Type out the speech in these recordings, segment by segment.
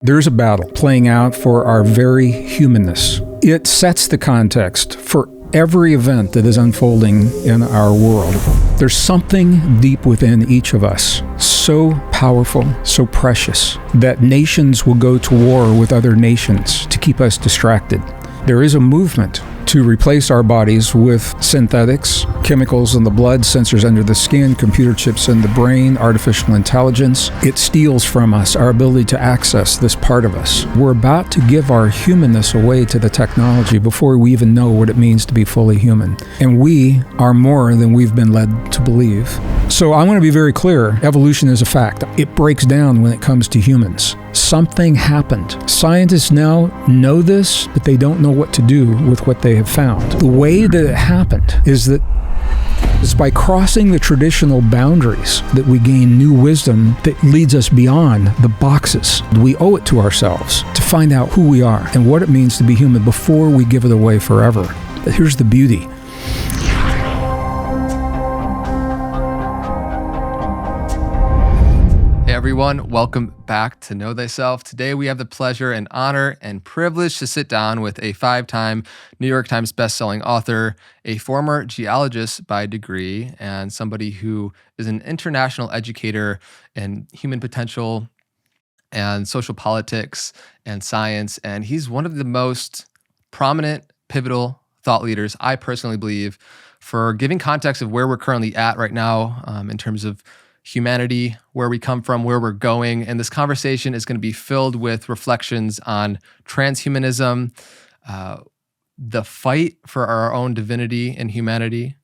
There's a battle playing out for our very humanness. It sets the context for every event that is unfolding in our world. There's something deep within each of us, so powerful, so precious, that nations will go to war with other nations to keep us distracted. There is a movement to replace our bodies with synthetics, chemicals in the blood, sensors under the skin, computer chips in the brain, artificial intelligence. It steals from us our ability to access this part of us. We're about to give our humanness away to the technology before we even know what it means to be fully human. And we are more than we've been led to believe. So I want to be very clear. Evolution is a fact. It breaks down when it comes to humans. Something happened. Scientists now know this, but they don't know what to do with what they have found. The way that it happened is by crossing the traditional boundaries that we gain new wisdom that leads us beyond the boxes. We owe it to ourselves to find out who we are and what it means to be human before we give it away forever. But here's the beauty. Hey everyone, welcome back to Know Thyself. Today we have the pleasure and honor and privilege to sit down with a 5-time New York Times bestselling author, a former geologist by degree, and somebody who is an international educator in human potential and social politics and science. And he's one of the most prominent, pivotal thought leaders, I personally believe, for giving context of where we're currently at right now in terms of humanity, where we come from, where we're going. And this conversation is going to be filled with reflections on transhumanism, the fight for our own divinity and humanity.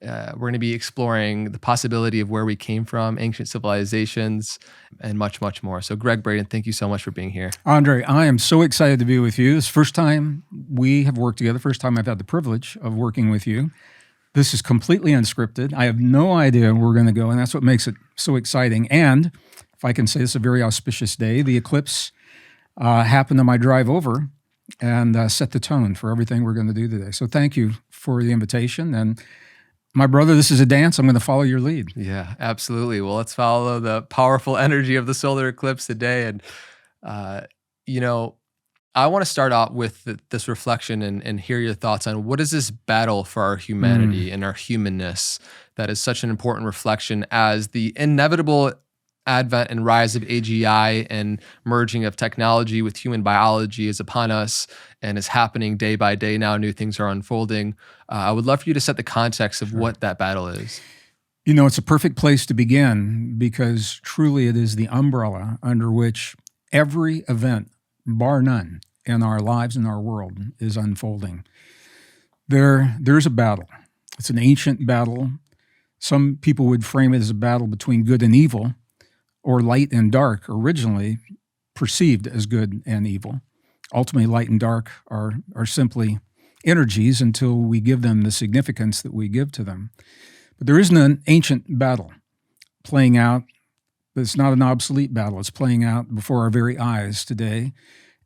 We're going to be exploring the possibility of where we came from, ancient civilizations, and much, much more. So Gregg Braden, thank you so much for being here. Andre, I am so excited to be with you. It's the first time we have worked together, first time I've had the privilege of working with you. This is completely unscripted. I have no idea where we're going to go, and that's what makes it so exciting. And if I can say, it's a very auspicious day. The eclipse happened on my drive over and set the tone for everything we're going to do today. So thank you for the invitation. And my brother, this is a dance. I'm going to follow your lead. Yeah, absolutely. Well, let's follow the powerful energy of the solar eclipse today. And, I want to start out with this reflection and hear your thoughts on what is this battle for our humanity and our humanness that is such an important reflection as the inevitable advent and rise of AGI and merging of technology with human biology is upon us and is happening day by day now. New things are unfolding. I would love for you to set the context of what that battle is. You know, it's a perfect place to begin because truly it is the umbrella under which every event, bar none, in our lives and our world is unfolding. There's a battle. It's an ancient battle. Some people would frame it as a battle between good and evil, or light and dark, originally perceived as good and evil. Ultimately, light and dark are simply energies until we give them the significance that we give to them. But there isn't an ancient battle playing out, but it's not an obsolete battle. It's playing out before our very eyes today.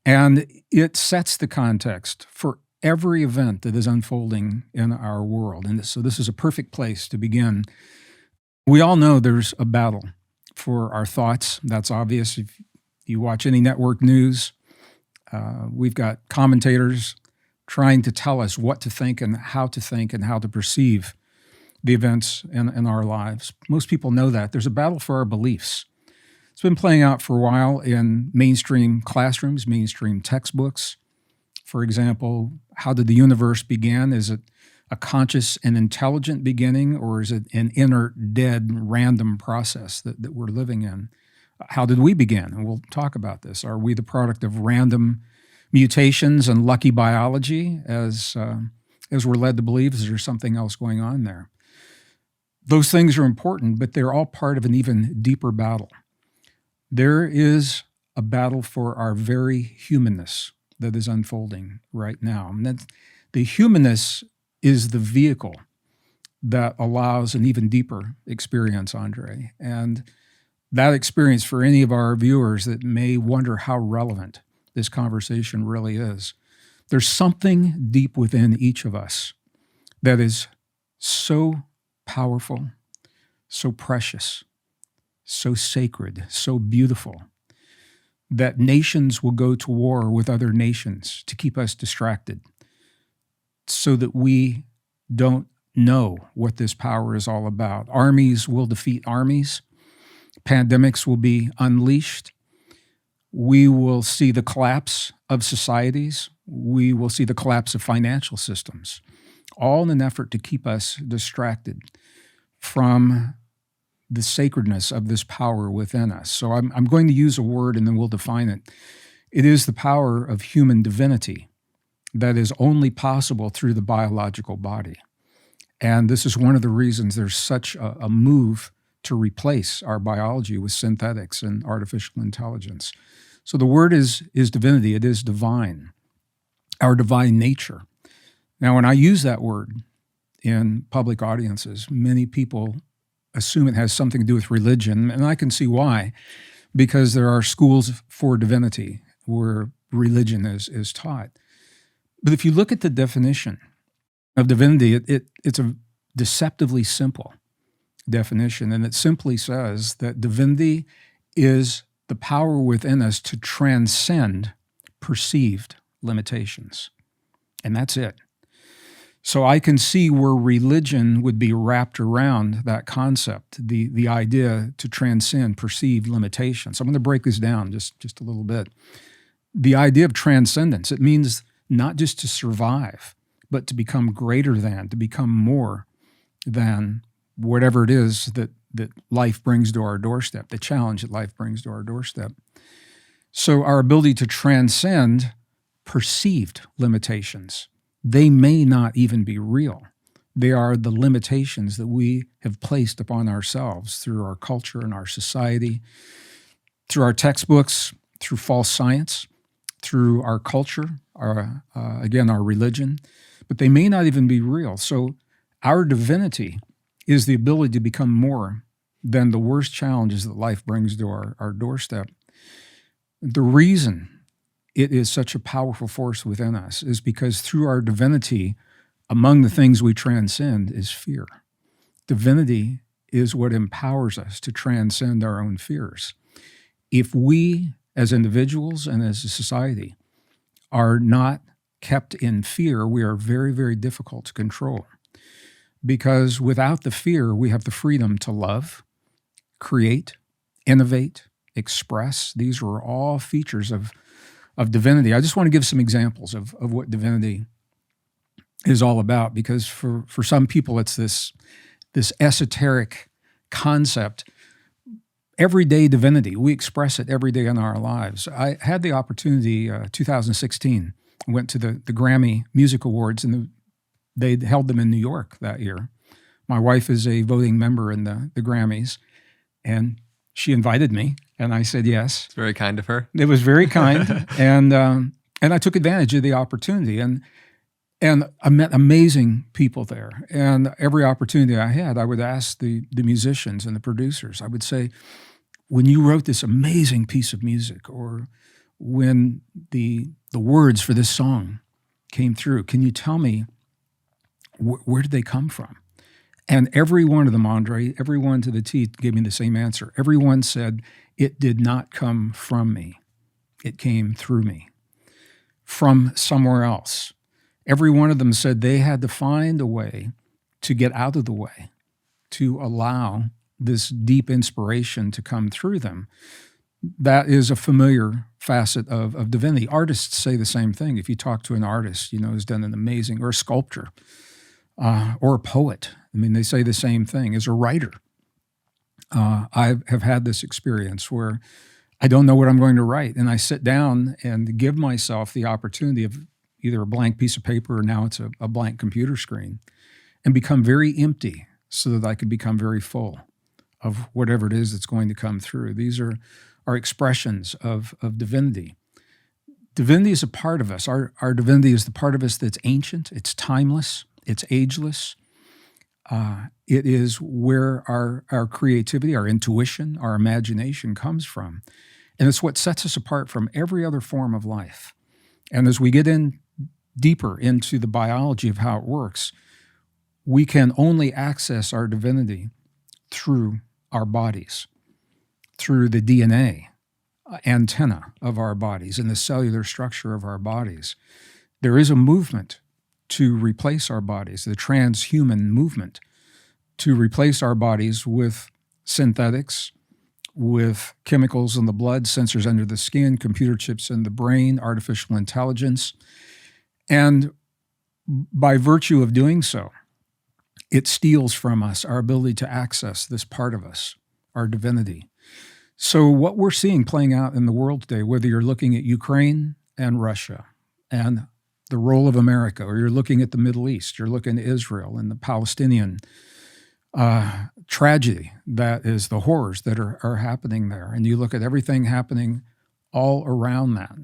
And it sets the context for every event that is unfolding in our world. And so this is a perfect place to begin. We all know there's a battle for our thoughts. That's obvious. If you watch any network news, we've got commentators trying to tell us what to think and how to perceive the events in our lives. Most people know that. There's a battle for our beliefs. It's been playing out for a while in mainstream classrooms, mainstream textbooks. For example, how did the universe begin? Is it a conscious and intelligent beginning, or is it an inert, dead, random process that we're living in? How did we begin? And we'll talk about this. Are we the product of random mutations and lucky biology, as we're led to believe? Is there something else going on there? Those things are important, but they're all part of an even deeper battle. There is a battle for our very humanness that is unfolding right now. And the humanness is the vehicle that allows an even deeper experience, Andre. And that experience, for any of our viewers that may wonder how relevant this conversation really is, there's something deep within each of us that is so powerful, so precious, so sacred, so beautiful, that nations will go to war with other nations to keep us distracted so that we don't know what this power is all about. Armies will defeat armies. Pandemics will be unleashed. We will see the collapse of societies. We will see the collapse of financial systems, all in an effort to keep us distracted from the sacredness of this power within us. So I'm going to use a word and then we'll define it. It is the power of human divinity that is only possible through the biological body. And this is one of the reasons there's such a move to replace our biology with synthetics and artificial intelligence. So the word is divinity. It is divine, our divine nature. Now, when I use that word in public audiences, many people assume it has something to do with religion, and I can see why, because there are schools for divinity where religion is taught. But if you look at the definition of divinity, it's a deceptively simple definition, and it simply says that divinity is the power within us to transcend perceived limitations. And that's it. So I can see where religion would be wrapped around that concept, the idea to transcend perceived limitations. I'm going to break this down just a little bit. The idea of transcendence, it means not just to survive, but to become greater than, to become more than whatever it is that life brings to our doorstep, the challenge that life brings to our doorstep. So our ability to transcend perceived limitations, they may not even be real. They are the limitations that we have placed upon ourselves through our culture and our society, through our textbooks, through false science, through our culture, our religion, but they may not even be real. So our divinity is the ability to become more than the worst challenges that life brings to our doorstep. The reason it is such a powerful force within us is because through our divinity, among the things we transcend is fear. Divinity is what empowers us to transcend our own fears. If we, as individuals and as a society, are not kept in fear, we are very, very difficult to control. Because without the fear, we have the freedom to love, create, innovate, express. These are all features of divinity. I just want to give some examples of what divinity is all about, because for some people it's this esoteric concept. Everyday divinity, we express it every day in our lives. I had the opportunity, 2016, went to the Grammy Music Awards, and they held them in New York that year. My wife is a voting member in the Grammys, and she invited me, and I said yes. It's very kind of her. It was very kind, and I took advantage of the opportunity, and I met amazing people there. And every opportunity I had, I would ask the musicians and the producers, I would say, when you wrote this amazing piece of music, or when the words for this song came through, can you tell me where did they come from? And every one of them, Andre, everyone to the T gave me the same answer. Everyone said, it did not come from me. It came through me, from somewhere else. Every one of them said they had to find a way to get out of the way, to allow this deep inspiration to come through them. That is a familiar facet of divinity. Artists say the same thing. If you talk to an artist, who's done an amazing, or a sculptor, or a poet, they say the same thing. As a writer, I have had this experience where I don't know what I'm going to write, and I sit down and give myself the opportunity of either a blank piece of paper, or now it's a blank computer screen, and become very empty so that I could become very full of whatever it is that's going to come through. These are expressions of divinity. Divinity is a part of us. Our divinity is the part of us that's ancient, it's timeless, it's ageless. It is where our creativity, our intuition, our imagination comes from. And it's what sets us apart from every other form of life. And as we get in deeper into the biology of how it works, we can only access our divinity through our bodies, through the DNA antenna of our bodies, in the cellular structure of our bodies. There is a movement to replace our bodies, the transhuman movement, to replace our bodies with synthetics, with chemicals in the blood, sensors under the skin, computer chips in the brain, artificial intelligence. And by virtue of doing so, it steals from us our ability to access this part of us, our divinity. So what we're seeing playing out in the world today, whether you're looking at Ukraine and Russia and the role of America, or you're looking at the Middle East, you're looking at Israel and the Palestinian tragedy, that is the horrors that are happening there, and you look at everything happening all around that,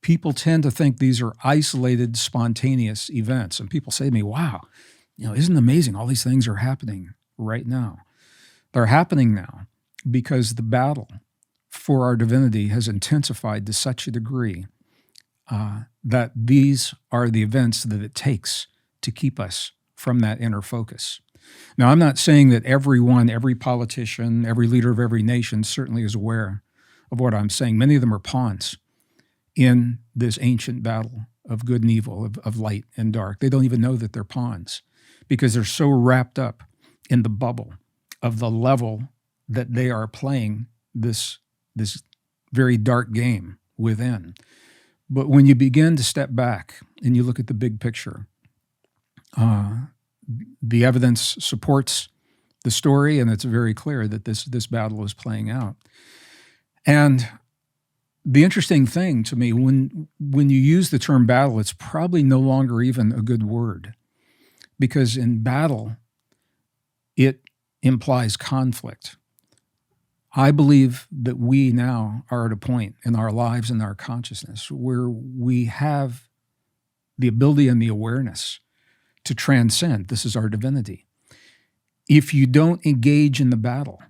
people tend to think these are isolated, spontaneous events. And people say to me, wow, isn't it amazing? All these things are happening right now. They're happening now because the battle for our divinity has intensified to such a degree that these are the events that it takes to keep us from that inner focus. Now, I'm not saying that everyone, every politician, every leader of every nation certainly is aware of what I'm saying. Many of them are pawns in this ancient battle of good and evil, of light and dark. They don't even know that they're pawns because they're so wrapped up in the bubble of the level that they are playing this very dark game within. But when you begin to step back and you look at the big picture, the evidence supports the story, and it's very clear that this battle is playing out. And the interesting thing to me, when you use the term battle, it's probably no longer even a good word, because in battle, it implies conflict. I believe that we now are at a point in our lives and our consciousness where we have the ability and the awareness to transcend. This is our divinity. If you don't engage in the battle,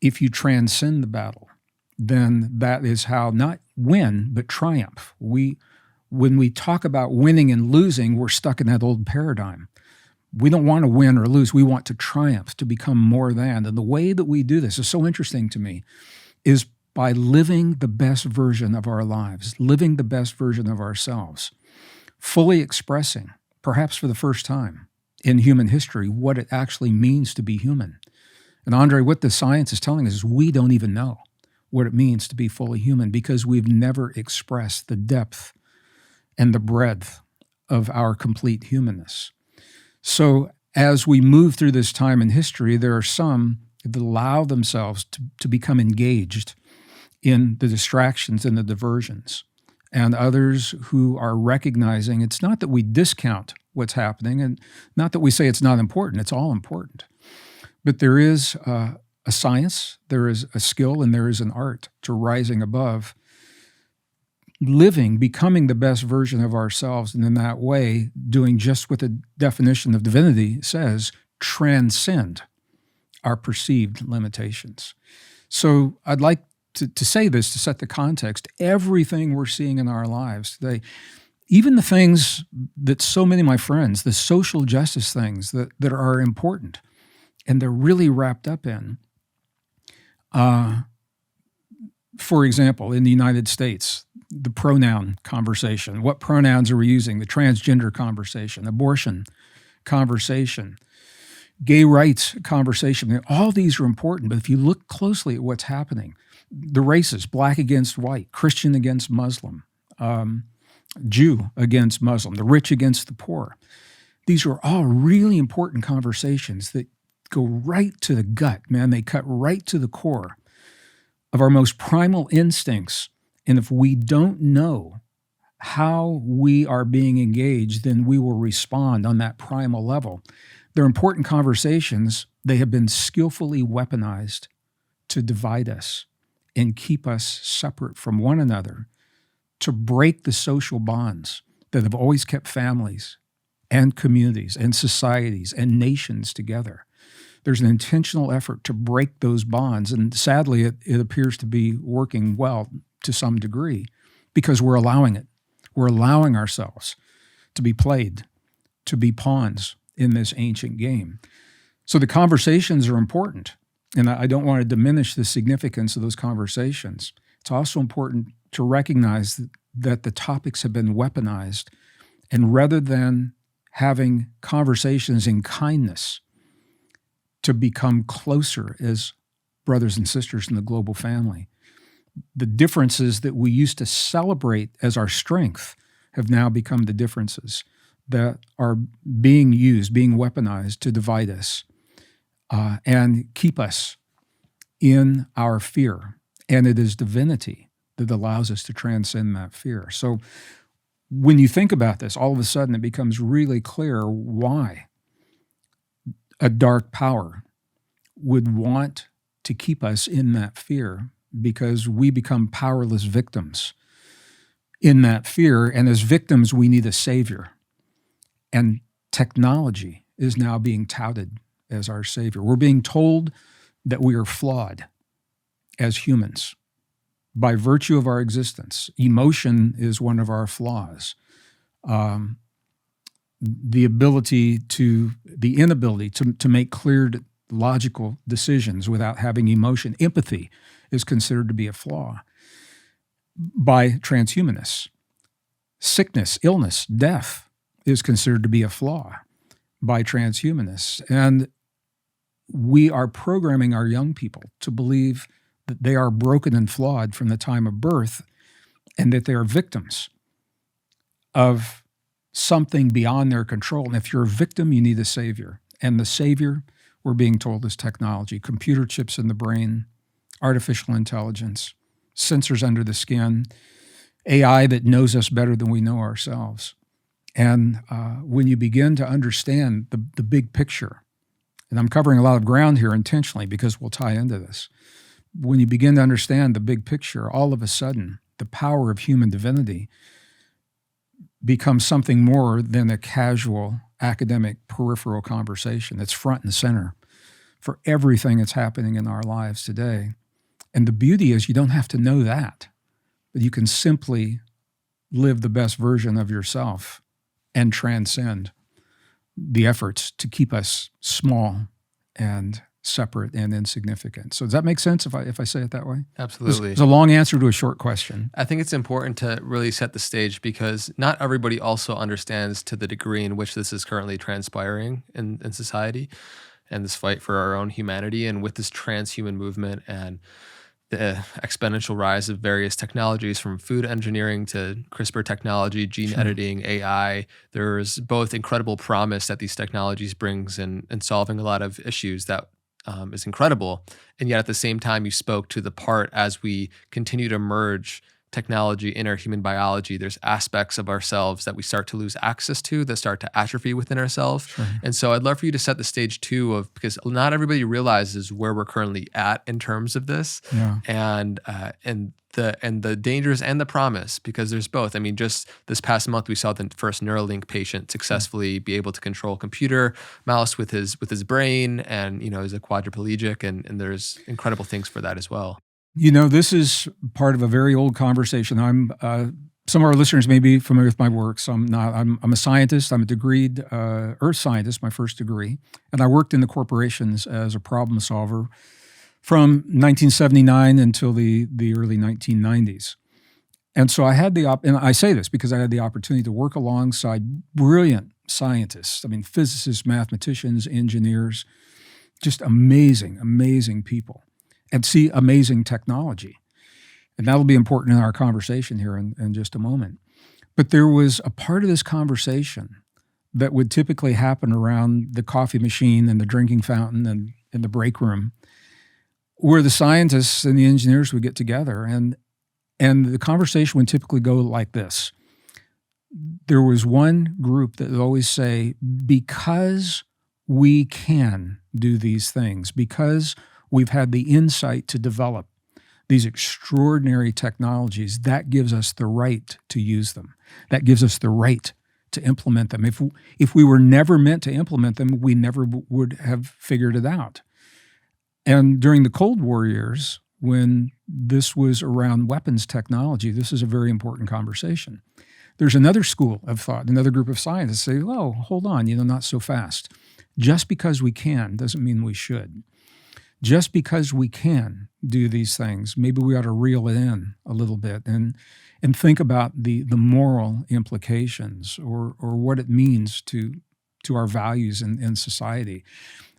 if you transcend the battle, then that is how not win, but triumph. When we talk about winning and losing, we're stuck in that old paradigm. We don't want to win or lose. We want to triumph, to become more than. And the way that we do this is so interesting to me, is by living the best version of our lives, living the best version of ourselves, fully expressing, perhaps for the first time in human history, what it actually means to be human. And Andre, what the science is telling us is we don't even know what it means to be fully human because we've never expressed the depth and the breadth of our complete humanness. So as we move through this time in history, there are some that allow themselves to become engaged in the distractions and the diversions, and others who are recognizing it's not that we discount what's happening and not that we say it's not important, it's all important. But there is a science, there is a skill, and there is an art to rising above, living, becoming the best version of ourselves, and in that way, doing just what the definition of divinity says, transcend our perceived limitations. So I'd like to say this to set the context. Everything we're seeing in our lives today, even the things that so many of my friends, the social justice things that are important and they're really wrapped up in, for example, in the United States, the pronoun conversation. What pronouns are we using? The transgender conversation, abortion conversation, gay rights conversation. All these are important, but if you look closely at what's happening, the races, black against white, Christian against Muslim, Jew against Muslim, the rich against the poor, these are all really important conversations that go right to the gut, man. They cut right to the core of our most primal instincts. And if we don't know how we are being engaged, then we will respond on that primal level. They're important conversations. They have been skillfully weaponized to divide us and keep us separate from one another, to break the social bonds that have always kept families and communities and societies and nations together. There's an intentional effort to break those bonds, and sadly, it appears to be working well to some degree because we're allowing it. We're allowing ourselves to be played, to be pawns in this ancient game. So the conversations are important, and I don't want to diminish the significance of those conversations. It's also important to recognize that the topics have been weaponized, and rather than having conversations in kindness to become closer as brothers and sisters in the global family, the differences that we used to celebrate as our strength have now become the differences that are being used, being weaponized to divide us and keep us in our fear. And it is divinity that allows us to transcend that fear. So when you think about this, all of a sudden it becomes really clear why a dark power would want to keep us in that fear, because we become powerless victims in that fear. And as victims, we need a savior. And technology is now being touted as our savior. We're being told that we are flawed as humans by virtue of our existence. Emotion is one of our flaws. The inability to make clear, logical decisions without having emotion. Empathy is considered to be a flaw by transhumanists. Sickness, illness, death is considered to be a flaw by transhumanists. And we are programming our young people to believe that they are broken and flawed from the time of birth, and that they are victims of something beyond their control. And if you're a victim, you need a savior. And the savior, we're being told, is technology, computer chips in the brain, artificial intelligence, sensors under the skin, AI that knows us better than we know ourselves. And when you begin to understand the big picture, and I'm covering a lot of ground here intentionally because we'll tie into this. When you begin to understand the big picture, all of a sudden, the power of human divinity becomes something more than a casual academic peripheral conversation. It's front and center for everything that's happening in our lives today. And the beauty is you don't have to know that, but you can simply live the best version of yourself and transcend the efforts to keep us small and separate and insignificant. So does that make sense if I say it that way? Absolutely. It's a long answer to a short question. I think it's important to really set the stage because not everybody also understands to the degree in which this is currently transpiring in society and this fight for our own humanity. And with this transhuman movement and the exponential rise of various technologies from food engineering to CRISPR technology, gene editing, AI, there's both incredible promise that these technologies brings in solving a lot of issues that is incredible. And yet at the same time, you spoke to the part as we continue to merge technology in our human biology, there's aspects of ourselves that we start to lose access to, that start to atrophy within ourselves. Sure. And so I'd love for you to set the stage too of, because not everybody realizes where we're currently at in terms of this, and the dangers and the promise, because there's both. I mean, just this past month, we saw the first Neuralink patient successfully be able to control computer mouse with his brain, and is a quadriplegic, and there's incredible things for that as well. This is part of a very old conversation. Some of our listeners may be familiar with my work. Some not. I'm a scientist. I'm a degreed earth scientist, my first degree, and I worked in the corporations as a problem solver from 1979 until the early 1990s. And so I had and I say this because I had the opportunity to work alongside brilliant scientists. I mean, physicists, mathematicians, engineers, just amazing, amazing people, and see amazing technology. And that'll be important in our conversation here in just a moment. But there was a part of this conversation that would typically happen around the coffee machine and the drinking fountain and in the break room, where the scientists and the engineers would get together. And the conversation would typically go like this. There was one group that would always say, because we can do these things, because we've had the insight to develop these extraordinary technologies, that gives us the right to use them. That gives us the right to implement them. If we were never meant to implement them, we never would have figured it out. And during the Cold War years, when this was around weapons technology, this is a very important conversation. There's another school of thought, another group of scientists say, oh, hold on, not so fast. Just because we can doesn't mean we should. just because we can do these things, maybe we ought to reel it in a little bit and think about the moral implications or what it means to our values in society.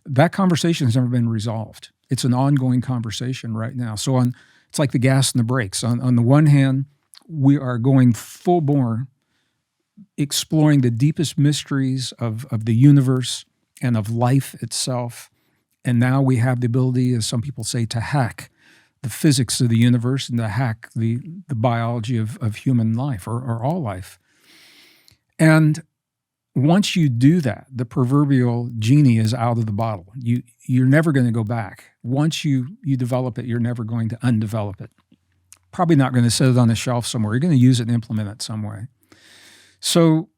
That conversation has never been resolved. It's an ongoing conversation right now. So it's like the gas and the brakes. On the one hand, we are going full bore, exploring the deepest mysteries of the universe and of life itself. And now we have the ability, as some people say, to hack the physics of the universe and to hack the biology of human life or all life. And once you do that, the proverbial genie is out of the bottle. You're never going to go back. Once you develop it, you're never going to undevelop it. Probably not going to set it on a shelf somewhere. You're going to use it and implement it some way. So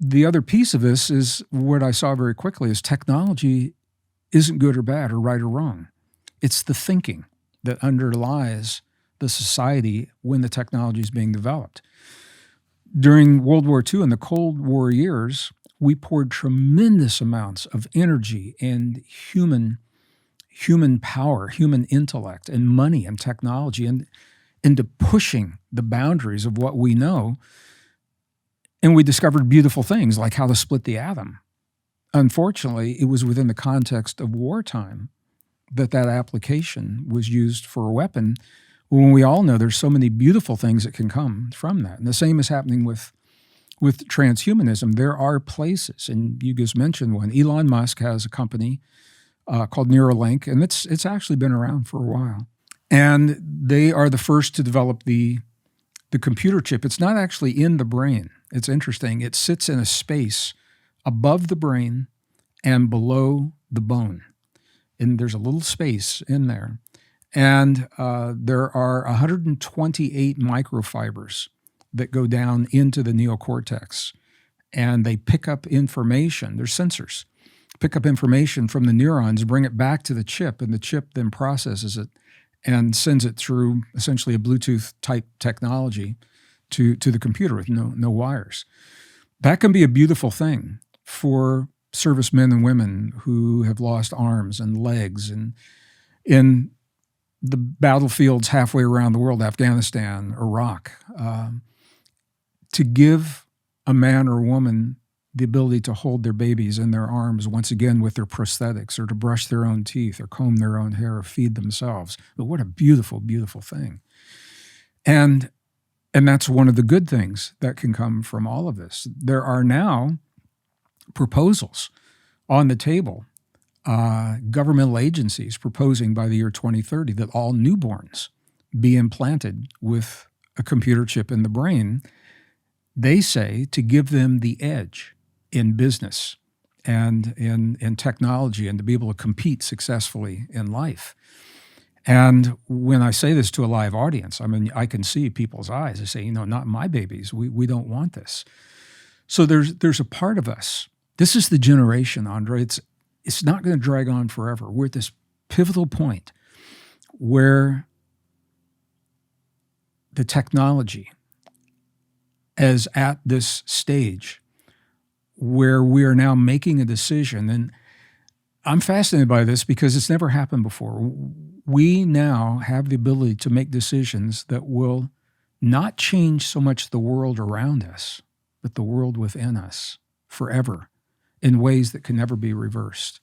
the other piece of this is what I saw very quickly is technology isn't good or bad or right or wrong. It's the thinking that underlies the society when the technology is being developed. During World War II and the Cold War years, we poured tremendous amounts of energy and human power, human intellect, and money and technology into pushing the boundaries of what we know. And we discovered beautiful things like how to split the atom. Unfortunately, it was within the context of wartime that application was used for a weapon, when we all know there's so many beautiful things that can come from that. And the same is happening with transhumanism. There are places, and you just mentioned one. Elon Musk has a company called Neuralink, and it's actually been around for a while. And they are the first to develop the computer chip. It's not actually in the brain. It's interesting. It sits in a space above the brain and below the bone. And there's a little space in there. And there are 128 microfibers that go down into the neocortex. And they pick up information. They're sensors. Pick up information from the neurons, bring it back to the chip, and the chip then processes it and sends it through essentially a Bluetooth-type technology to the computer with no wires. That can be a beautiful thing for servicemen and women who have lost arms and legs and in the battlefields halfway around the world, Afghanistan, Iraq, to give a man or woman the ability to hold their babies in their arms once again with their prosthetics, or to brush their own teeth or comb their own hair or feed themselves. But what a beautiful, beautiful thing. And that's one of the good things that can come from all of this. There are now proposals on the table, governmental agencies proposing by the year 2030 that all newborns be implanted with a computer chip in the brain. They say to give them the edge in business and in technology and to be able to compete successfully in life. And when I say this to a live audience, I mean, I can see people's eyes. They say, not my babies. We don't want this. So there's a part of us. This is the generation, Andre. It's not going to drag on forever. We're at this pivotal point where the technology is at this stage where we are now making a decision. And I'm fascinated by this because it's never happened before. We now have the ability to make decisions that will not change so much the world around us, but the world within us forever in ways that can never be reversed.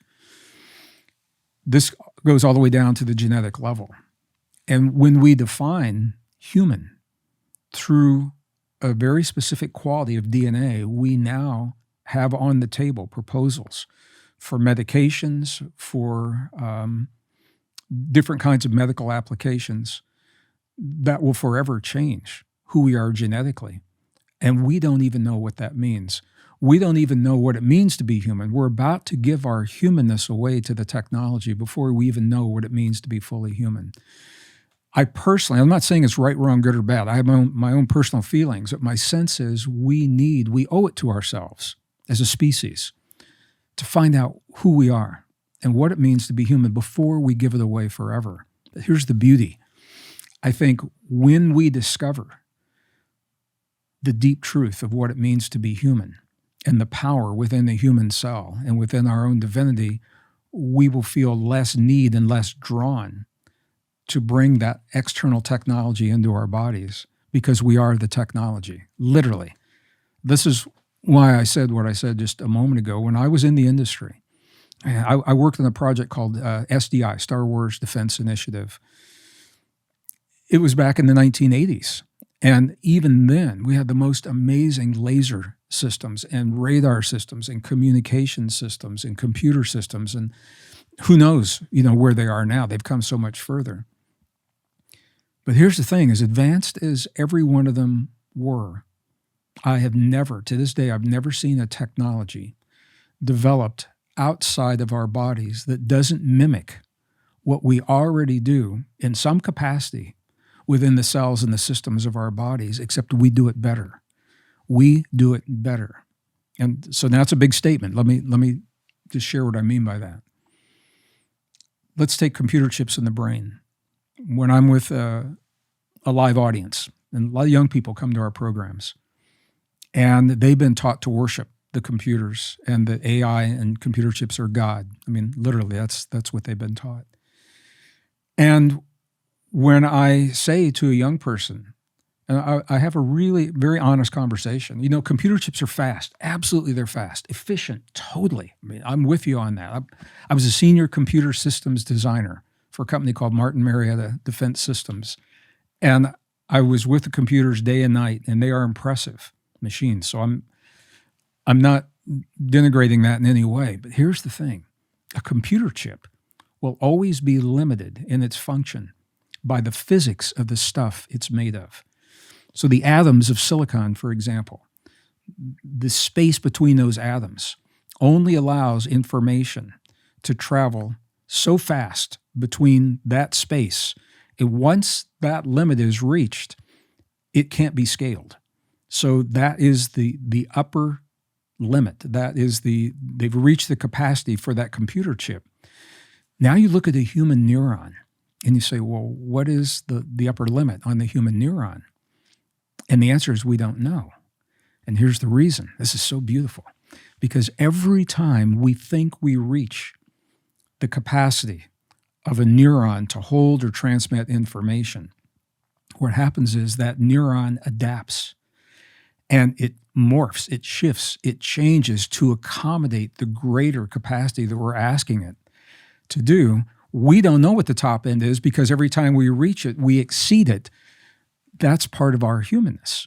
This goes all the way down to the genetic level. And when we define human through a very specific quality of DNA, we now have on the table proposals for medications, for different kinds of medical applications that will forever change who we are genetically. And we don't even know what that means. We don't even know what it means to be human. We're about to give our humanness away to the technology before we even know what it means to be fully human. I'm not saying it's right, wrong, good, or bad. I have my own personal feelings, but my sense is we owe it to ourselves as a species to find out who we are and what it means to be human before we give it away forever. But here's the beauty. I think when we discover the deep truth of what it means to be human and the power within the human cell and within our own divinity, we will feel less need and less drawn to bring that external technology into our bodies because we are the technology, literally. This is why I said what I said just a moment ago. When I was in the industry, I worked on a project called SDI, Star Wars Defense Initiative. It was back in the 1980s. And even then, we had the most amazing laser systems and radar systems and communication systems and computer systems. And who knows, where they are now. They've come so much further. But here's the thing, as advanced as every one of them were, I have never, to this day, I've never seen a technology developed outside of our bodies that doesn't mimic what we already do in some capacity within the cells and the systems of our bodies, except we do it better. We do it better. And so that's a big statement. Let me just share what I mean by that. Let's take computer chips in the brain. When I'm with a live audience, and a lot of young people come to our programs, and they've been taught to worship the computers, and the AI and computer chips are God. I mean, literally, that's what they've been taught. And when I say to a young person, and I have a really very honest conversation, computer chips are fast. Absolutely, they're fast. Efficient, totally. I mean, I'm with you on that. I was a senior computer systems designer for a company called Martin Marietta Defense Systems. And I was with the computers day and night, and they are impressive machines. So I'm not denigrating that in any way. But here's the thing. A computer chip will always be limited in its function by the physics of the stuff it's made of. So the atoms of silicon, for example, the space between those atoms only allows information to travel so fast between that space. And once that limit is reached, it can't be scaled. So that is the upper limit. They've reached the capacity for that computer chip. Now you look at a human neuron and you say, well, what is the upper limit on the human neuron? And the answer is we don't know. And here's the reason. This is so beautiful. Because every time we think we reach the capacity of a neuron to hold or transmit information, what happens is that neuron adapts and it morphs, it shifts, it changes to accommodate the greater capacity that we're asking it to do. We don't know what the top end is because every time we reach it, we exceed it. That's part of our humanness.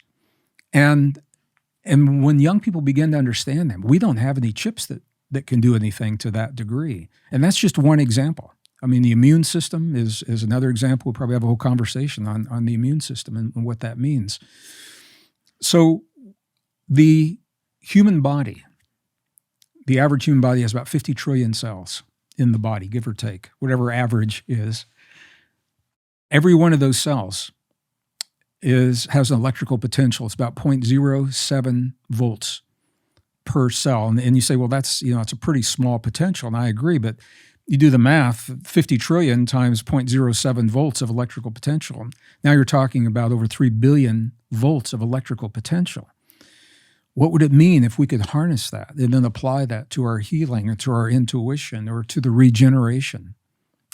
And when young people begin to understand them, we don't have any chips that can do anything to that degree. And that's just one example. I mean, the immune system is another example. We'll probably have a whole conversation on the immune system and what that means. So the human body, the average human body has about 50 trillion cells in the body, give or take, whatever average is. Every one of those cells has an electrical potential. It's about 0.07 volts per cell. And you say, well, that's, it's a pretty small potential. And I agree, but you do the math, 50 trillion times 0.07 volts of electrical potential. Now you're talking about over 3 billion volts of electrical potential. What would it mean if we could harness that and then apply that to our healing or to our intuition or to the regeneration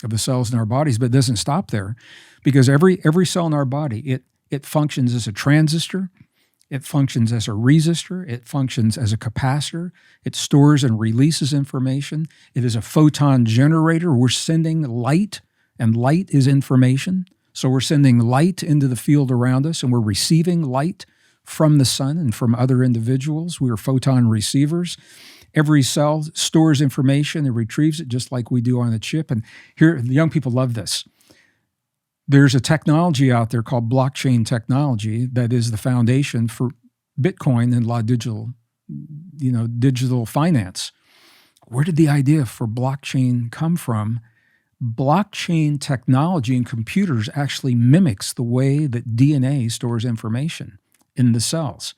of the cells in our bodies? But it doesn't stop there, because every cell in our body, it functions as a transistor, it functions as a resistor, it functions as a capacitor, it stores and releases information. It is a photon generator. We're sending light, and light is information. So we're sending light into the field around us, and we're receiving light from the sun and from other individuals. We are photon receivers. Every cell stores information and retrieves it just like we do on a chip. And here, the young people love this. There's a technology out there called blockchain technology that is the foundation for Bitcoin and a lot of digital finance. Where did the idea for blockchain come from? Blockchain technology in computers actually mimics the way that DNA stores information in the cells.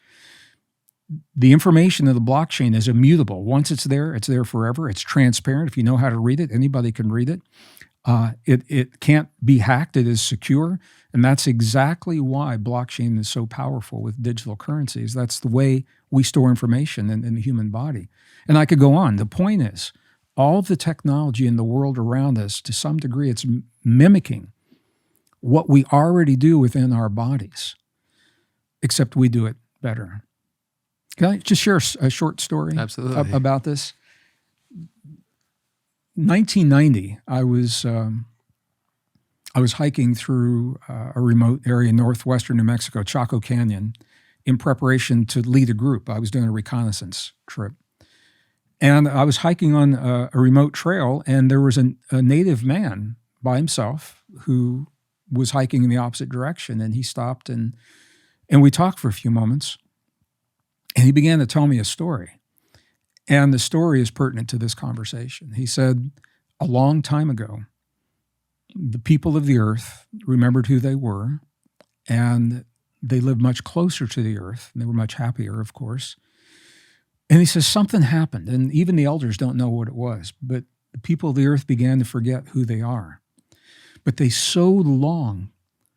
The information of the blockchain is immutable. Once it's there forever. It's transparent. If you know how to read it, anybody can read it. It can't be hacked. It is secure. And that's exactly why blockchain is so powerful with digital currencies. That's the way we store information in the human body. And I could go on. The point is, all of the technology in the world around us, to some degree, it's mimicking what we already do within our bodies, except we do it better. Can I just share a short story Absolutely. about this? 1990, I was hiking through a remote area in northwestern New Mexico, Chaco Canyon, in preparation to lead a group. I was doing a reconnaissance trip. And I was hiking on a remote trail, and there was a native man by himself who was hiking in the opposite direction. And he stopped, and we talked for a few moments. And he began to tell me a story. And the story is pertinent to this conversation. He said, a long time ago, the people of the earth remembered who they were, and they lived much closer to the earth. And they were much happier, of course. And he says, something happened, and even the elders don't know what it was, but the people of the earth began to forget who they are. But they so long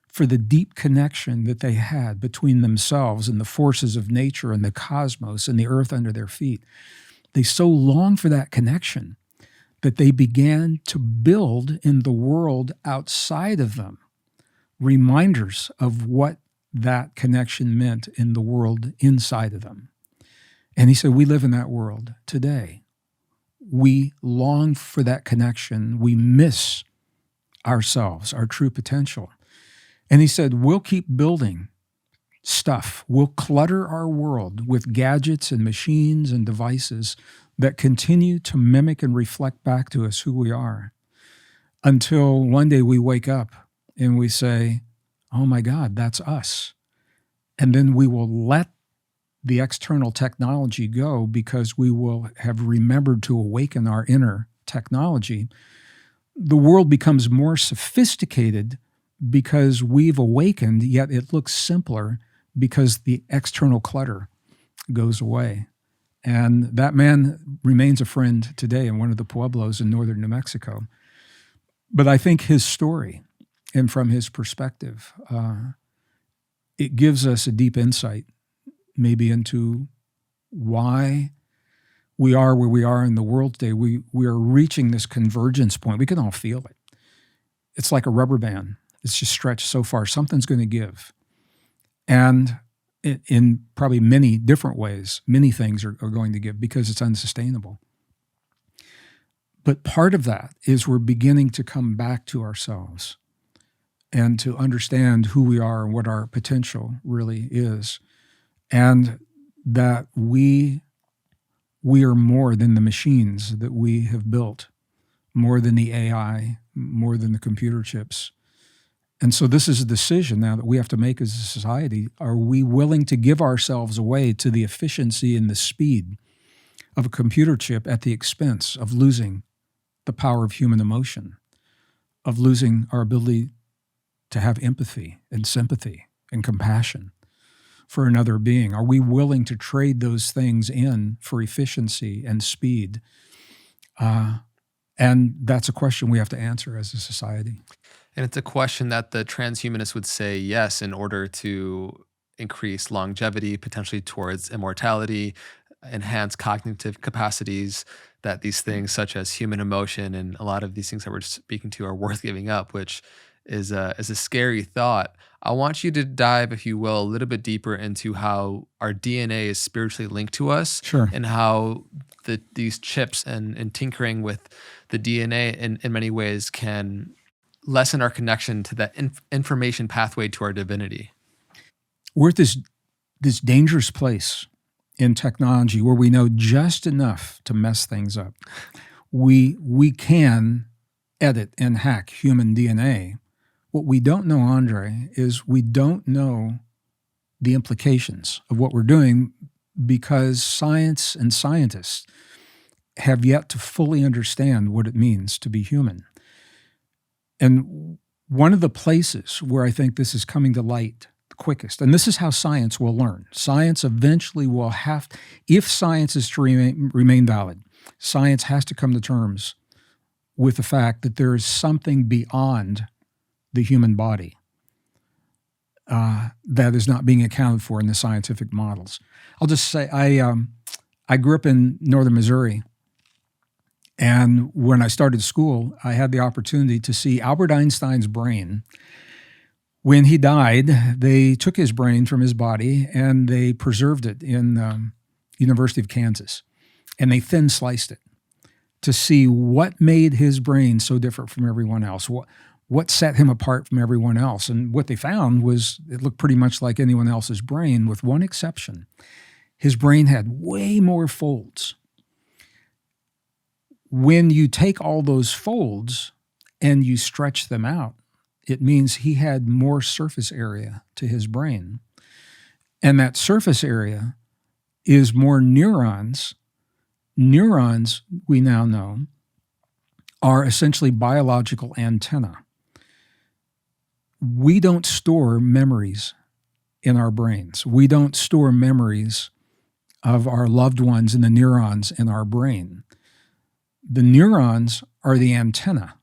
for the deep connection that they had between themselves and the forces of nature and the cosmos and the earth under their feet. They so long for that connection that they began to build in the world outside of them reminders of what that connection meant in the world inside of them. And he said, we live in that world today. We long for that connection. We miss ourselves, our true potential. And he said, we'll keep building stuff. We'll clutter our world with gadgets and machines and devices that continue to mimic and reflect back to us who we are, until one day we wake up and we say, oh my God, that's us. And then we will let the external technology go, because we will have remembered to awaken our inner technology. The world becomes more sophisticated because we've awakened, yet it looks simpler because the external clutter goes away. And that man remains a friend today in one of the pueblos in northern New Mexico. But I think his story, and from his perspective, it gives us a deep insight maybe into why we are where we are in the world today. We are reaching this convergence point. We can all feel it. It's like a rubber band. It's just stretched so far. Something's going to give. And in probably many different ways, many things are going to give, because it's unsustainable. But part of that is we're beginning to come back to ourselves and to understand who we are and what our potential really is. And that we are more than the machines that we have built, more than the AI, more than the computer chips. And so this is a decision now that we have to make as a society. Are we willing to give ourselves away to the efficiency and the speed of a computer chip at the expense of losing the power of human emotion, of losing our ability to have empathy and sympathy and compassion for another being? Are we willing to trade those things in for efficiency and speed? And that's a question we have to answer as a society. And it's a question that the transhumanists would say yes, in order to increase longevity, potentially towards immortality, enhance cognitive capacities, that these things such as human emotion and a lot of these things that we're speaking to are worth giving up, which is a scary thought. I want you to dive, if you will, a little bit deeper into how our DNA is spiritually linked to us. Sure. And how these chips and tinkering with the DNA in many ways can lessen our connection to that information pathway to our divinity. We're at this dangerous place in technology where we know just enough to mess things up. We can edit and hack human DNA. What we don't know, Andre, is we don't know the implications of what we're doing, because science and scientists have yet to fully understand what it means to be human. And one of the places where I think this is coming to light the quickest, and this is how science will learn. Science eventually will have, if science is to remain valid, science has to come to terms with the fact that there is something beyond the human body that is not being accounted for in the scientific models. I'll just say I grew up in northern Missouri, And when I started school, I had the opportunity to see Albert Einstein's brain. When he died, they took his brain from his body and they preserved it in University of Kansas. And they thin sliced it to see what made his brain so different from everyone else, what set him apart from everyone else. And what they found was it looked pretty much like anyone else's brain, with one exception. His brain had way more folds. When you take all those folds and you stretch them out, it means he had more surface area to his brain. And that surface area is more neurons. Neurons, we now know, are essentially biological antennae. We don't store memories in our brains. We don't store memories of our loved ones in the neurons in our brain. The neurons are the antenna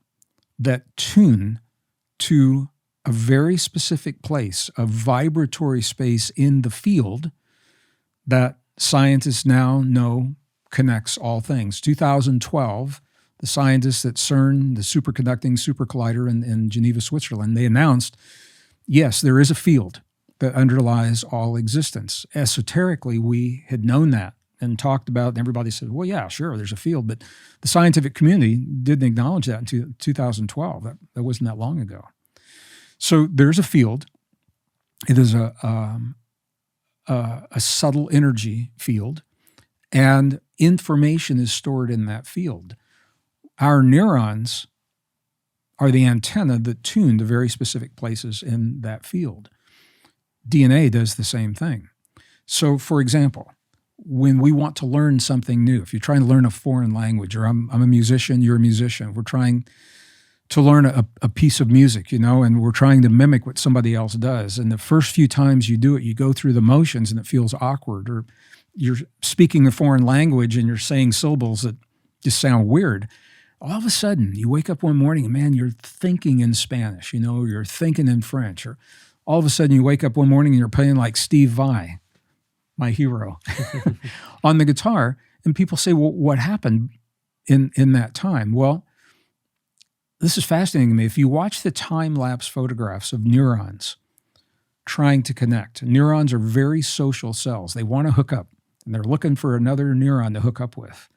that tune to a very specific place, a vibratory space in the field that scientists now know connects all things. 2012, the scientists at CERN, the superconducting supercollider in Geneva, Switzerland, they announced, yes, there is a field that underlies all existence. Esoterically, we had known that and talked about, and everybody said, well, yeah, sure, there's a field. But the scientific community didn't acknowledge that until 2012. That wasn't that long ago. So there's a field. It is a subtle energy field, and information is stored in that field. Our neurons are the antenna that tune to very specific places in that field. DNA does the same thing. So, for example, when we want to learn something new, if you're trying to learn a foreign language, or I'm a musician, you're a musician, we're trying to learn a piece of music, and we're trying to mimic what somebody else does. And the first few times you do it, you go through the motions and it feels awkward, or you're speaking a foreign language and you're saying syllables that just sound weird. All of a sudden, you wake up one morning and, man, you're thinking in Spanish, you're thinking in French. Or all of a sudden, you wake up one morning and you're playing like Steve Vai, my hero, on the guitar. And people say, well, what happened in that time? Well, this is fascinating to me. If you watch the time-lapse photographs of neurons trying to connect, neurons are very social cells. They want to hook up, and they're looking for another neuron to hook up with.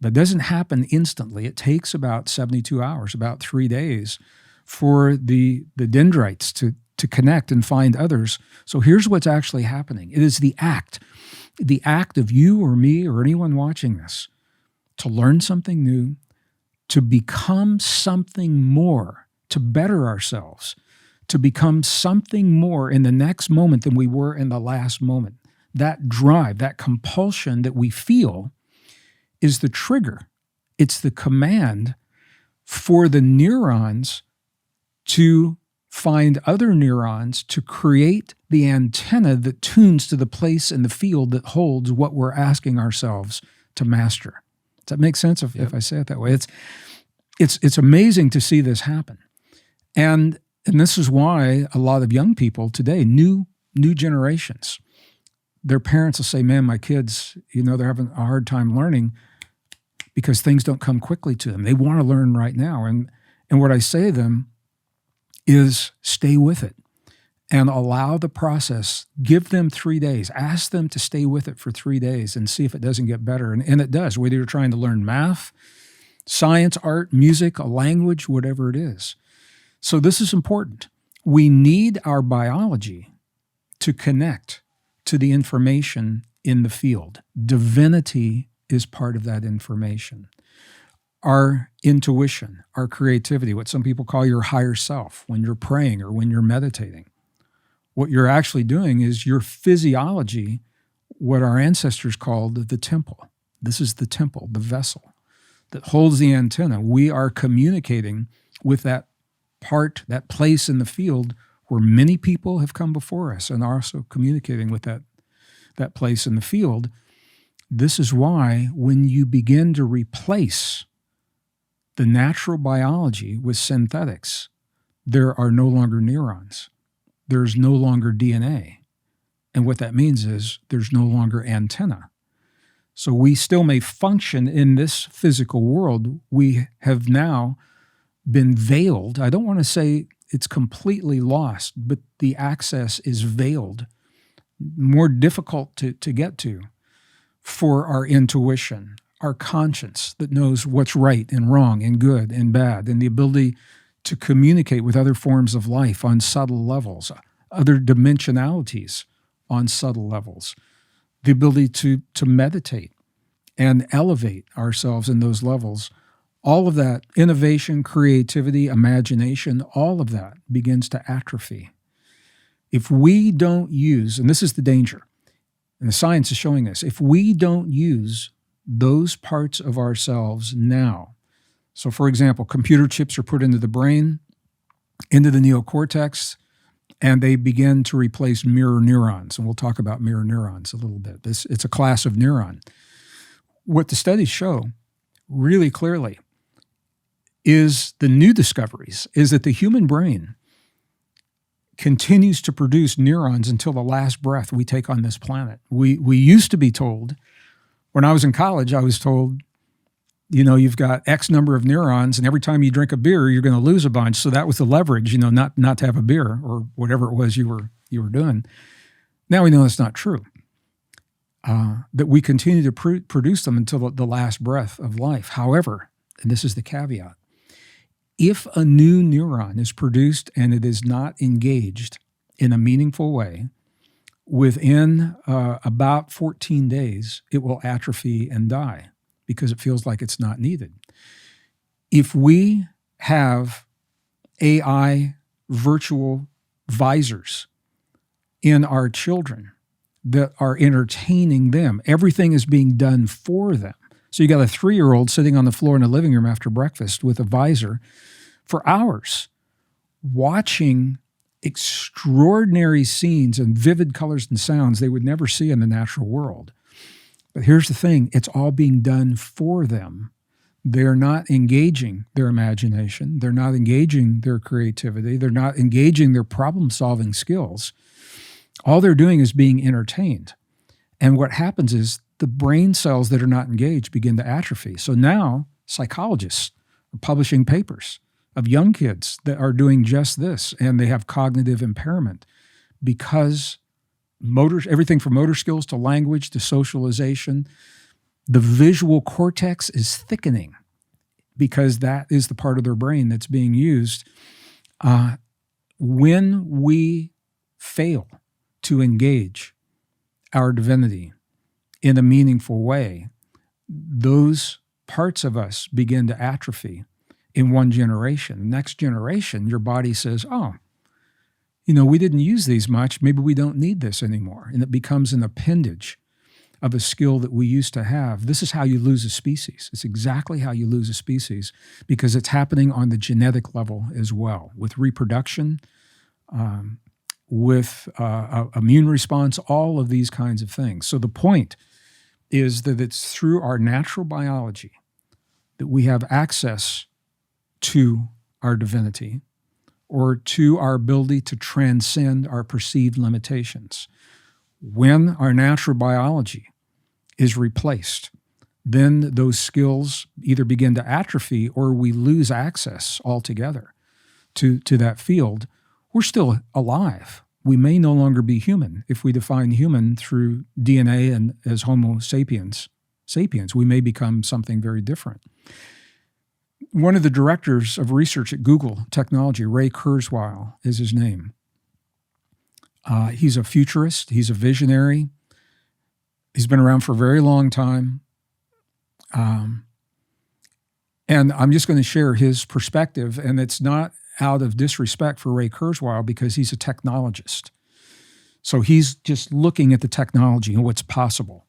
That doesn't happen instantly. It takes about 72 hours, about 3 days, for the dendrites to connect and find others. So here's what's actually happening. It is the act of you or me or anyone watching this to learn something new, to become something more, to better ourselves, to become something more in the next moment than we were in the last moment. That drive, that compulsion that we feel is the trigger. It's the command for the neurons to find other neurons to create the antenna that tunes to the place in the field that holds what we're asking ourselves to master. Does that make sense if I say it that way? It's amazing to see this happen. And this is why a lot of young people today, new generations, their parents will say, man, my kids, they're having a hard time learning because things don't come quickly to them. They want to learn right now. And what I say to them is stay with it and allow the process. Give them 3 days. Ask them to stay with it for 3 days and see if it doesn't get better. And it does, whether you're trying to learn math, science, art, music, a language, whatever it is. So this is important. We need our biology to connect to the information in the field. Divinity is part of that information. Our intuition, our creativity, what some people call your higher self when you're praying or when you're meditating. What you're actually doing is your physiology, what our ancestors called the temple. This is the temple, the vessel that holds the antenna. We are communicating with that part, that place in the field where many people have come before us and are also communicating with that place in the field. This is why when you begin to replace the natural biology with synthetics, there are no longer neurons. There's no longer DNA. And what that means is there's no longer antenna. So we still may function in this physical world. We have now been veiled. I don't want to say it's completely lost, but the access is veiled, more difficult to get to for our intuition, our conscience that knows what's right and wrong and good and bad, and the ability to communicate with other forms of life on subtle levels, other dimensionalities on subtle levels, the ability to meditate and elevate ourselves in those levels. All of that innovation, creativity, imagination, all of that begins to atrophy. If we don't use, and this is the danger, and the science is showing this, if we don't use those parts of ourselves now, so for example, computer chips are put into the brain, into the neocortex, and they begin to replace mirror neurons. And we'll talk about mirror neurons a little bit. It's a class of neuron. What the studies show really clearly is the new discoveries is that the human brain continues to produce neurons until the last breath we take on this planet. We used to be told, when I was in college, I was told, you've got X number of neurons, and every time you drink a beer, you're going to lose a bunch. So that was the leverage, not to have a beer or whatever it was you were doing. Now we know that's not true. That we continue to produce them until the last breath of life. However, and this is the caveat, if a new neuron is produced and it is not engaged in a meaningful way, within about 14 days, it will atrophy and die because it feels like it's not needed. If we have AI virtual visors in our children that are entertaining them, everything is being done for them. So you got a 3-year-old sitting on the floor in the living room after breakfast with a visor for hours, watching extraordinary scenes and vivid colors and sounds they would never see in the natural world. But here's the thing, it's all being done for them. They're not engaging their imagination. They're not engaging their creativity. They're not engaging their problem-solving skills. All they're doing is being entertained. And what happens is the brain cells that are not engaged begin to atrophy. So now psychologists are publishing papers of young kids that are doing just this, and they have cognitive impairment because everything from motor skills to language to socialization, the visual cortex is thickening because that is the part of their brain that's being used. When we fail to engage our divinity in a meaningful way, those parts of us begin to atrophy in one generation. The next generation, your body says, we didn't use these much. Maybe we don't need this anymore. And it becomes an appendage of a skill that we used to have. This is how you lose a species. It's exactly how you lose a species because it's happening on the genetic level as well, with reproduction, with immune response, all of these kinds of things. So the point is that it's through our natural biology that we have access to our divinity or to our ability to transcend our perceived limitations. When our natural biology is replaced, then those skills either begin to atrophy or we lose access altogether to that field. We're still alive. We may no longer be human. If we define human through DNA and as homo sapiens, we may become something very different. One of the directors of research at Google Technology, Ray Kurzweil is his name. He's a futurist. He's a visionary. He's been around for a very long time. And I'm just going to share his perspective, and it's not out of disrespect for Ray Kurzweil because he's a technologist. So he's just looking at the technology and what's possible.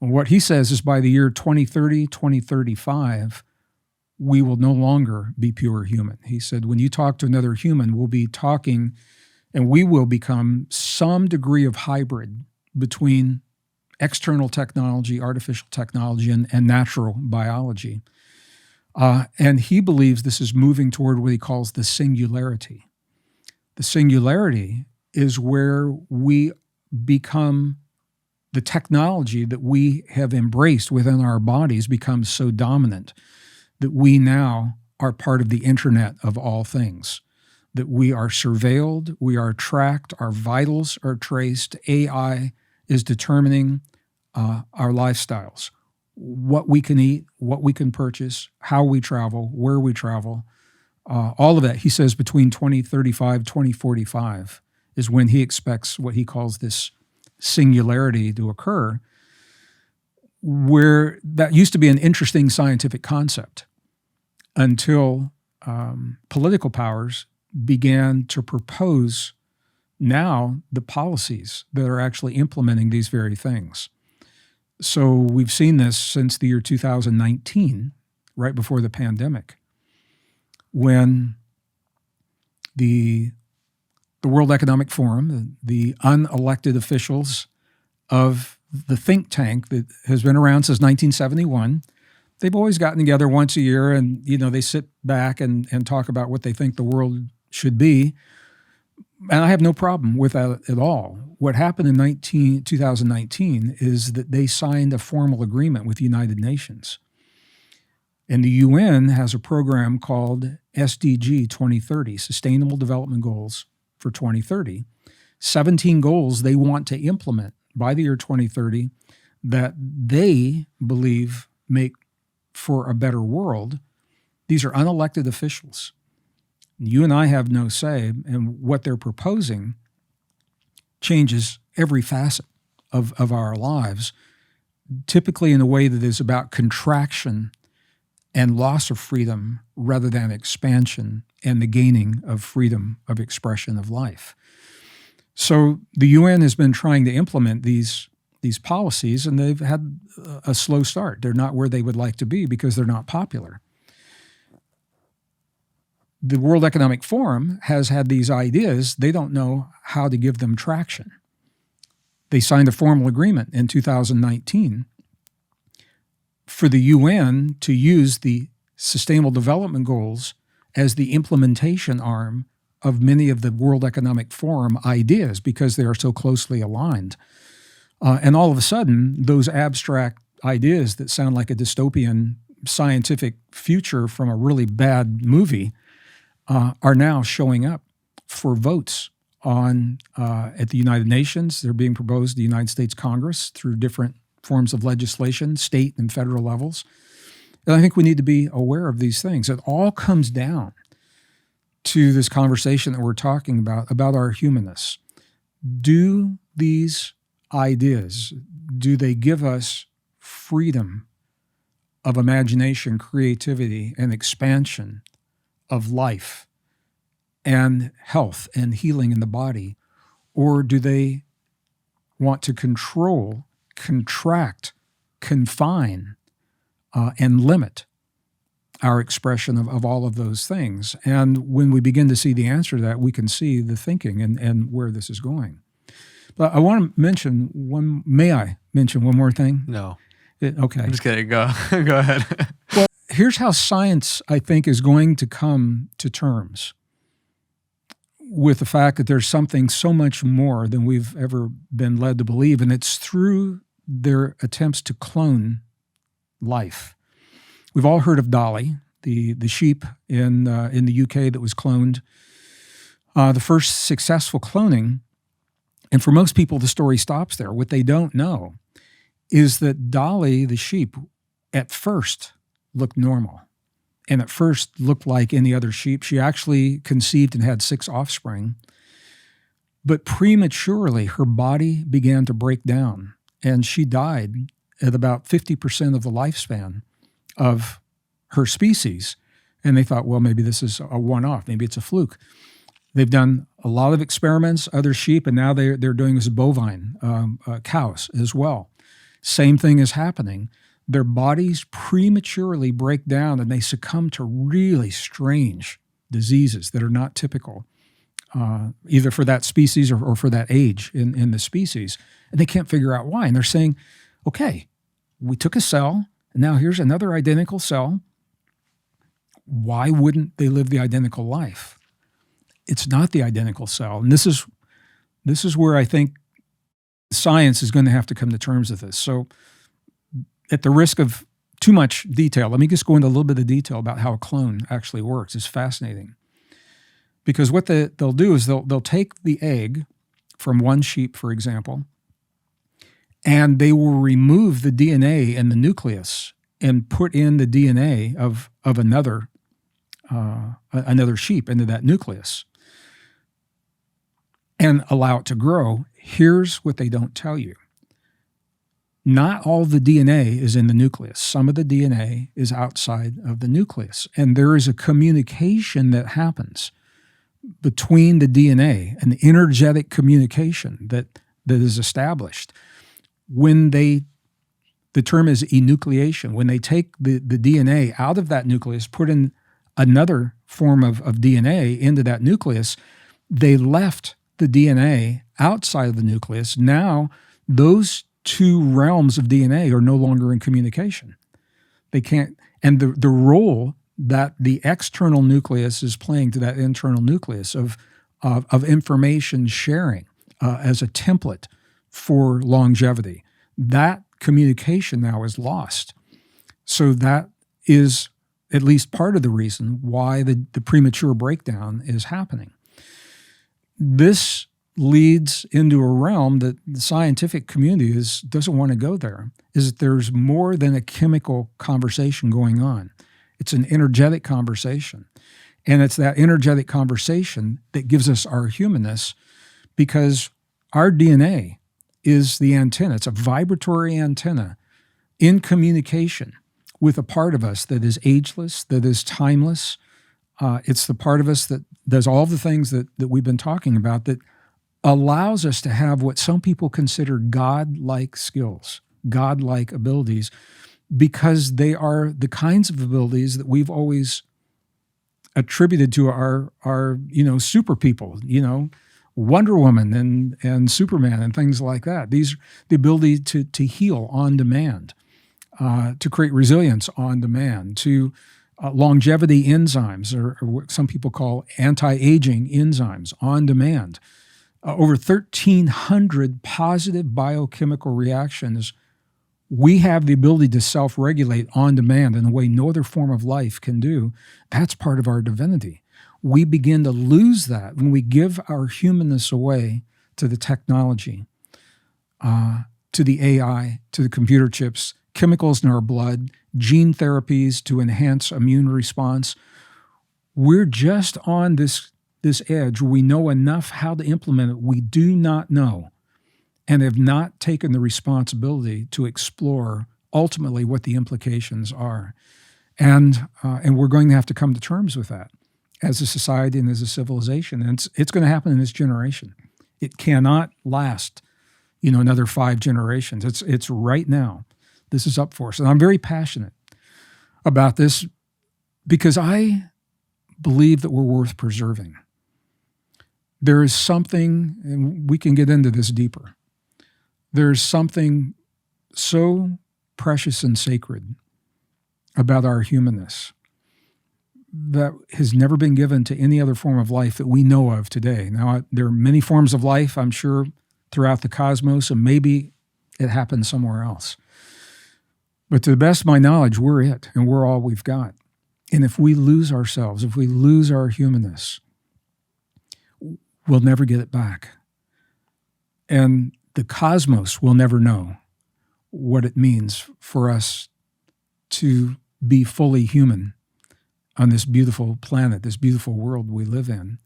And what he says is by the year 2030, 2035, we will no longer be pure human. He said, when you talk to another human, we'll be talking and we will become some degree of hybrid between external technology, artificial technology, and natural biology. And he believes this is moving toward what he calls the singularity. The singularity is where we become the technology that we have embraced within our bodies becomes so dominant that we now are part of the internet of all things, that we are surveilled, we are tracked, our vitals are traced. AI is determining our lifestyles, what we can eat, what we can purchase, how we travel, where we travel, all of that. He says between 2035, 2045 is when he expects what he calls this singularity to occur, where that used to be an interesting scientific concept until political powers began to propose now the policies that are actually implementing these very things. So we've seen this since the year 2019, right before the pandemic, when the World Economic Forum, the unelected officials of the think tank that has been around since 1971, they've always gotten together once a year and, they sit back and talk about what they think the world should be. And I have no problem with that at all. What happened in 2019 is that they signed a formal agreement with the United Nations. And the UN has a program called SDG 2030, Sustainable Development Goals for 2030. 17 goals they want to implement by the year 2030 that they believe make for a better world. These are unelected officials. You and I have no say, and what they're proposing changes every facet of our lives, typically in a way that is about contraction and loss of freedom rather than expansion and the gaining of freedom of expression of life. So the UN has been trying to implement these policies, and they've had a slow start. They're not where they would like to be because they're not popular. The World Economic Forum has had these ideas. They don't know how to give them traction. They signed a formal agreement in 2019 for the UN to use the Sustainable Development Goals as the implementation arm of many of the World Economic Forum ideas because they are so closely aligned. And all of a sudden, those abstract ideas that sound like a dystopian scientific future from a really bad movie are now showing up for votes at the United Nations. They're being proposed to the United States Congress through different forms of legislation, state and federal levels. And I think we need to be aware of these things. It all comes down to this conversation that we're talking about our humanness. Do these ideas, do they give us freedom of imagination, creativity, and expansion of life and health and healing in the body? Or do they want to control, contract, confine, and limit our expression of all of those things? And when we begin to see the answer to that, we can see the thinking and where this is going. But I want to mention may I mention one more thing? No. Okay. I'm just kidding. Go ahead. Well, here's how science, I think, is going to come to terms with the fact that there's something so much more than we've ever been led to believe, and it's through their attempts to clone life. We've all heard of Dolly, the sheep in the UK that was cloned, the first successful cloning. And for most people, the story stops there. What they don't know is that Dolly, the sheep, at first looked normal and at first looked like any other sheep. She actually conceived and had 6 offspring. But prematurely, her body began to break down, and she died at about 50% of the lifespan of her species. And they thought, well, maybe this is a one-off. Maybe it's a fluke. They've done a lot of experiments, other sheep, and now they're doing this bovine, cows as well. Same thing is happening. Their bodies prematurely break down and they succumb to really strange diseases that are not typical, either for that species or for that age in the species. And they can't figure out why. And they're saying, okay, we took a cell, and now here's another identical cell. Why wouldn't they live the identical life? It's not the identical cell. And this is where I think science is going to have to come to terms with this. So at the risk of too much detail, let me just go into a little bit of detail about how a clone actually works. It's fascinating. Because what they'll do is they'll take the egg from one sheep, for example, and they will remove the DNA in the nucleus and put in the DNA of another sheep into that nucleus and allow it to grow. Here's what they don't tell you. Not all the DNA is in the nucleus. Some of the DNA is outside of the nucleus. And there is a communication that happens between the DNA, an energetic communication that is established. When the term is enucleation, when they take the DNA out of that nucleus, put in another form of DNA into that nucleus, they left the DNA outside of the nucleus. Now, those two realms of DNA are no longer in communication. They can't, and the role that the external nucleus is playing to that internal nucleus of information sharing as a template for longevity, that communication now is lost. So that is at least part of the reason why the premature breakdown is happening. This leads into a realm that the scientific community doesn't want to go there, is that there's more than a chemical conversation going on. It's an energetic conversation. And it's that energetic conversation that gives us our humanness, because our DNA is the antenna. It's a vibratory antenna in communication with a part of us that is ageless, that is timeless. It's the part of us that does all the things that we've been talking about, that allows us to have what some people consider God-like skills, God-like abilities, because they are the kinds of abilities that we've always attributed to our super people, Wonder Woman and Superman and things like that. These the ability to heal on demand, to create resilience on demand, to longevity enzymes, or what some people call anti-aging enzymes on demand. Over 1,300 positive biochemical reactions. We have the ability to self-regulate on demand in a way no other form of life can do. That's part of our divinity. We begin to lose that when we give our humanness away to the technology, to the AI, to the computer chips, chemicals in our blood, gene therapies to enhance immune response. We're just on this edge where we know enough how to implement it. We do not know and have not taken the responsibility to explore ultimately what the implications are. And we're going to have to come to terms with that as a society and as a civilization. And it's going to happen in this generation. It cannot last, another 5 generations. It's right now. This is up for us. And I'm very passionate about this because I believe that we're worth preserving. There is something, and we can get into this deeper, there's something so precious and sacred about our humanness that has never been given to any other form of life that we know of today. Now, there are many forms of life, I'm sure, throughout the cosmos, and maybe it happens somewhere else. But to the best of my knowledge, we're it, and we're all we've got. And if we lose ourselves, if we lose our humanness, we'll never get it back. And the cosmos will never know what it means for us to be fully human on this beautiful planet, this beautiful world we live in.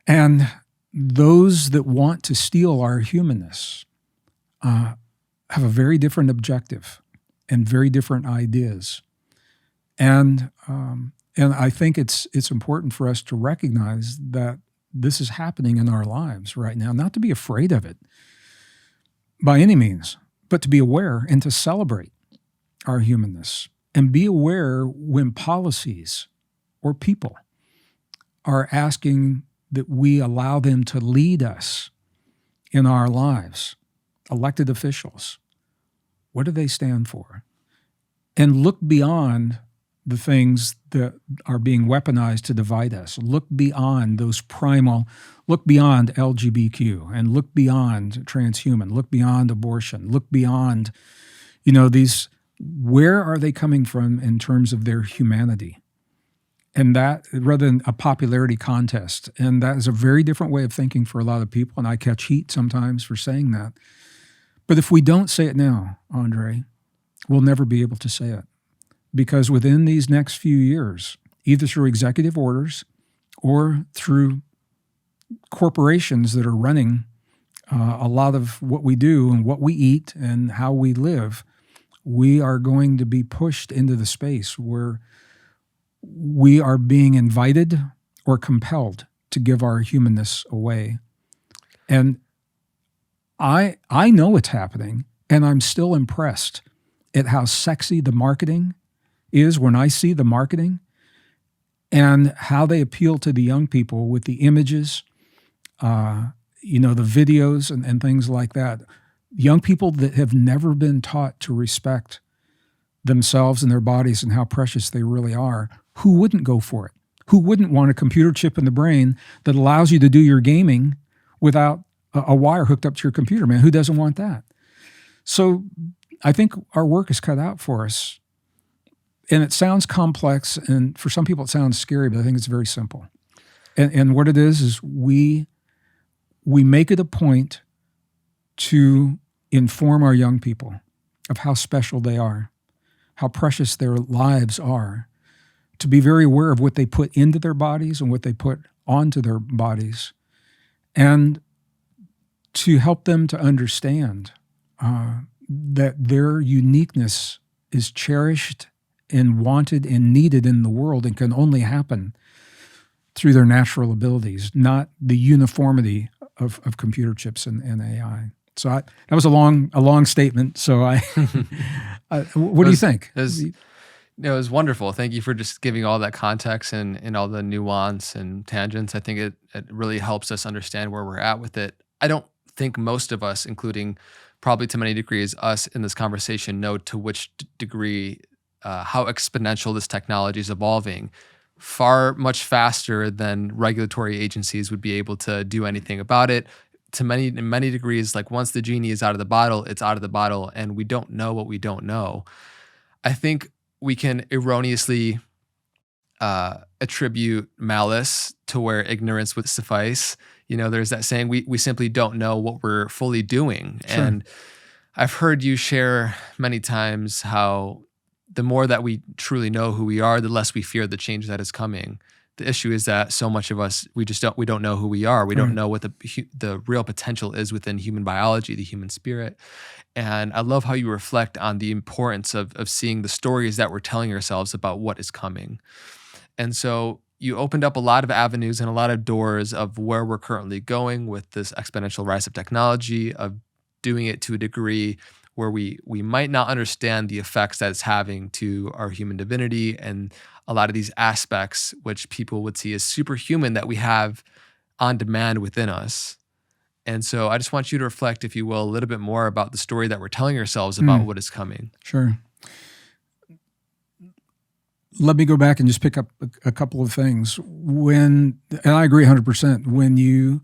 And those that want to steal our humanness have a very different objective and very different ideas. And I think it's important for us to recognize that this is happening in our lives right now, not to be afraid of it by any means, but to be aware and to celebrate our humanness and be aware when policies or people are asking that we allow them to lead us in our lives, elected officials. What do they stand for? And look beyond the things that are being weaponized to divide us. Look beyond those primal, look beyond LGBTQ, and look beyond transhuman, look beyond abortion, look beyond, these, where are they coming from in terms of their humanity? And that, rather than a popularity contest. And that is a very different way of thinking for a lot of people. And I catch heat sometimes for saying that. But if we don't say it now, Andre, we'll never be able to say it. Because within these next few years, either through executive orders or through corporations that are running a lot of what we do and what we eat and how we live, we are going to be pushed into the space where we are being invited or compelled to give our humanness away. And I know it's happening, and I'm still impressed at how sexy the marketing is when I see the marketing and how they appeal to the young people with the images, the videos and things like that. Young people that have never been taught to respect themselves and their bodies and how precious they really are, who wouldn't go for it? Who wouldn't want a computer chip in the brain that allows you to do your gaming without a wire hooked up to your computer, man? Who doesn't want that? So I think our work is cut out for us. And it sounds complex, and for some people it sounds scary, but I think it's very simple. And what it is we make it a point to inform our young people of how special they are, how precious their lives are, to be very aware of what they put into their bodies and what they put onto their bodies, and to help them to understand that their uniqueness is cherished and wanted and needed in the world and can only happen through their natural abilities, not the uniformity of computer chips and AI. So that was a long statement. So what do you think? It was wonderful. Thank you for just giving all that context and all the nuance and tangents. I think it really helps us understand where we're at with it. I don't think most of us, including probably to many degrees us in this conversation, know to which degree how exponential this technology is evolving, much faster than regulatory agencies would be able to do anything about it. In many degrees, like once the genie is out of the bottle, it's out of the bottle, and we don't know what we don't know. I think we can erroneously attribute malice to where ignorance would suffice. There's that saying, we simply don't know what we're fully doing. Sure. And I've heard you share many times how the more that we truly know who we are, the less we fear the change that is coming. The issue is that so much of us, we don't know who we are. We don't know what the real potential is within human biology, the human spirit. And I love how you reflect on the importance of seeing the stories that we're telling ourselves about what is coming. And so you opened up a lot of avenues and a lot of doors of where we're currently going with this exponential rise of technology, of doing it to a degree where we might not understand the effects that it's having to our human divinity and a lot of these aspects which people would see as superhuman that we have on demand within us. And so I just want you to reflect, if you will, a little bit more about the story that we're telling ourselves about what is coming. Sure. Let me go back and just pick up a couple of things. And I agree 100%, when you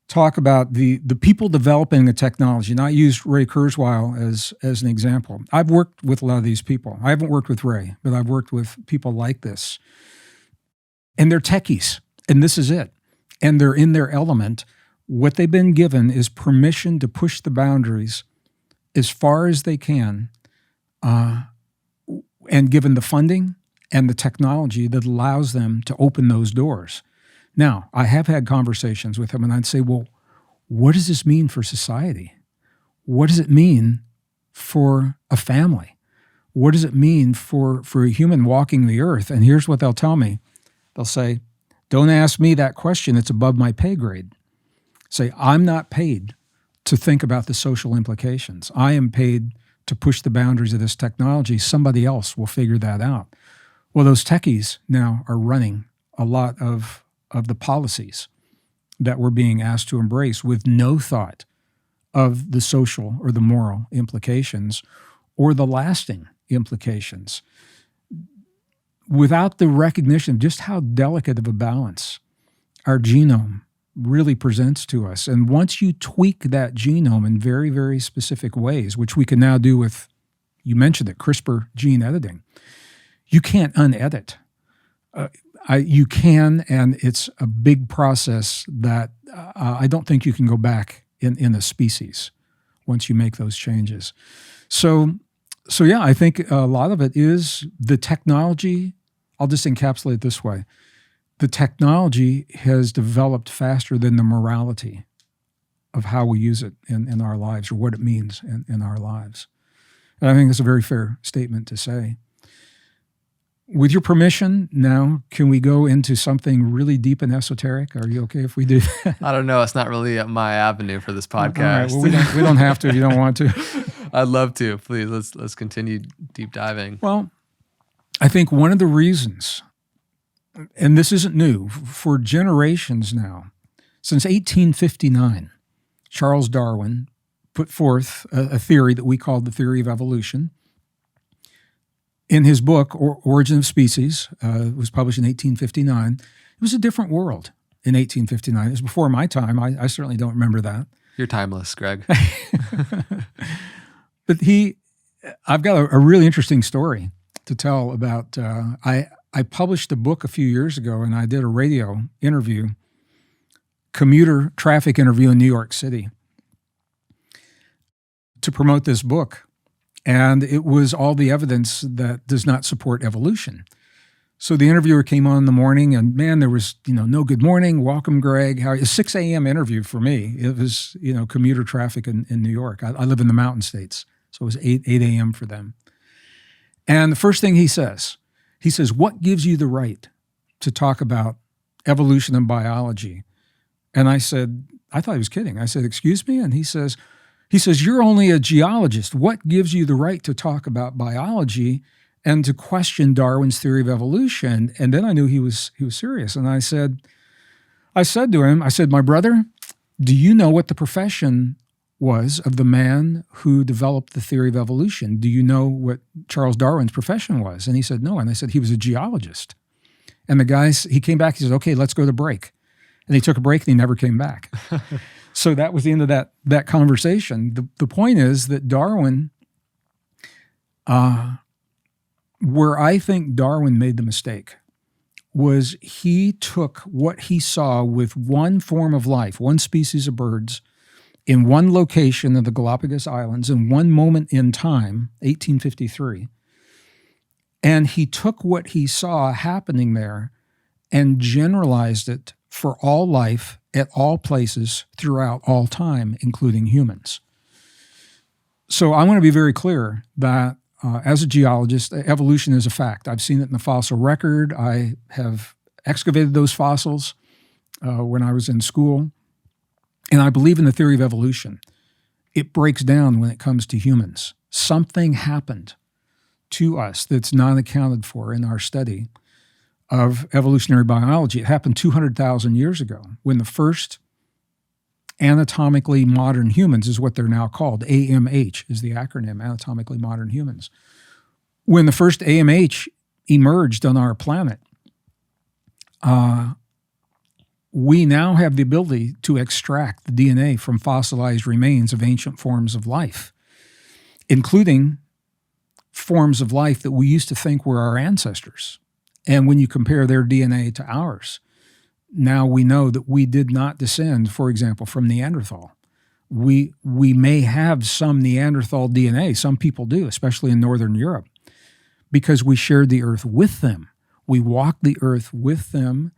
talk about the people developing the technology, and I used Ray Kurzweil as an example. I've worked with a lot of these people. I haven't worked with Ray, but I've worked with people like this. And they're techies, and this is it. And they're in their element. What they've been given is permission to push the boundaries as far as they can, and given the funding and the technology that allows them to open those doors. Now, I have had conversations with them, and I'd say, well, what does this mean for society? What does it mean for a family? What does it mean for a human walking the earth? And here's what they'll tell me. They'll say, don't ask me that question. It's above my pay grade. Say, I'm not paid to think about the social implications. I am paid to push the boundaries of this technology. Somebody else will figure that out. Well, those techies now are running a lot of the policies that we're being asked to embrace with no thought of the social or the moral implications or the lasting implications. without the recognition of just how delicate of a balance our genome really presents to us. And once you tweak that genome in very, very specific ways, which we can now do with, you mentioned it, CRISPR gene editing, you can't unedit. You can, and it's a big process that I don't think you can go back in a species once you make those changes. So yeah, I think a lot of it is the technology. I'll just encapsulate it this way. The technology has developed faster than the morality of how we use it in our lives, or what it means in our lives. And I think that's a very fair statement to say. With your permission, now, can we go into something really deep and esoteric? Are you okay if we do that? I don't know. It's not really my avenue for this podcast. All right, well, we don't have to if you don't want to. I'd love to. Please, let's continue deep diving. Well, I think one of the reasons, and this isn't new, for generations now, since 1859, Charles Darwin put forth a theory that we called the theory of evolution. In his book, Origin of Species, it was published in 1859. It was a different world in 1859. It was before my time. I certainly don't remember that. You're timeless, Gregg. But I've got a really interesting story to tell about, I published a book a few years ago, and I did a radio interview, commuter traffic interview in New York City to promote this book. And it was all the evidence that does not support evolution. So the interviewer came on in the morning, and man, there was, no good morning, welcome, Gregg. How are you? A 6 a.m. interview for me. It was, commuter traffic in New York. I live in the mountain states, so it was 8 a.m. for them. And the first thing he says, what gives you the right to talk about evolution and biology? And I said, I thought he was kidding. I said, excuse me? And he says, you're only a geologist. What gives you the right to talk about biology and to question Darwin's theory of evolution? And then I knew he was serious. And I said to him, my brother, do you know what the profession was of the man who developed the theory of evolution? Do you know what Charles Darwin's profession was? And he said, no. And I said, he was a geologist. And the guy, he came back, he said, okay, let's go to break. And he took a break and he never came back. So that was the end of that conversation. The point is that Darwin, where I think Darwin made the mistake, was he took what he saw with one form of life, one species of birds, in one location of the Galapagos Islands, in one moment in time, 1853, and he took what he saw happening there and generalized it for all life at all places throughout all time, including humans. So I want to be very clear that as a geologist, evolution is a fact. I've seen it in the fossil record. I have excavated those fossils when I was in school. And I believe in the theory of evolution. It breaks down when it comes to humans. Something happened to us that's not accounted for in our study of evolutionary biology. It happened 200,000 years ago when the first anatomically modern humans is what they're now called. AMH is the acronym, anatomically modern humans. When the first AMH emerged on our planet, we now have the ability to extract the DNA from fossilized remains of ancient forms of life, including forms of life that we used to think were our ancestors. And when you compare their DNA to ours, now we know that we did not descend, for example, from Neanderthal. We may have some Neanderthal DNA, some people do, especially in Northern Europe, because we shared the earth with them. We walked the earth with them.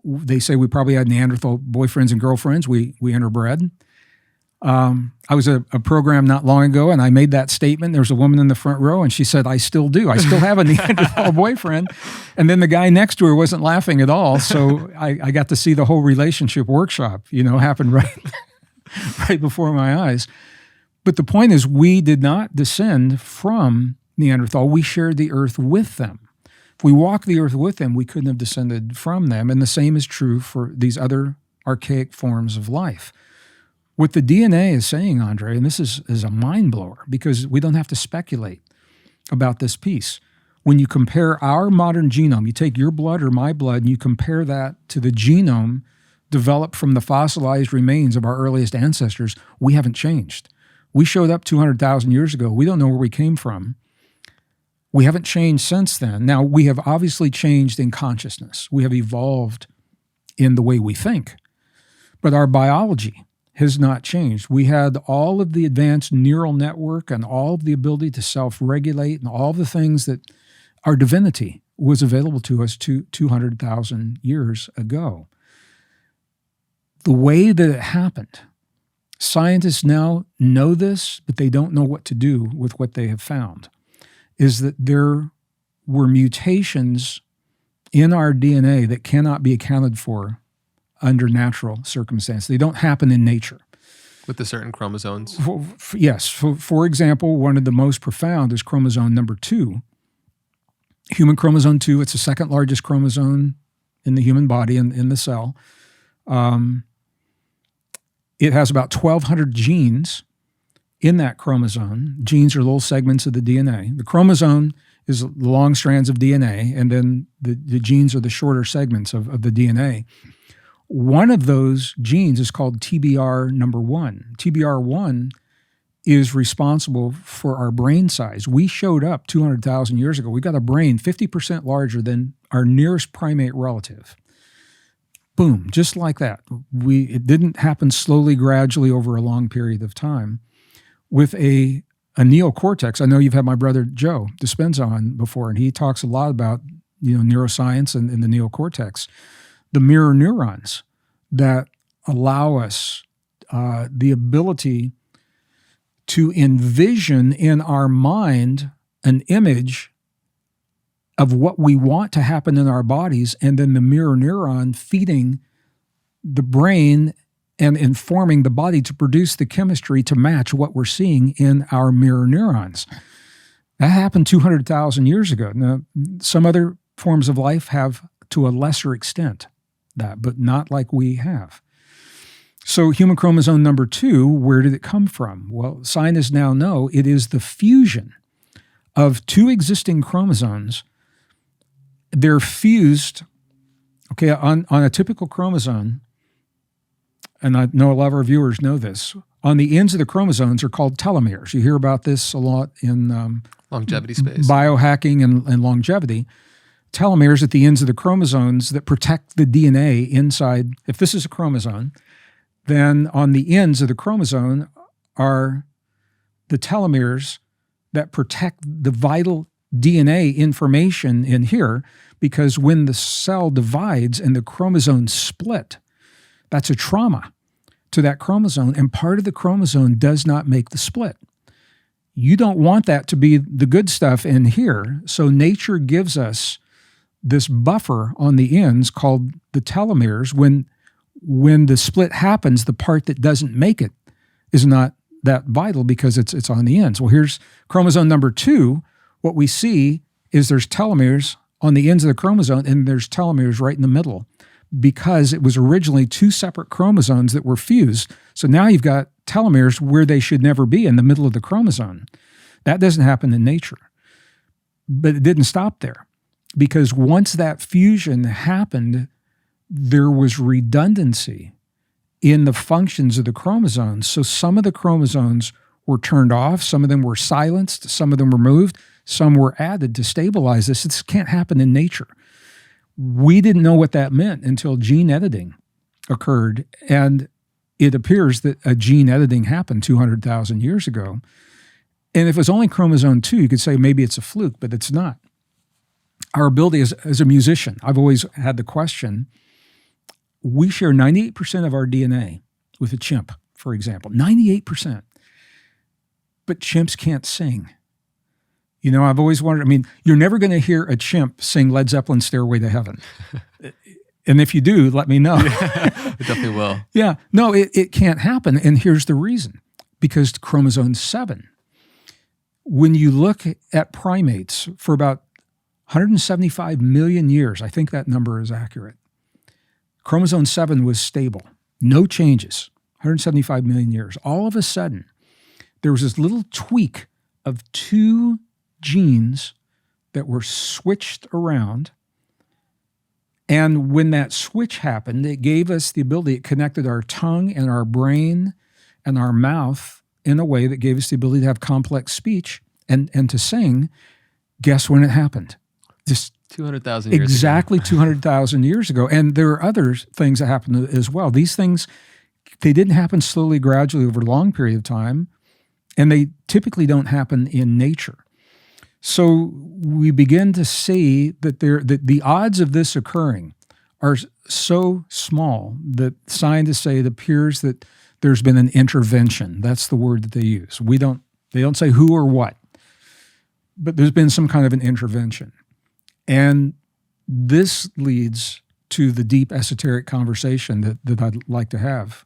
They say we probably had Neanderthal boyfriends and girlfriends. We interbred. I was a program not long ago, and I made that statement. There was a woman in the front row, and she said, I still do. I still have a Neanderthal boyfriend. And then the guy next to her wasn't laughing at all, so I got to see the whole relationship workshop, happen right before my eyes. But the point is, we did not descend from Neanderthal. We shared the earth with them. If we walked the earth with them, we couldn't have descended from them. And the same is true for these other archaic forms of life. What the DNA is saying, Andre, and this is a mind blower because we don't have to speculate about this piece. When you compare our modern genome, you take your blood or my blood and you compare that to the genome developed from the fossilized remains of our earliest ancestors, we haven't changed. We showed up 200,000 years ago. We don't know where we came from. We haven't changed since then. Now, we have obviously changed in consciousness. We have evolved in the way we think. But our biology has not changed. We had all of the advanced neural network and all of the ability to self-regulate and all the things that our divinity was available to us 200,000 years ago. The way that it happened, scientists now know this, but they don't know what to do with what they have found, is that there were mutations in our DNA that cannot be accounted for under natural circumstances. They don't happen in nature. With the certain chromosomes? Yes. For example, one of the most profound is chromosome number 2. Human chromosome 2, it's the second largest chromosome in the human body, in the cell. It has about 1,200 genes in that chromosome. Genes are little segments of the DNA. The chromosome is the long strands of DNA, and then the genes are the shorter segments of the DNA. One of those genes is called TBR number 1. TBR 1 is responsible for our brain size. We showed up 200,000 years ago. We got a brain 50% larger than our nearest primate relative. Boom, just like that. It didn't happen slowly, gradually over a long period of time. With a neocortex, I know you've had my brother Joe Dispenza on before, and he talks a lot about neuroscience and the neocortex. The mirror neurons that allow us the ability to envision in our mind an image of what we want to happen in our bodies, and then the mirror neuron feeding the brain and informing the body to produce the chemistry to match what we're seeing in our mirror neurons. That happened 200,000 years ago. Now, some other forms of life have to a lesser extent that, but not like we have. So human chromosome number 2, where did it come from? Well, scientists now know it is the fusion of 2 existing chromosomes. They're fused, on a typical chromosome, and I know a lot of our viewers know this, on the ends of the chromosomes are called telomeres. You hear about this a lot in longevity space, biohacking and longevity. Telomeres at the ends of the chromosomes that protect the DNA inside. If this is a chromosome, then on the ends of the chromosome are the telomeres that protect the vital DNA information in here, because when the cell divides and the chromosomes split, that's a trauma to that chromosome, and part of the chromosome does not make the split. You don't want that to be the good stuff in here, so nature gives us this buffer on the ends called the telomeres. When the split happens, the part that doesn't make it is not that vital because it's on the ends. Well, here's chromosome number 2. What we see is there's telomeres on the ends of the chromosome, and there's telomeres right in the middle, because it was originally 2 separate chromosomes that were fused. So now you've got telomeres where they should never be, in the middle of the chromosome. That doesn't happen in nature. But it didn't stop there, because once that fusion happened, there was redundancy in the functions of the chromosomes. So some of the chromosomes were turned off, some of them were silenced, some of them were moved, some were added to stabilize this. This can't happen in nature. We didn't know what that meant until gene editing occurred, and it appears that a gene editing happened 200,000 years ago. And if it was only chromosome 2, you could say maybe it's a fluke, but it's not. Our ability as a musician, I've always had the question, we share 98% of our DNA with a chimp, for example, 98%. But chimps can't sing. I've always wondered, you're never going to hear a chimp sing Led Zeppelin's Stairway to Heaven. And if you do, let me know. Yeah, it definitely will. Yeah, no, it can't happen. And here's the reason. Because chromosome 7, when you look at primates for about 175 million years, I think that number is accurate, chromosome 7 was stable, no changes, 175 million years. All of a sudden, there was this little tweak of 2 genes that were switched around. And when that switch happened, it gave us the ability, it connected our tongue and our brain and our mouth in a way that gave us the ability to have complex speech and to sing. Guess when it happened? Just 200,000 years exactly ago. 200,000 years ago. And there are other things that happened as well. These things, they didn't happen slowly, gradually over a long period of time, and they typically don't happen in nature. So we begin to see that the odds of this occurring are so small that scientists say it appears that there's been an intervention. That's the word that they use. They don't say who or what, but there's been some kind of an intervention. And this leads to the deep esoteric conversation that I'd like to have,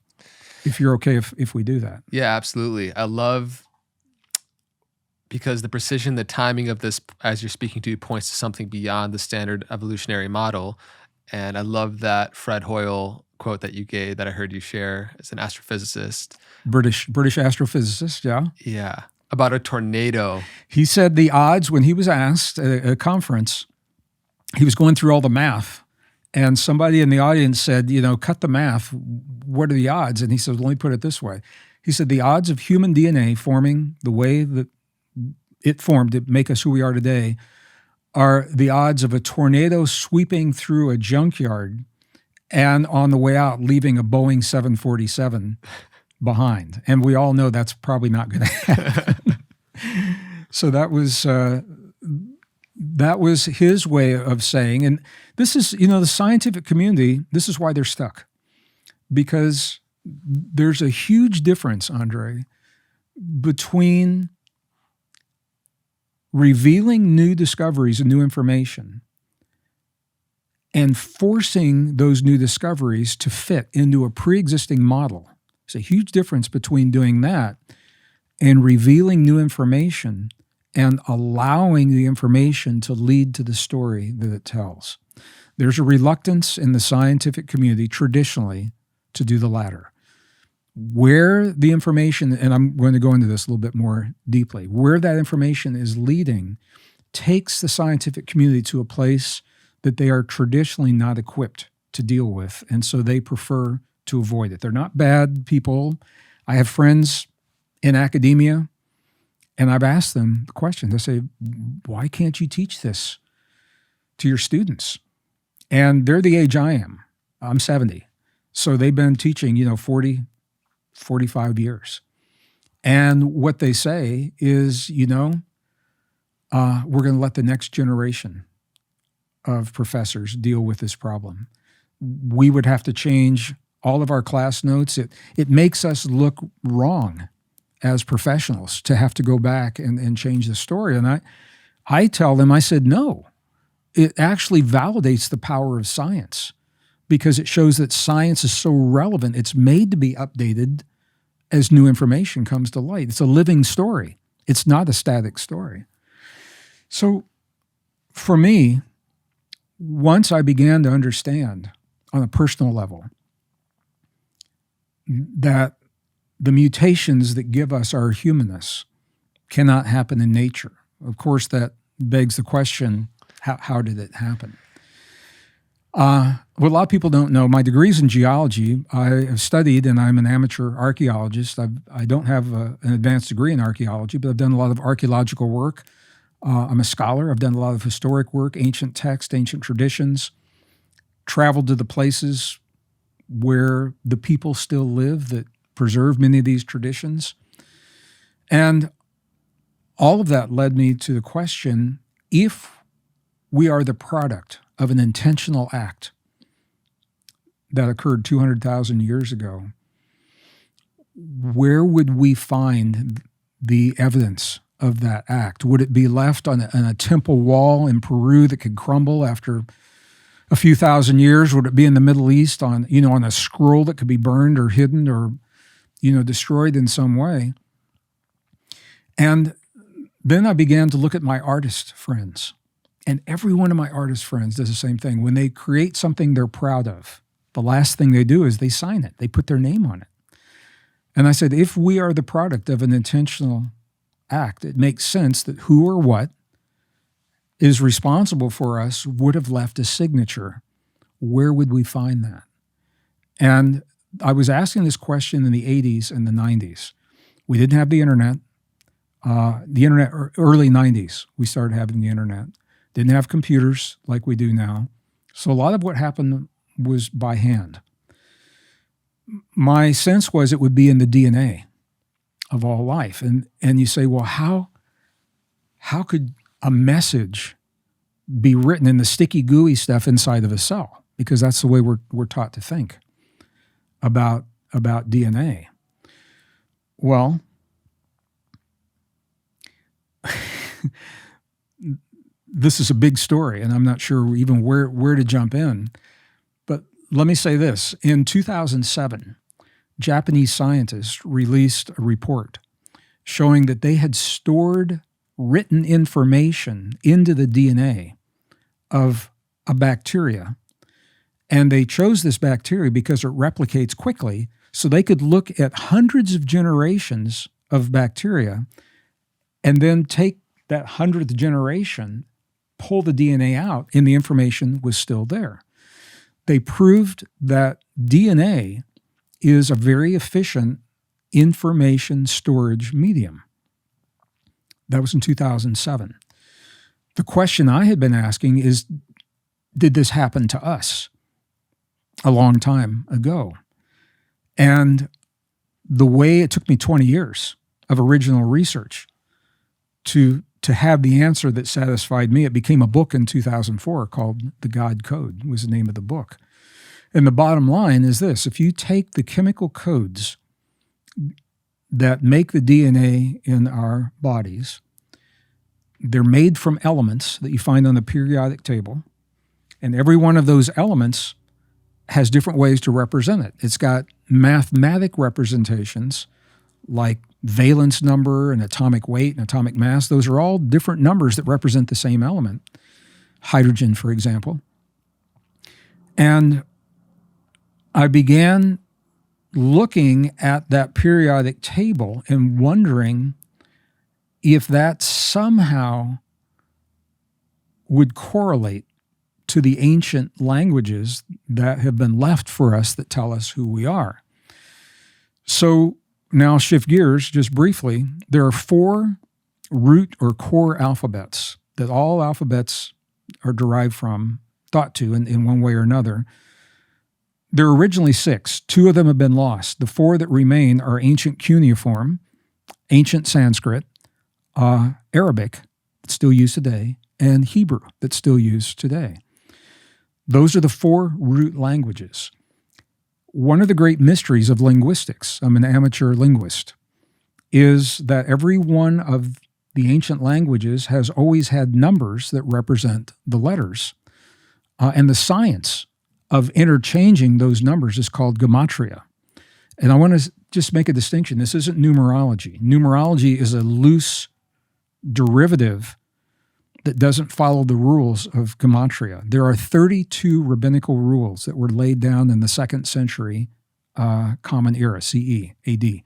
if you're okay if we do that. Yeah, absolutely. I love, because the precision, the timing of this, as you're speaking to, points to something beyond the standard evolutionary model. And I love that Fred Hoyle quote that you gave, that I heard you share as an astrophysicist. British astrophysicist, yeah. Yeah, about a tornado. He said the odds, when he was asked at a conference, he was going through all the math, and somebody in the audience said, cut the math. What are the odds? And he said, let me put it this way. He said, the odds of human DNA forming the way that it formed to make us who we are today are the odds of a tornado sweeping through a junkyard and on the way out leaving a Boeing 747 behind. And we all know that's probably not going to happen. So that was his way of saying, and this is, the scientific community, this is why they're stuck. Because there's a huge difference, Andre, between revealing new discoveries and new information and forcing those new discoveries to fit into a pre-existing model. There's a huge difference between doing that and revealing new information and allowing the information to lead to the story that it tells. There's a reluctance in the scientific community traditionally to do the latter. Where the information, and I'm going to go into this a little bit more deeply, where that information is leading takes the scientific community to a place that they are traditionally not equipped to deal with, and so they prefer to avoid it. They're not bad people. I have friends in academia, and I've asked them the question. They say, why can't you teach this to your students? And they're the age I am. I'm 70. So they've been teaching, 40, 45 years. And what they say is, we're going to let the next generation of professors deal with this problem. We would have to change all of our class notes. It makes us look wrong as professionals to have to go back and change the story. And I tell them, I said, no, it actually validates the power of science because it shows that science is so relevant. It's made to be updated as new information comes to light. It's a living story. It's not a static story. So for me, once I began to understand on a personal level that the mutations that give us our humanness cannot happen in nature. Of course, that begs the question, how did it happen? What a lot of people don't know, my degree's in geology. I have studied, and I'm an amateur archaeologist. I don't have an advanced degree in archaeology, but I've done a lot of archaeological work. I'm a scholar. I've done a lot of historic work, ancient texts, ancient traditions, traveled to the places where the people still live that preserve many of these traditions. And all of that led me to the question, if we are the product of an intentional act that occurred 200,000 years ago, where would we find the evidence of that act? Would it be left on a temple wall in Peru that could crumble after a few thousand years? Would it be in the Middle East on a scroll that could be burned or hidden or destroyed in some way? And then I began to look at my artist friends. And every one of my artist friends does the same thing. When they create something they're proud of, the last thing they do is they sign it. They put their name on it. And I said, if we are the product of an intentional act, it makes sense that who or what is responsible for us would have left a signature, where would we find that? And I was asking this question in the 80s and the 90s. We didn't have the internet. Early 90s, we started having the internet. Didn't have computers like we do now. So a lot of what happened was by hand. My sense was it would be in the DNA of all life. And you say, well, how could a message be written in the sticky, gooey stuff inside of a cell? Because that's the way we're taught to think about DNA. Well, this is a big story, and I'm not sure even where to jump in. But let me say this. In 2007, Japanese scientists released a report showing that they had stored written information into the DNA of a bacteria. And they chose this bacteria because it replicates quickly, so they could look at hundreds of generations of bacteria and then take that 100th generation, pull the DNA out, and the information was still there. They proved that DNA is a very efficient information storage medium. That was in 2007. The question I had been asking is, did this happen to us a long time ago? And the way it took me 20 years of original research to have the answer that satisfied me, it became a book in 2004 called The God Code, was the name of the book. And the bottom line is this: if you take the chemical codes that make the DNA in our bodies, they're made from elements that you find on the periodic table, and every one of those elements has different ways to represent it. It's got mathematic representations like valence number and atomic weight and atomic mass. Those are all different numbers that represent the same element. Hydrogen, for example. And I began looking at that periodic table and wondering if that somehow would correlate to the ancient languages that have been left for us that tell us who we are. So now I'll shift gears just briefly. There are 4 root or core alphabets that all alphabets are derived from, thought to in one way or another. There were originally 6. 2 of them have been lost. The 4 that remain are ancient cuneiform, ancient Sanskrit, Arabic, that's still used today, and Hebrew, that's still used today. Those are the 4 root languages. One of the great mysteries of linguistics, I'm an amateur linguist, is that every one of the ancient languages has always had numbers that represent the letters. And the science of interchanging those numbers is called gematria. And I want to just make a distinction. This isn't numerology. Numerology is a loose derivative that doesn't follow the rules of gematria. There are 32 rabbinical rules that were laid down in the 2nd century Common Era, CE, AD.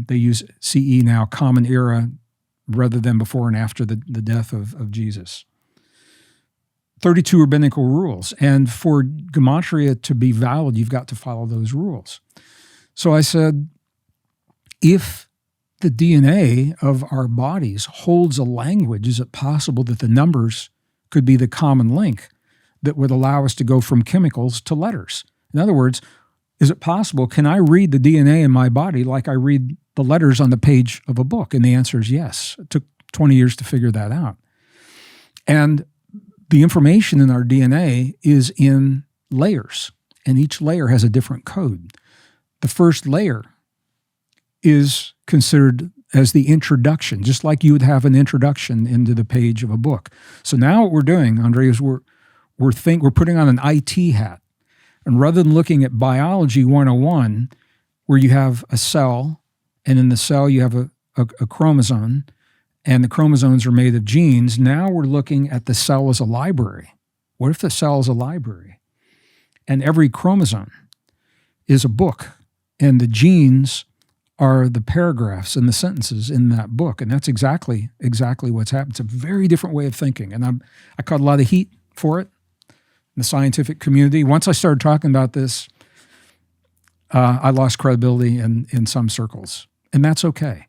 They use CE now, Common Era, rather than before and after the death of Jesus. 32 rabbinical rules. And for gematria to be valid, you've got to follow those rules. So I said, if the DNA of our bodies holds a language, is it possible that the numbers could be the common link that would allow us to go from chemicals to letters? In other words, is it possible, can I read the DNA in my body like I read the letters on the page of a book? And the answer is yes. It took 20 years to figure that out. And the information in our DNA is in layers, and each layer has a different code. The first layer is considered as the introduction, just like you would have an introduction into the page of a book. So now what we're doing, Andre, is we're putting on an IT hat. And rather than looking at biology 101, where you have a cell, and in the cell you have a chromosome, and the chromosomes are made of genes, now we're looking at the cell as a library. What if the cell is a library? And every chromosome is a book, and the genes are the paragraphs and the sentences in that book. And that's exactly what's happened. It's a very different way of thinking. And I caught a lot of heat for it in the scientific community. Once I started talking about this, I lost credibility in some circles. And that's okay,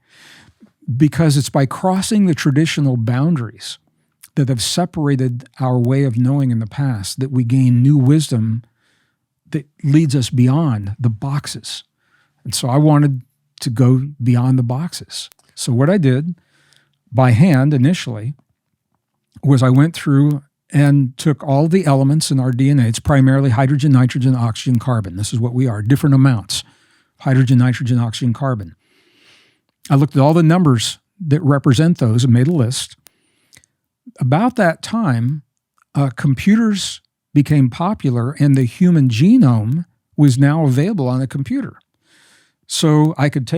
because it's by crossing the traditional boundaries that have separated our way of knowing in the past that we gain new wisdom that leads us beyond the boxes. And so I wanted to go beyond the boxes. So what I did by hand initially was I went through and took all the elements in our DNA. It's primarily hydrogen, nitrogen, oxygen, carbon. This is what we are, different amounts. Hydrogen, nitrogen, oxygen, carbon. I looked at all the numbers that represent those and made a list. About that time, computers became popular and the human genome was now available on a computer. So I could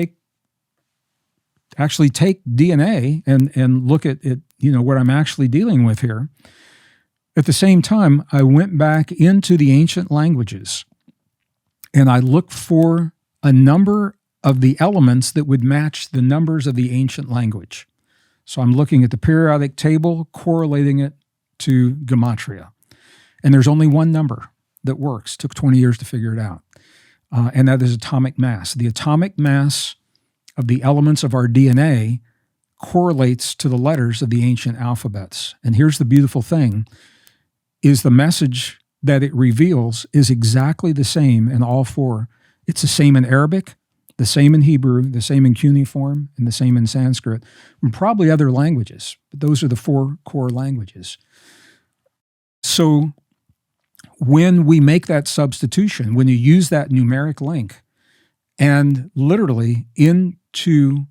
actually take DNA and look at it, what I'm actually dealing with here. At the same time, I went back into the ancient languages and I looked for a number of the elements that would match the numbers of the ancient language. So I'm looking at the periodic table, correlating it to gematria. And there's only one number that works. It took 20 years to figure it out. And that is atomic mass. The atomic mass of the elements of our DNA correlates to the letters of the ancient alphabets. And here's the beautiful thing, is the message that it reveals is exactly the same in all four. It's the same in Arabic, the same in Hebrew, the same in cuneiform, and the same in Sanskrit, and probably other languages. But those are the four core languages. So when we make that substitution, when you use that numeric link and literally into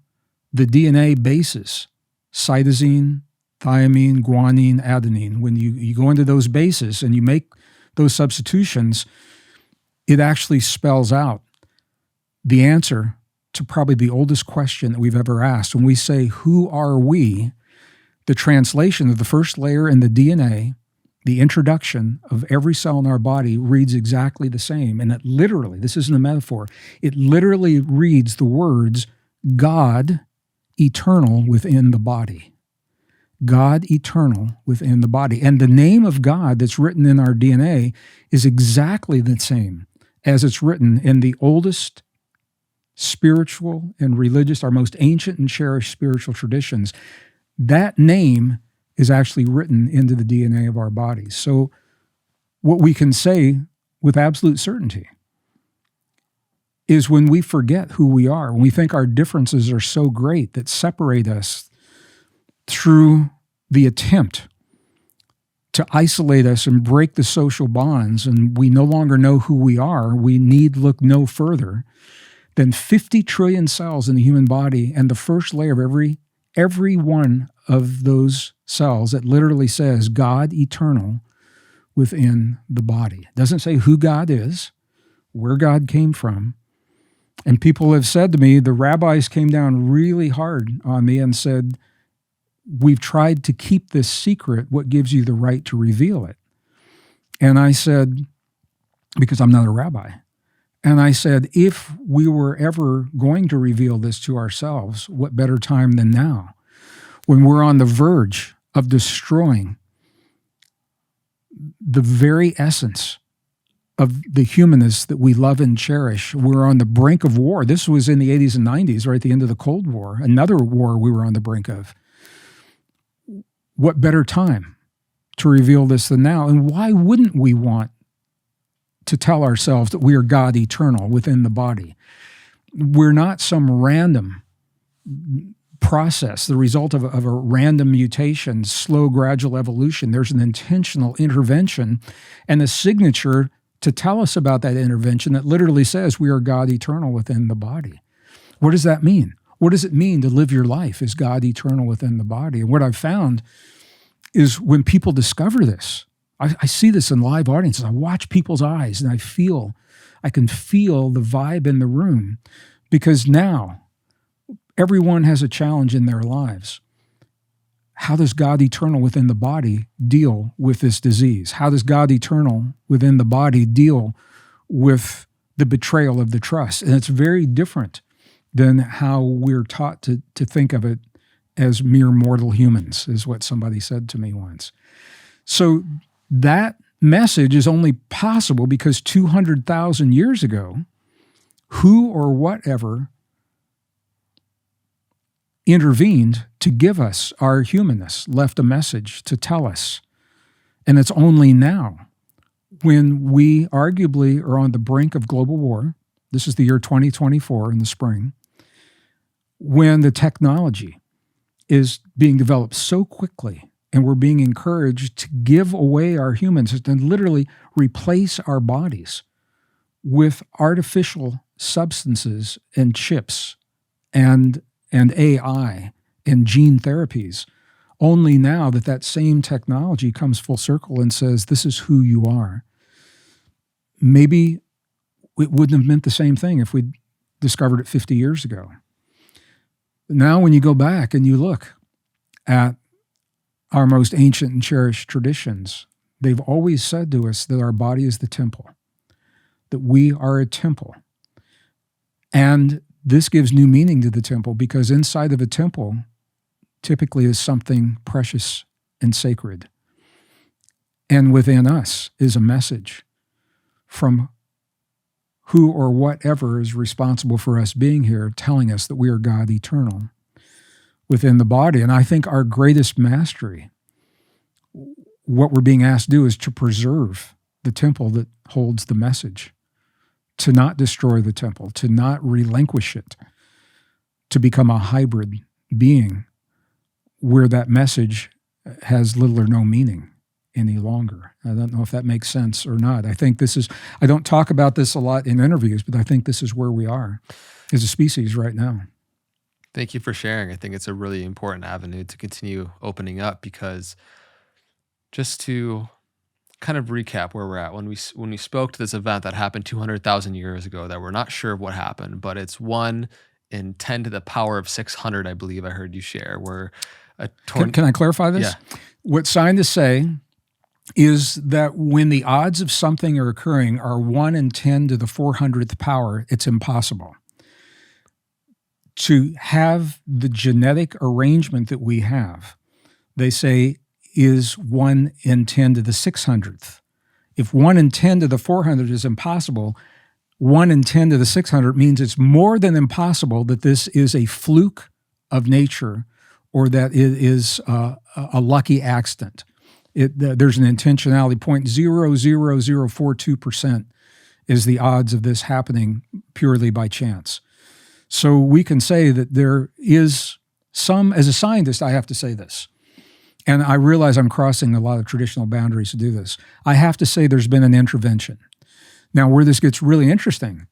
the DNA bases, cytosine, thymine, guanine, adenine, when you go into those bases and you make those substitutions, it actually spells out the answer to probably the oldest question that we've ever asked. When we say, who are we? The translation of the first layer in the DNA, the introduction of every cell in our body reads exactly the same. And it literally, this isn't a metaphor, it literally reads the words, God eternal within the body. God eternal within the body. And the name of God that's written in our DNA is exactly the same as it's written in the oldest spiritual and religious, our most ancient and cherished spiritual traditions. That name is actually written into the DNA of our bodies. So what we can say with absolute certainty is when we forget who we are, when we think our differences are so great that separate us through the attempt to isolate us and break the social bonds, and we no longer know who we are, we need look no further than 50 trillion cells in the human body, and the first layer of every one of those cells, it literally says God eternal within the body. It doesn't say who God is, where God came from. And people have said to me, the rabbis came down really hard on me and said, we've tried to keep this secret. What gives you the right to reveal it? And I said, because I'm not a rabbi. And I said, if we were ever going to reveal this to ourselves, what better time than now? When we're on the verge of destroying the very essence of the humanists that we love and cherish. We're on the brink of war. This was in the 80s and 90s, right at the end of the Cold War, another war we were on the brink of. What better time to reveal this than now? And why wouldn't we want to tell ourselves that we are God eternal within the body? We're not some random process, the result of a random mutation, slow, gradual evolution. There's an intentional intervention and a signature to tell us about that intervention that literally says we are God eternal within the body. What does that mean? What does it mean to live your life as God eternal within the body? And what I've found is when people discover this, I see this in live audiences. I watch people's eyes and I can feel the vibe in the room, because now everyone has a challenge in their lives. How does God eternal within the body deal with this disease? How does God eternal within the body deal with the betrayal of the trust? And it's very different than how we're taught to think of it as mere mortal humans, is what somebody said to me once. So that message is only possible because 200,000 years ago, who or whatever intervened to give us our humanness, left a message to tell us. And it's only now, when we arguably are on the brink of global war, this is the year 2024 in the spring, when the technology is being developed so quickly and we're being encouraged to give away our humans and literally replace our bodies with artificial substances and chips and AI and gene therapies, only now that same technology comes full circle and says, this is who you are. Maybe it wouldn't have meant the same thing if we'd discovered it 50 years ago. Now when you go back and you look at our most ancient and cherished traditions, they've always said to us that our body is the temple, that we are a temple. And this gives new meaning to the temple because inside of a temple typically is something precious and sacred. And within us is a message from who or whatever is responsible for us being here, telling us that we are God eternal within the body. And I think our greatest mastery, what we're being asked to do, is to preserve the temple that holds the message, to not destroy the temple, to not relinquish it, to become a hybrid being where that message has little or no meaning any longer. I don't know if that makes sense or not. I think I don't talk about this a lot in interviews, but I think this is where we are as a species right now. Thank you for sharing. I think it's a really important avenue to continue opening up, because just to kind of recap where we're at, when we spoke to this event that happened 200,000 years ago, that we're not sure of what happened, but it's 1 in 10 to the power of 600, I believe I heard you share, where Can I clarify this? Yeah. What scientists say is that when the odds of something are occurring are 1 in 10 to the 400th power, it's impossible. To have the genetic arrangement that we have, they say, is 1 in 10 to the 600th. If 1 in 10 to the 400 is impossible, 1 in 10 to the 600 means it's more than impossible that this is a fluke of nature or that it is a lucky accident. There's an intentionality. 0.00042% is the odds of this happening purely by chance. So we can say that there is some, as a scientist, I have to say this, and I realize I'm crossing a lot of traditional boundaries to do this. I have to say there's been an intervention. Now, where this gets really interesting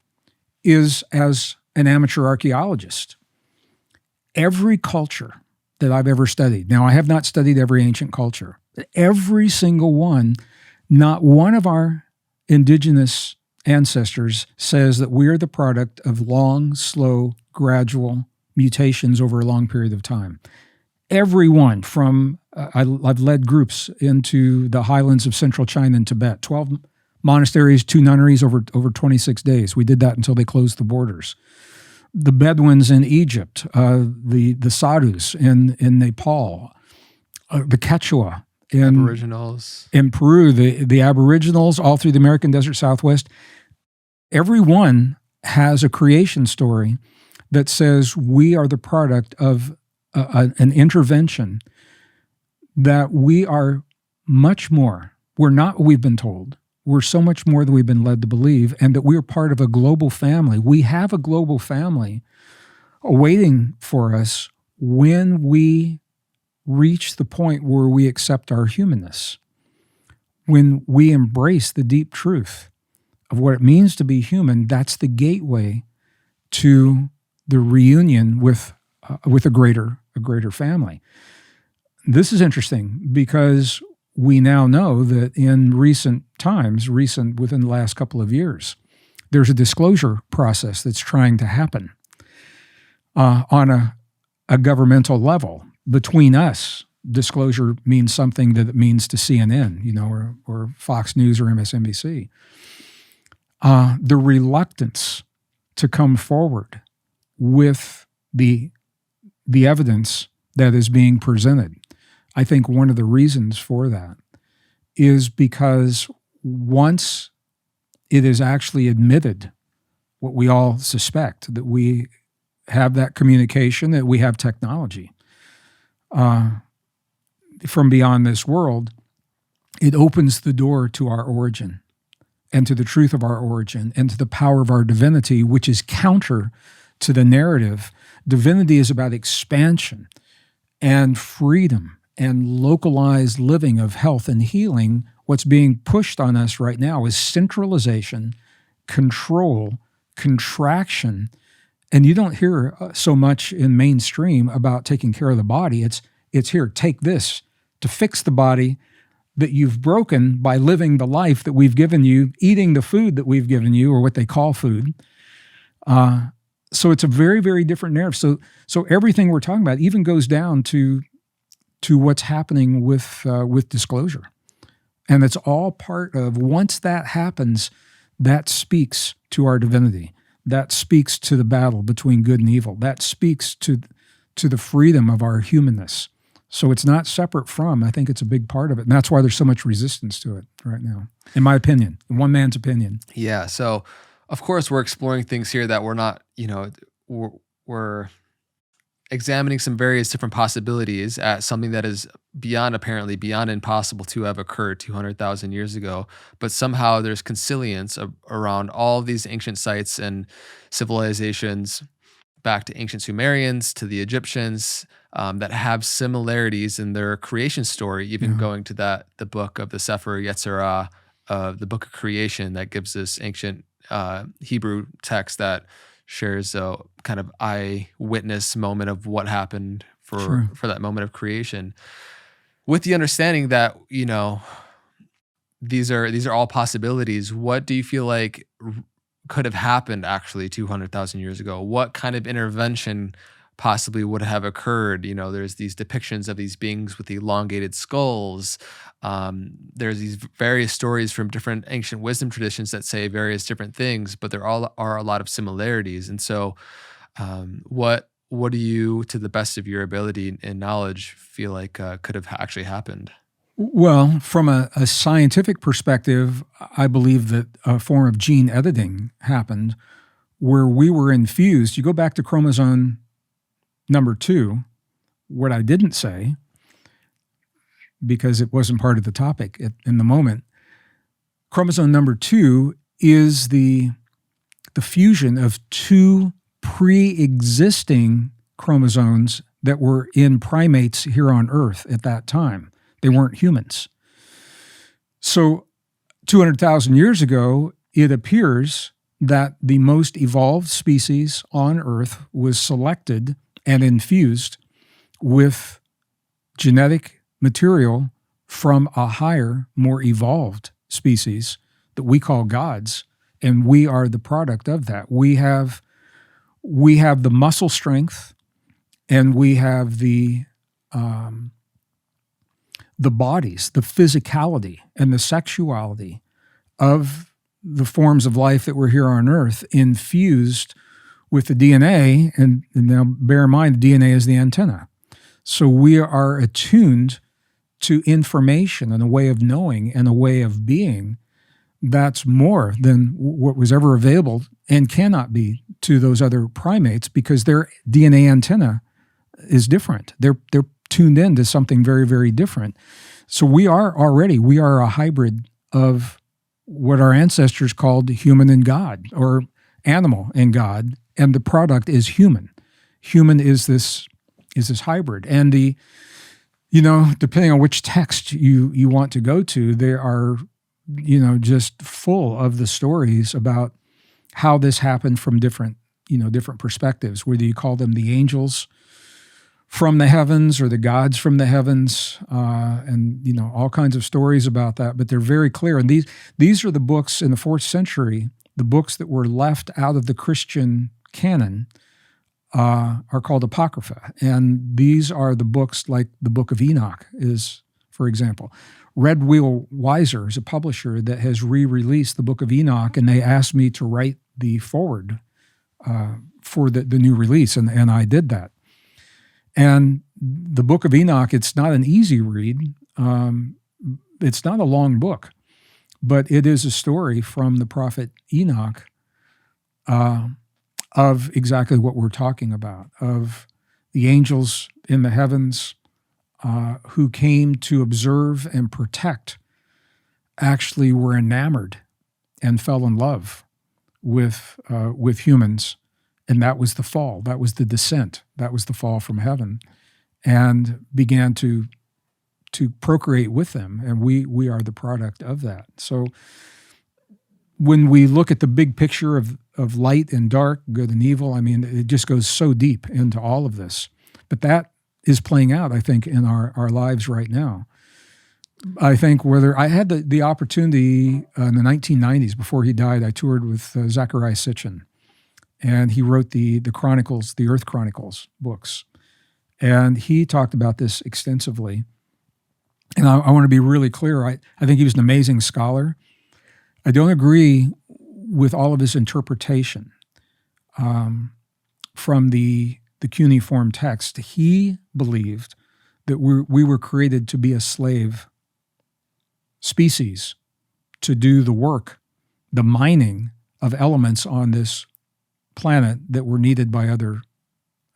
is, as an amateur archaeologist, every culture that I've ever studied, now I have not studied every ancient culture, but every single one, not one of our indigenous ancestors says that we are the product of long, slow, gradual mutations over a long period of time. Everyone from, I've led groups into the highlands of central China and Tibet, 12 monasteries, 2 nunneries over 26 days. We did that until they closed the borders. The Bedouins in Egypt, the Sadhus in Nepal, the Quechua Aboriginals in Peru, the Aboriginals all through the American Desert Southwest. Everyone has a creation story that says we are the product of an intervention, that we are much more. We're not what we've been told. We're so much more than we've been led to believe, and that we are part of a global family. We have a global family awaiting for us when we reach the point where we accept our humanness, when we embrace the deep truth of what it means to be human. That's the gateway to the reunion with a greater family. This is interesting because we now know that in recent times, within the last couple of years, there's a disclosure process that's trying to happen on a governmental level between us. Disclosure means something that it means to CNN, or Fox News or MSNBC. The reluctance to come forward with the evidence that is being presented. I think one of the reasons for that is because once it is actually admitted, what we all suspect, that we have that communication, that we have technology from beyond this world, it opens the door to our origin and to the truth of our origin and to the power of our divinity, which is counter to the narrative. Divinity is about expansion and freedom and localized living of health and healing. What's being pushed on us right now is centralization, control, contraction. And you don't hear so much in mainstream about taking care of the body. It's here, take this to fix the body that you've broken by living the life that we've given you, eating the food that we've given you, or what they call food. So it's a very, very different narrative. So everything we're talking about even goes down to what's happening with disclosure. And it's all part of, once that happens, that speaks to our divinity. That speaks to the battle between good and evil. That speaks to the freedom of our humanness. So it's not separate from, I think it's a big part of it. And that's why there's so much resistance to it right now, in my opinion, in one man's opinion. Yeah. So, of course, we're exploring things here that we're not, we're examining some various different possibilities at something that is apparently beyond impossible to have occurred 200,000 years ago. But somehow there's consilience around all of these ancient sites and civilizations, back to ancient Sumerians, to the Egyptians, that have similarities in their creation story, even going to the book of the Sefer Yetzirah, the book of creation, that gives this ancient Hebrew text that shares a kind of eyewitness moment of what happened for that moment of creation, with the understanding that, these are all possibilities. What do you feel like could have happened actually 200,000 years ago? What kind of intervention possibly would have occurred? There's these depictions of these beings with elongated skulls. There's these various stories from different ancient wisdom traditions that say various different things, but there all are a lot of similarities. And so what do you, to the best of your ability and knowledge, feel like could have actually happened? Well, from a scientific perspective, I believe that a form of gene editing happened where we were infused. You go back to chromosome number 2, what I didn't say, because it wasn't part of the topic in the moment, chromosome number 2 is the fusion of 2 pre-existing chromosomes that were in primates here on Earth at that time. They weren't humans. So 200,000 years ago, it appears that the most evolved species on Earth was selected and infused with genetic material from a higher, more evolved species that we call gods, and we are the product of that. We have the muscle strength, and we have the bodies, the physicality, and the sexuality of the forms of life that were here on Earth infused with the DNA, and now bear in mind, the DNA is the antenna. So we are attuned to information and a way of knowing and a way of being that's more than what was ever available and cannot be to those other primates, because their DNA antenna is different. They're tuned in to something very, very different. So we are a hybrid of what our ancestors called human and God, or animal and God, and the product is human. Human is this hybrid. And depending on which text you want to go to, they are, just full of the stories about how this happened from different perspectives, whether you call them the angels from the heavens or the gods from the heavens, and all kinds of stories about that. But they're very clear. And these are the books in the 4th century, the books that were left out of the Christian canon, are called Apocrypha. And these are the books like the Book of Enoch is, for example. Red Wheel Weiser is a publisher that has re-released the Book of Enoch, and they asked me to write the foreword for the new release, and I did that. And the Book of Enoch, it's not an easy read. It's not a long book, but it is a story from the prophet Enoch of exactly what we're talking about, of the angels in the heavens who came to observe and protect, actually were enamored and fell in love with humans. And that was the fall. That was the descent. That was the fall from heaven, and began to procreate with them. And we are the product of that. So when we look at the big picture of light and dark, good and evil, I mean, it just goes so deep into all of this. But that is playing out, I think, in our lives right now. I think whether I had the opportunity in the 1990s, before he died, I toured with Zecharia Sitchin, and he wrote the Chronicles, the Earth Chronicles books. And he talked about this extensively. And I want to be really clear. I think he was an amazing scholar. I don't agree with all of his interpretation from the cuneiform text. He believed that we were created to be a slave species, to do the work, the mining of elements on this planet that were needed by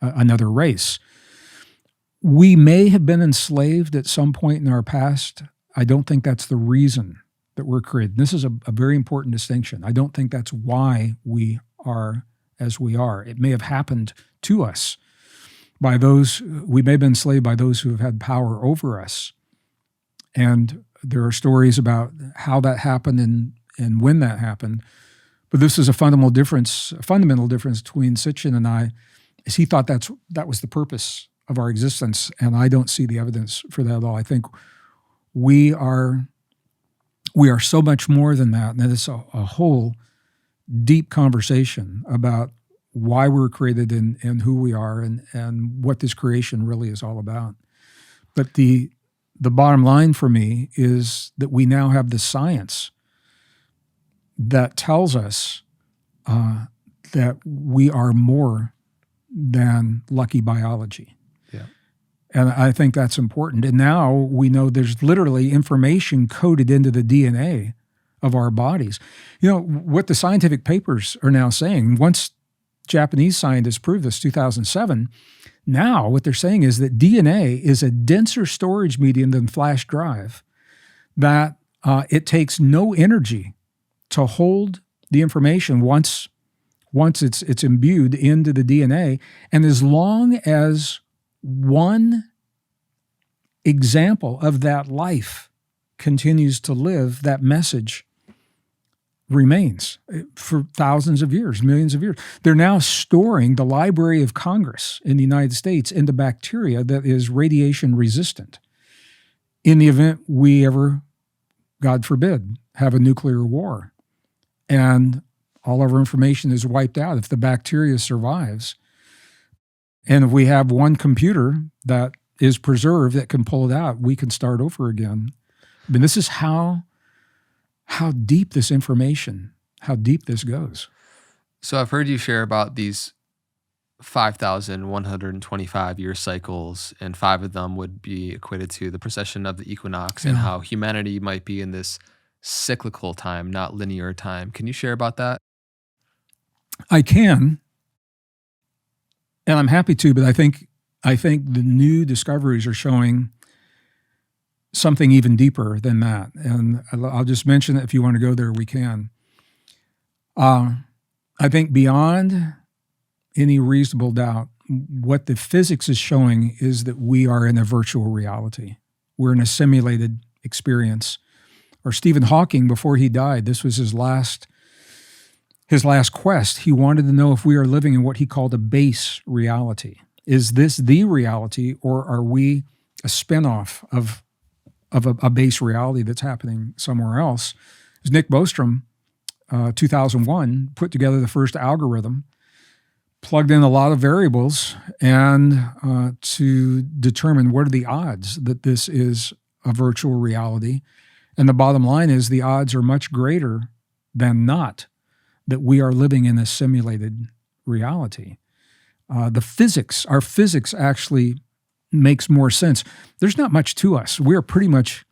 another race. We may have been enslaved at some point in our past. I don't think that's the reason that we're created. This is a very important distinction. I don't think that's why we are as we are. It may have happened to us by those, we may have been enslaved by those who have had power over us. And there are stories about how that happened and when that happened. But this is a fundamental difference between Sitchin and I, is he thought that was the purpose of our existence, and I don't see the evidence for that at all. I think we are so much more than that, and it's a whole deep conversation about why we're created and who we are and what this creation really is all about. But the bottom line for me is that we now have the science that tells us that we are more than lucky biology. Yeah. And I think that's important. And now we know there's literally information coded into the DNA of our bodies. You know, what the scientific papers are now saying, once Japanese scientists proved this, 2007, now what they're saying is that DNA is a denser storage medium than flash drive, that it takes no energy to hold the information once it's imbued into the DNA. And as long as one example of that life continues to live, that message remains for thousands of years, millions of years. They're now storing the Library of Congress in the United States into bacteria that is radiation resistant. In the event we ever, God forbid, have a nuclear war and all of our information is wiped out, if the bacteria survives, and if we have one computer that is preserved that can pull it out, we can start over again. I mean, this is how deep this information, how deep this goes. So I've heard you share about these 5,125-year cycles, and 5 of them would be equated to the precession of the equinox, and how humanity might be in this cyclical time, not linear time. Can you share about that? I can, and I'm happy to, but I think the new discoveries are showing something even deeper than that. And I'll just mention it. If you want to go there, we can. I think beyond any reasonable doubt, what the physics is showing is that we are in a virtual reality. We're in a simulated experience. Or Stephen Hawking, before he died, this was his last quest. He wanted to know if we are living in what he called a base reality. Is this the reality, or are we a spinoff of a base reality that's happening somewhere else? As Nick Bostrom, 2001, put together the first algorithm, plugged in a lot of variables, and to determine what are the odds that this is a virtual reality. And the bottom line is the odds are much greater than not that we are living in a simulated reality. Our physics actually makes more sense. There's not much to us. We're pretty much,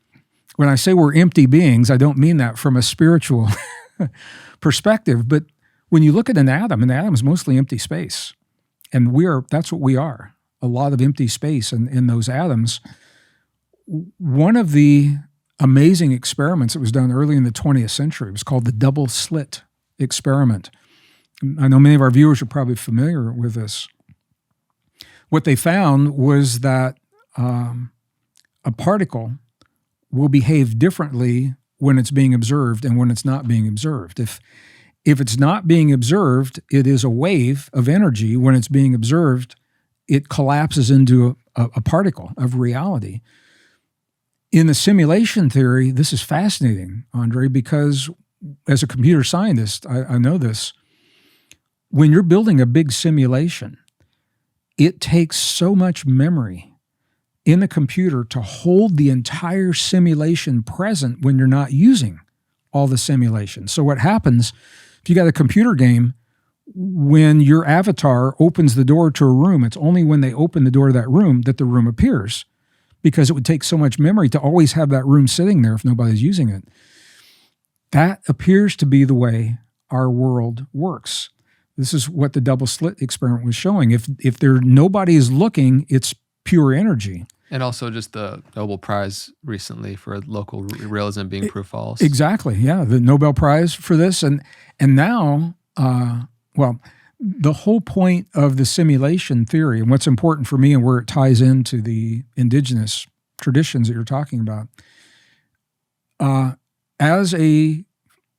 when I say we're empty beings, I don't mean that from a spiritual perspective, but when you look at an atom is mostly empty space. And that's what we are, a lot of empty space in those atoms. One of the amazing experiments that was done early in the 20th century was called the double slit experiment. I know many of our viewers are probably familiar with this. What they found was that a particle will behave differently when it's being observed and when it's not being observed. If it's not being observed, it is a wave of energy. When it's being observed, it collapses into a particle of reality. In the simulation theory, this is fascinating, Andre, because as a computer scientist, I know this. When you're building a big simulation, it takes so much memory in the computer to hold the entire simulation present when you're not using all the simulation. So what happens, if you got a computer game, when your avatar opens the door to a room, it's only when they open the door to that room that the room appears, because it would take so much memory to always have that room sitting there if nobody's using it. That appears to be the way our world works. This is what the double slit experiment was showing. If nobody is looking, it's pure energy. And also just the Nobel Prize recently for local realism being proof false. Exactly, yeah, the Nobel Prize for this. And now, the whole point of the simulation theory, and what's important for me and where it ties into the indigenous traditions that you're talking about, as a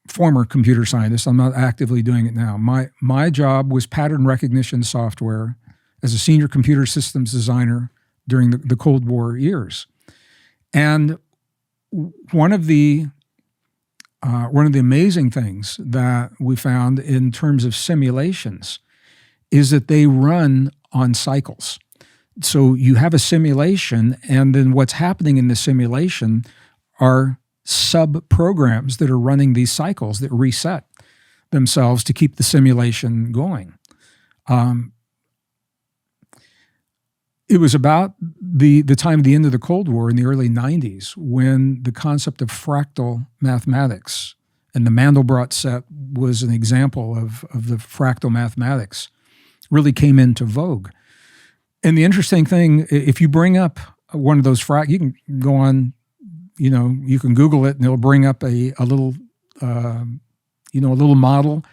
former computer scientist, I'm not actively doing it now. My job was pattern recognition software as a senior computer systems designer during the Cold War years. And one of the amazing things that we found in terms of simulations is that they run on cycles. So you have a simulation, and then what's happening in the simulation are sub-programs that are running these cycles that reset themselves to keep the simulation going. It was about the time of the end of the Cold War in the early 90s when the concept of fractal mathematics, and the Mandelbrot set was an example of the fractal mathematics, really came into vogue. And the interesting thing, if you bring up one of those you can go on, you can Google it and it'll bring up a little model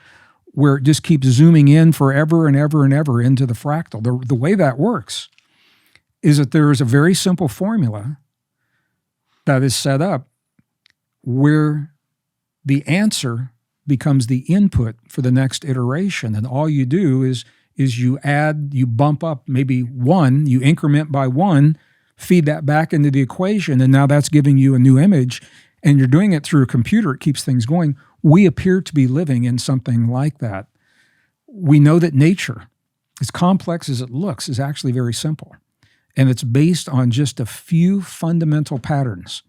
where it just keeps zooming in forever and ever and ever into the fractal. The way that works is that there is a very simple formula that is set up where the answer becomes the input for the next iteration. And all you do is you bump up maybe one, you increment by one, feed that back into the equation, and now that's giving you a new image, and you're doing it through a computer. It keeps things going. We appear to be living in something like that. We know that nature, as complex as it looks, is actually very simple, and it's based on just a few fundamental patterns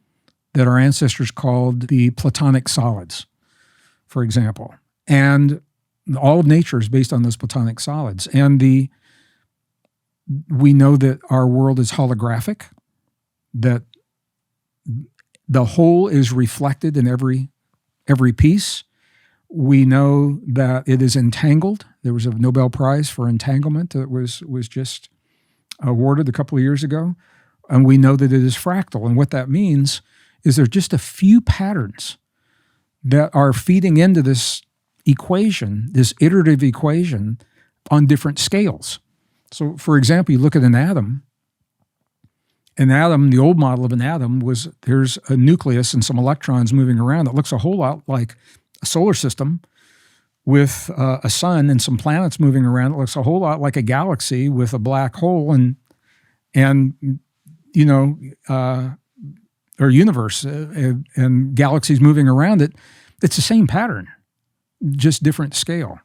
that our ancestors called the Platonic solids, for example. And all of nature is based on those Platonic solids. And we know that our world is holographic, that the whole is reflected in every piece. We know that it is entangled. There was a Nobel Prize for entanglement that was just awarded a couple of years ago. And we know that it is fractal. And what that means is there's just a few patterns that are feeding into this equation, this iterative equation, on different scales. So, for example, you look at an atom. An atom, the old model of an atom was there's a nucleus and some electrons moving around that looks a whole lot like a solar system with a sun and some planets moving around. It looks a whole lot like a galaxy with a black hole or universe and galaxies moving around it. It's the same pattern, just different scale.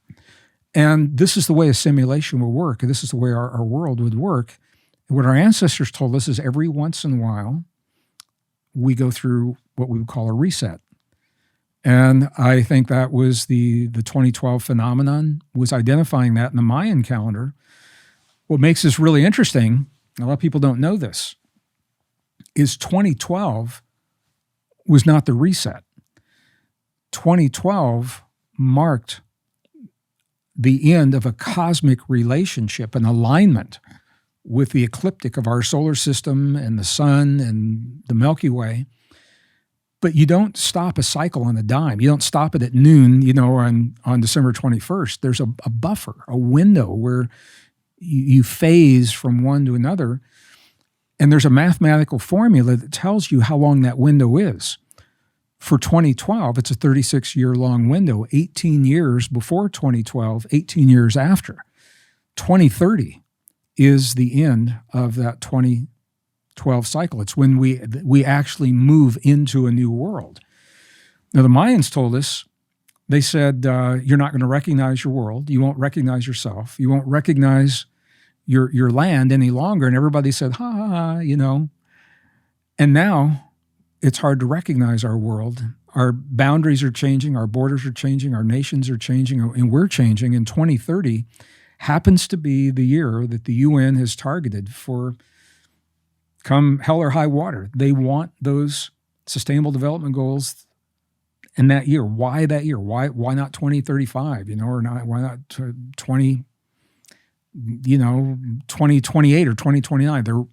And this is the way a simulation will work. And this is the way our world would work. What our ancestors told us is every once in a while, we go through what we would call a reset. And I think that was the 2012 phenomenon, was identifying that in the Mayan calendar. What makes this really interesting, a lot of people don't know this, is 2012 was not the reset. 2012 marked the end of a cosmic relationship, an alignment with the ecliptic of our solar system and the sun and the Milky Way. But you don't stop a cycle on a dime. You don't stop it at noon, on December 21st. There's a buffer, a window where you phase from one to another. And there's a mathematical formula that tells you how long that window is. For 2012, it's a 36-year-long window, 18 years before 2012, 18 years after. 2030 is the end of that 2012 cycle. It's when we actually move into a new world. Now, the Mayans told us, they said, you're not going to recognize your world. You won't recognize yourself. You won't recognize your land any longer. And everybody said, ha, ha, ha, And now it's hard to recognize our world. Our boundaries are changing. Our borders are changing. Our nations are changing. And we're changing. And 2030 happens to be the year that the UN has targeted for come hell or high water. They want those sustainable development goals in that year. Why that year? Why not 2035, or not? Why not 2028 or 2029? They're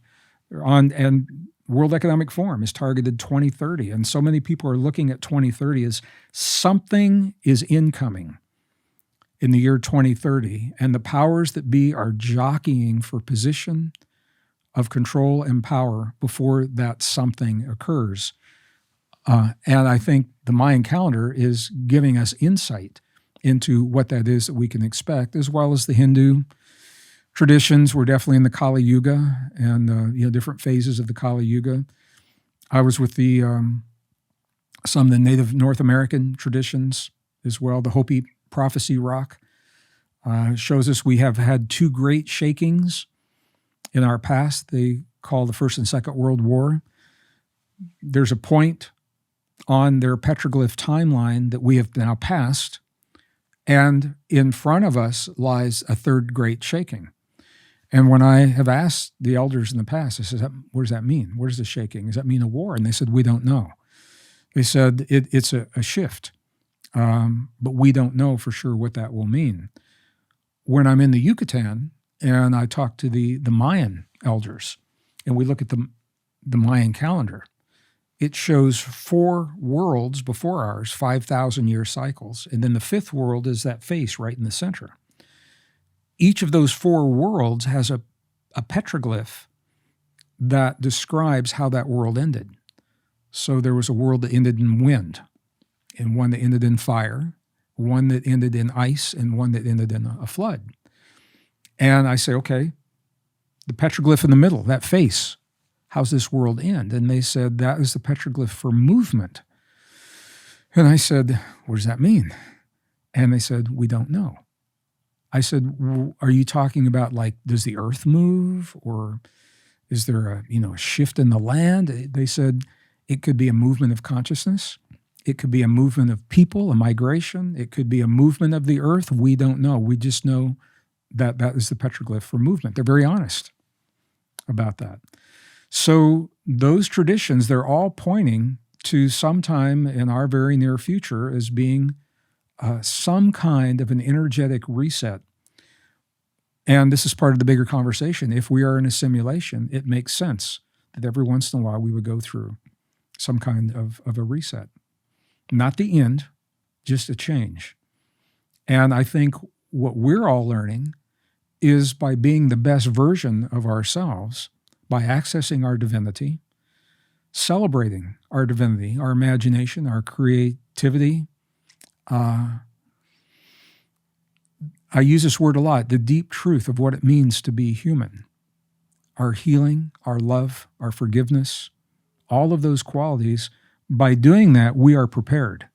on, and World Economic Forum is targeted 2030. And so many people are looking at 2030 as something is incoming in the year 2030. And the powers that be are jockeying for position of control and power before that something occurs. And I think the Mayan calendar is giving us insight into what that is that we can expect, as well as the Hindu traditions. We're definitely in the Kali Yuga and different phases of the Kali Yuga. I was with some of the Native North American traditions as well. The Hopi prophecy rock shows us we have had two great shakings in our past. They call the First and Second World War. There's a point on their petroglyph timeline that we have now passed, and in front of us lies a third great shaking. And when I have asked the elders in the past, I said, what does that mean? What is the shaking? Does that mean a war? And they said, we don't know. They said, it's a shift, but we don't know for sure what that will mean. When I'm in the Yucatan and I talk to the Mayan elders, and we look at the Mayan calendar, it shows 4 worlds before ours, 5,000-year cycles. And then the 5th world is that face right in the center. Each of those 4 worlds has a petroglyph that describes how that world ended. So there was a world that ended in wind, and one that ended in fire, one that ended in ice, and one that ended in a flood. And I say, okay, the petroglyph in the middle, that face, how's this world end? And they said, that is the petroglyph for movement. And I said, what does that mean? And they said, we don't know. I said, are you talking about, like, does the earth move, or is there a shift in the land? They said it could be a movement of consciousness. It could be a movement of people, a migration. It could be a movement of the earth. We don't know. We just know that that is the petroglyph for movement. They're very honest about that. So those traditions, they're all pointing to sometime in our very near future as being some kind of an energetic reset. And this is part of the bigger conversation. If we are in a simulation, it makes sense that every once in a while we would go through some kind of a reset. Not the end, just a change. And I think what we're all learning is by being the best version of ourselves, by accessing our divinity, celebrating our divinity, our imagination, our creativity. I use this word a lot, the deep truth of what it means to be human. Our healing, our love, our forgiveness, all of those qualities. By doing that, we are prepared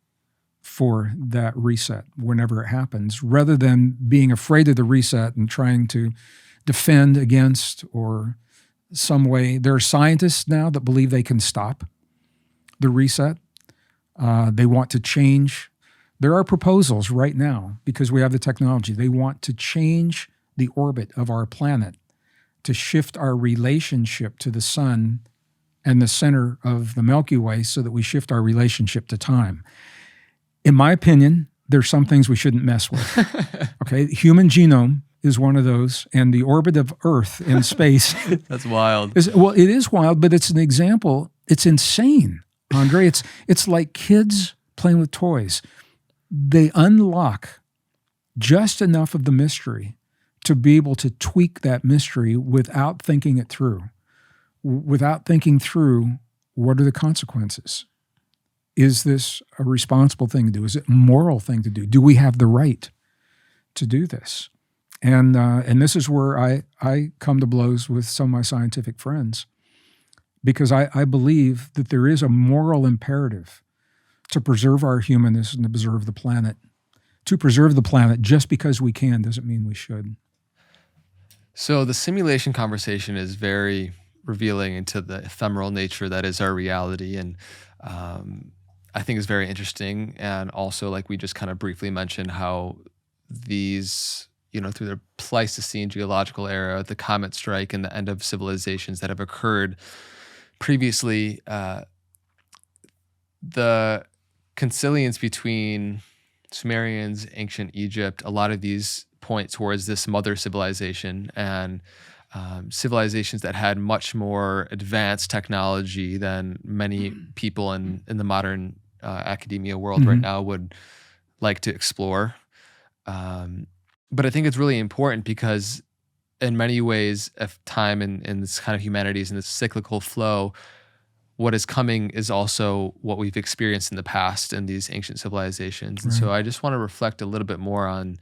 for that reset whenever it happens, rather than being afraid of the reset and trying to defend against or some way. There are scientists now that believe they can stop the reset. They want to change. There are proposals right now, because we have the technology. They want to change the orbit of our planet to shift our relationship to the sun and the center of the Milky Way so that we shift our relationship to time. In my opinion, there's some things we shouldn't mess with. Okay, human genome is one of those, and the orbit of Earth in space. That's wild. It is wild, but it's an example. It's insane, Andre. It's like kids playing with toys. They unlock just enough of the mystery to be able to tweak that mystery without thinking it through, without thinking through what are the consequences. Is this a responsible thing to do? Is it a moral thing to do? Do we have the right to do this? And this is where I come to blows with some of my scientific friends, because I believe that there is a moral imperative to preserve our humanness and to preserve the planet. To preserve the planet just because we can doesn't mean we should. So the simulation conversation is very revealing into the ephemeral nature that is our reality, and I think it's very interesting. And also, like we just kind of briefly mentioned, how these, through the Pleistocene geological era, the comet strike, and the end of civilizations that have occurred previously, the consilience between Sumerians, ancient Egypt, a lot of these point towards this mother civilization, and civilizations that had much more advanced technology than many people in the modern academia world right now would like to explore. But I think it's really important because in many ways, if time and this kind of humanities and this cyclical flow, what is coming is also what we've experienced in the past in these ancient civilizations. And so I just want to reflect a little bit more on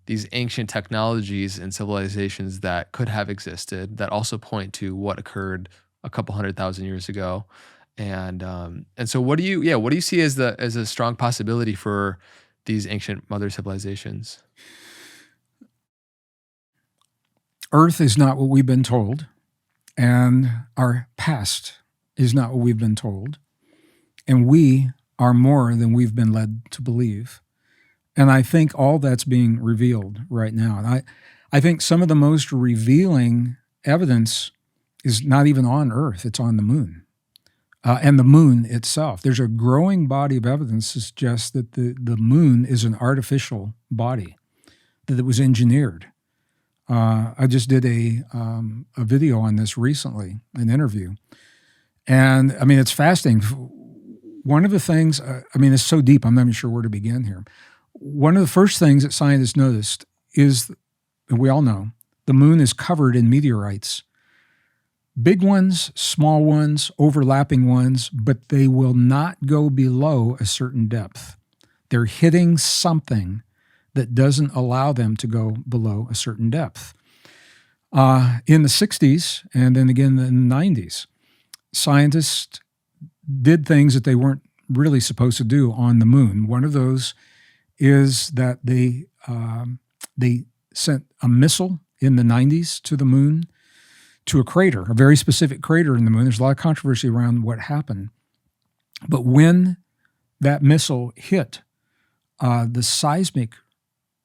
these ancient technologies and civilizations that could have existed that also point to what occurred a couple 100,000 years ago. And so what do you see as a strong possibility for these ancient mother civilizations? Earth is not what we've been told, and our past is not what we've been told, and we are more than we've been led to believe. And I think all that's being revealed right now. And I think some of the most revealing evidence is not even on Earth, it's on the moon. And the moon itself. There's a growing body of evidence that suggests that the moon is an artificial body, that it was engineered. I just did a video on this recently, an interview. And I mean, it's fascinating. One of the things, it's so deep, I'm not even sure where to begin here. One of the first things that scientists noticed is, and we all know, the moon is covered in meteorites. Big ones, small ones, overlapping ones, but they will not go below a certain depth. They're hitting something that doesn't allow them to go below a certain depth. In the 60s, and then again in the 90s, scientists did things that they weren't really supposed to do on the moon. One of those is that they sent a missile in the 90s to the moon, to a crater, a very specific crater in the moon. There's a lot of controversy around what happened. But when that missile hit, the seismic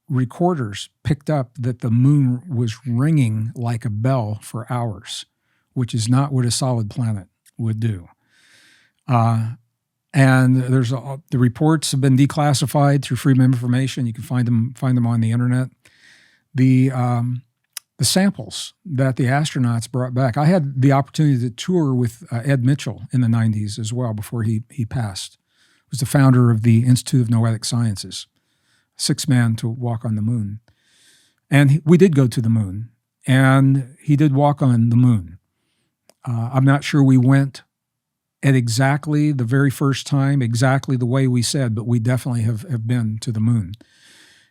recorders picked up that the moon was ringing like a bell for hours, which is not what a solid planet would do. And the reports have been declassified through Freedom of Information. You can find them on the internet. The samples that the astronauts brought back. I had the opportunity to tour with Ed Mitchell in the 90s as well before he passed. He was the founder of the Institute of Noetic Sciences, sixth man to walk on the moon. And we did go to the moon, and he did walk on the moon. I'm not sure we went at exactly the very first time, exactly the way we said, but we definitely have been to the moon.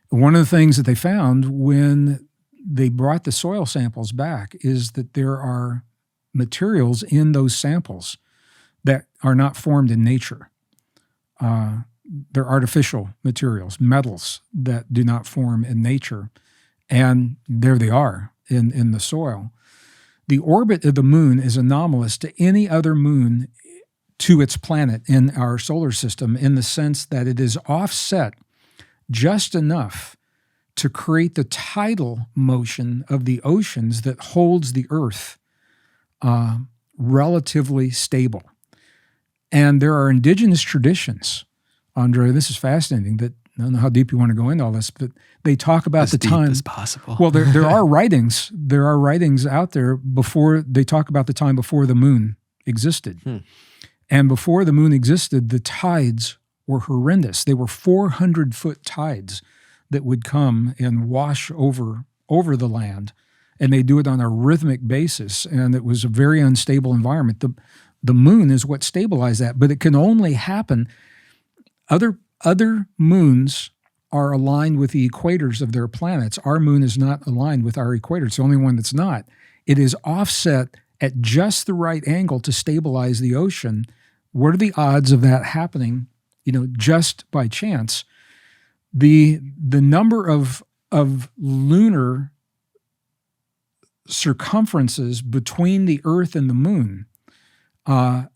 One of the things that they found when they brought the soil samples back is that there are materials in those samples that are not formed in nature. They're artificial materials, metals that do not form in nature. And there they are in the soil. The orbit of the moon is anomalous to any other moon to its planet in our solar system, in the sense that it is offset just enough to create the tidal motion of the oceans that holds the Earth relatively stable. And there are indigenous traditions, Andre, this is fascinating, that I don't know how deep you want to go into all this, but they talk about the time. As deep as possible. Well, there are writings. There are writings out there before they talk about the time before the moon existed. And before the moon existed, the tides were horrendous. They were 400-foot tides that would come and wash over the land. And they do it on a rhythmic basis. And it was a very unstable environment. The moon is what stabilized that, but it can only happen. Other moons are aligned with the equators of their planets. Our moon is not aligned with our equator. It's the only one that's not. It is offset at just the right angle to stabilize the ocean. What are the odds of that happening, just by chance? The number of lunar circumferences between the Earth and the moon, I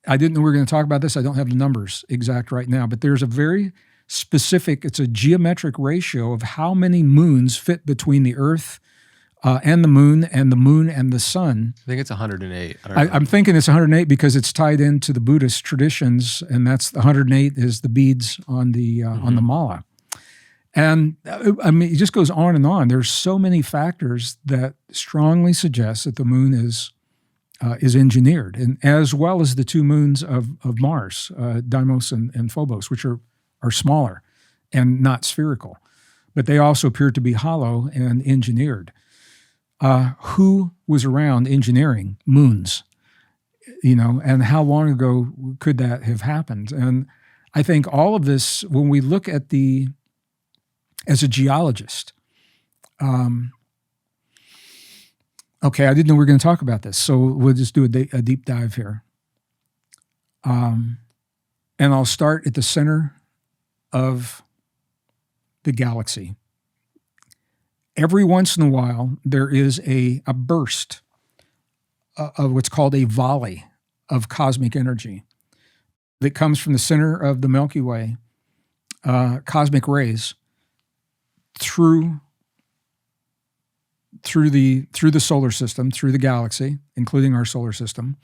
didn't know we were going to talk about this. I don't have the numbers exact right now, but there's a very specific, it's a geometric ratio of how many moons fit between the Earth and the moon and the sun. I think it's 108. I'm thinking it's 108 because it's tied into the Buddhist traditions, and that's 108 is the beads on the mala. And it just goes on and on. There's so many factors that strongly suggest that the moon is engineered, and as well as the two moons of Mars, Deimos and Phobos, which are smaller and not spherical, but they also appear to be hollow and engineered. Who was around engineering moons, and how long ago could that have happened? And I think all of this, when we look at as a geologist, okay, I didn't know we were going to talk about this, so we'll just do a deep dive here. And I'll start at the center of the galaxy. Every once in a while, there is a burst of what's called a volley of cosmic energy that comes from the center of the Milky Way, cosmic rays, through the solar system, through the galaxy, including our solar system.